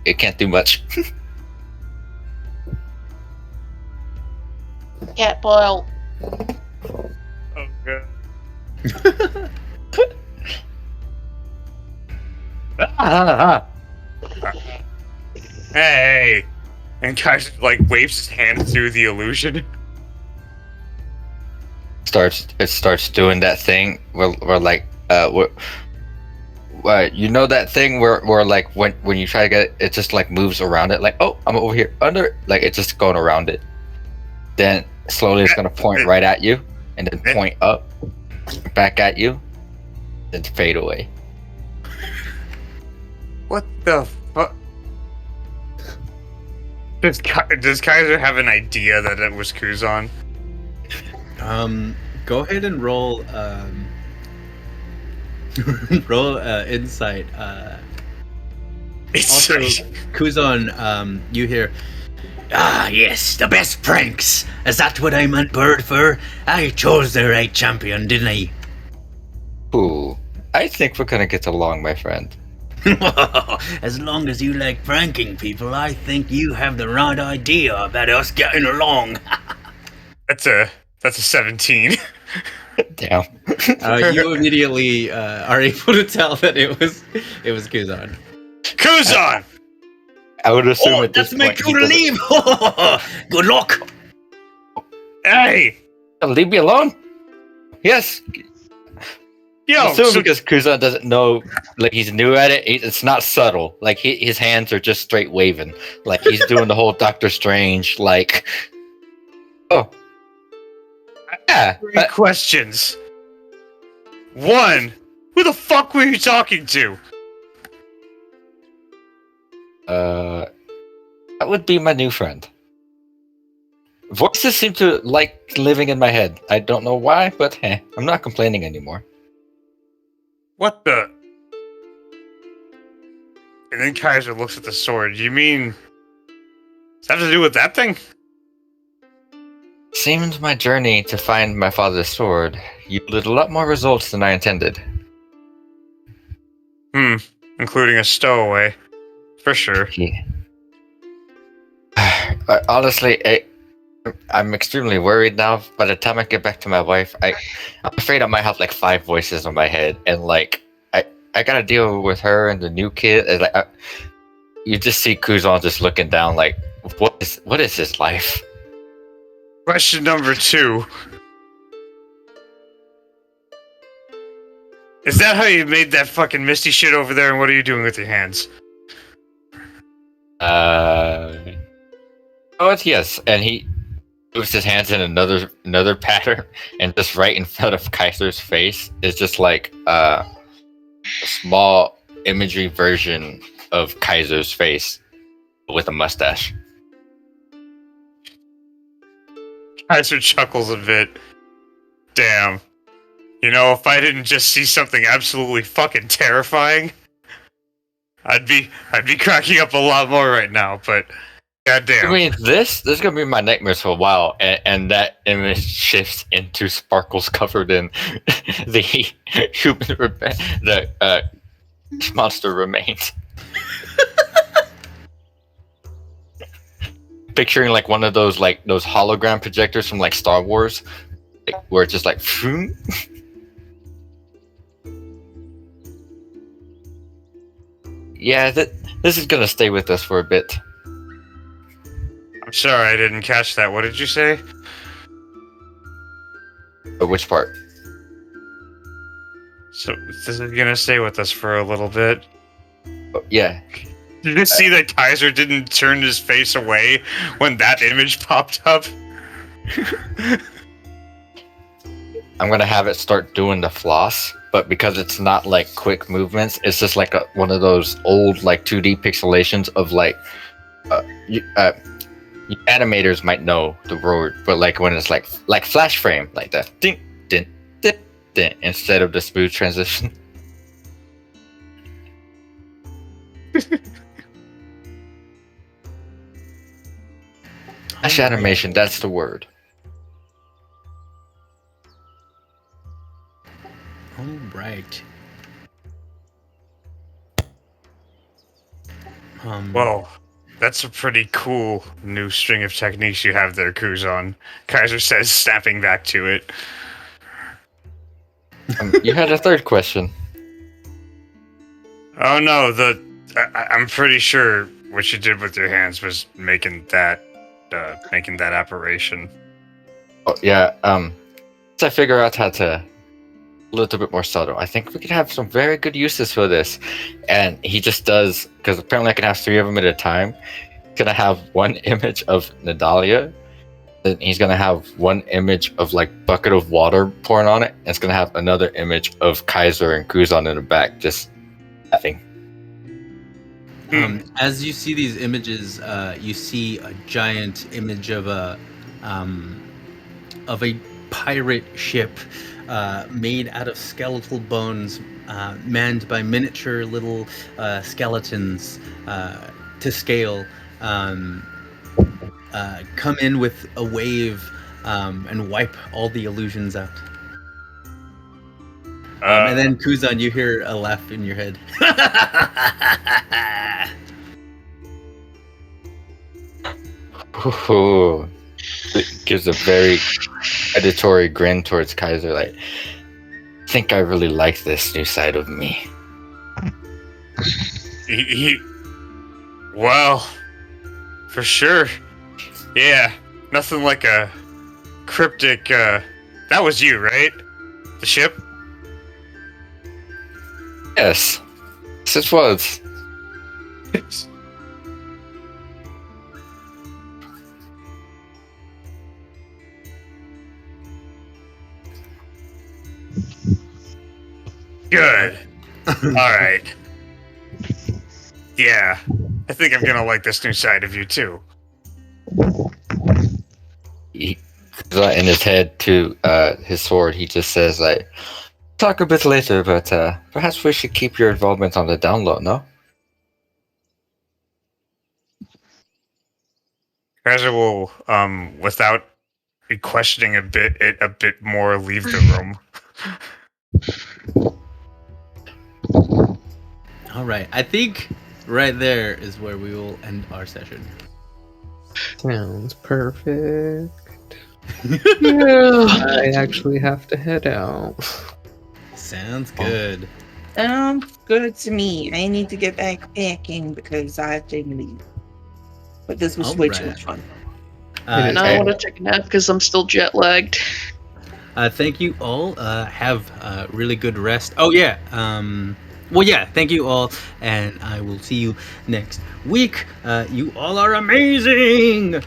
It can't do much. Cat boil. Oh god. Hey! And Kaiser like waves his hand through the illusion. It starts doing that thing where like you know that thing where like when you try to get it, it just like moves around it, like, oh, I'm over here under, like it's just going around it. Then slowly it's gonna point right at you and then point up. back at you, then fade away. What the fuck? Does Kaiser have an idea that it was Kuzan? Go ahead and roll roll insight. Also, Kuzan, you hear, Ah, yes, the best pranks. Is that what I meant bird for? I chose the right champion, didn't I? Ooh, I think we're gonna get along, my friend. As long as you like pranking people, I think you have the right idea about us getting along. That's a 17. Damn. you immediately are able to tell that it was Kuzan. Kuzan! I would assume at this Let's make point you leave. Good luck. Hey! Leave me alone. Yes. Yo, Assume so because Kuzan doesn't know, like he's new at it. It's not subtle. Like his hands are just straight waving. Like he's doing the whole Doctor Strange. Like, oh, yeah. 3 questions. 1, who the fuck were you talking to? That would be my new friend. Voices seem to like living in my head. I don't know why, but I'm not complaining anymore. What the? And then Kaiser looks at the sword. You mean... Does that have to do with that thing? Seemed my journey to find my father's sword yielded a lot more results than I intended. Including a stowaway. For sure. Yeah. Honestly, I'm extremely worried now. By the time I get back to my wife, I'm afraid I might have like 5 voices in my head, and like I gotta deal with her and the new kid. And, like, you just see Kuzan just looking down, like, what is his life? Question number 2. Is that how you made that fucking misty shit over there, and what are you doing with your hands? Oh, it's yes, and he moves his hands in another pattern, and just right in front of Kaiser's face is just like a small imagery version of Kaiser's face with a mustache. Kaiser chuckles a bit. Damn. You know, if I didn't just see something absolutely fucking terrifying, I'd be cracking up a lot more right now, but goddamn. I mean, this is gonna be my nightmares for a while, and that image shifts into Sparkles covered in the monster remains. Picturing like one of those hologram projectors from like Star Wars, like, where it's just like. Yeah, this is gonna stay with us for a bit. I'm sorry I didn't catch that. What did you say? Which part? So this is gonna stay with us for a little bit. Oh, yeah. Did you see that Kaiser didn't turn his face away when that image popped up? I'm gonna have it start doing the floss, but because it's not like quick movements, it's just like one of those old like 2D pixelations of like animators might know the word, but like when it's like flash frame, like that ding ding ding ding instead of the smooth transition. Flash animation, that's the word. All right. Well, that's a pretty cool new string of techniques you have there, Kuzan. Kaiser says, snapping back to it. You had a third question. Oh no, I'm pretty sure what you did with your hands was making that apparition. Oh yeah. Once I figure out how to a little bit more subtle, I think we could have some very good uses for this. And he just does, because apparently I can have 3 of them at a time. Gonna have one image of Nadalia, Then he's gonna have one image of like bucket of water pouring on it, and it's gonna have another image of Kaiser and Kuzan in the back, just laughing. As you see these images, you see a giant image of a pirate ship made out of skeletal bones, manned by miniature little skeletons to scale, come in with a wave and wipe all the illusions out. And then Kuzan, you hear a laugh in your head. Ooh. It gives a very editory grin towards Kaiser, like, I think I really like this new side of me. Well, for sure. Yeah, nothing like a cryptic, that was you, right? The ship? Yes, yes it was. Good. Alright. Yeah, I think I'm gonna like this new side of you, too. He, in his head to his sword, he just says, like, talk a bit later, but perhaps we should keep your involvement on the down low, no? Kaiser will, without questioning a bit more, leave the room. All right, I think right there is where we will end our session. Sounds perfect. Yeah, I actually have to head out. Sounds good. Good to me. I need to get back packing because I have to leave. But this was way too much fun. And I want to take a nap because I'm still jet lagged. Thank you all. Have really good rest. Oh yeah. Well, yeah. Thank you all, and I will see you next week. You all are amazing.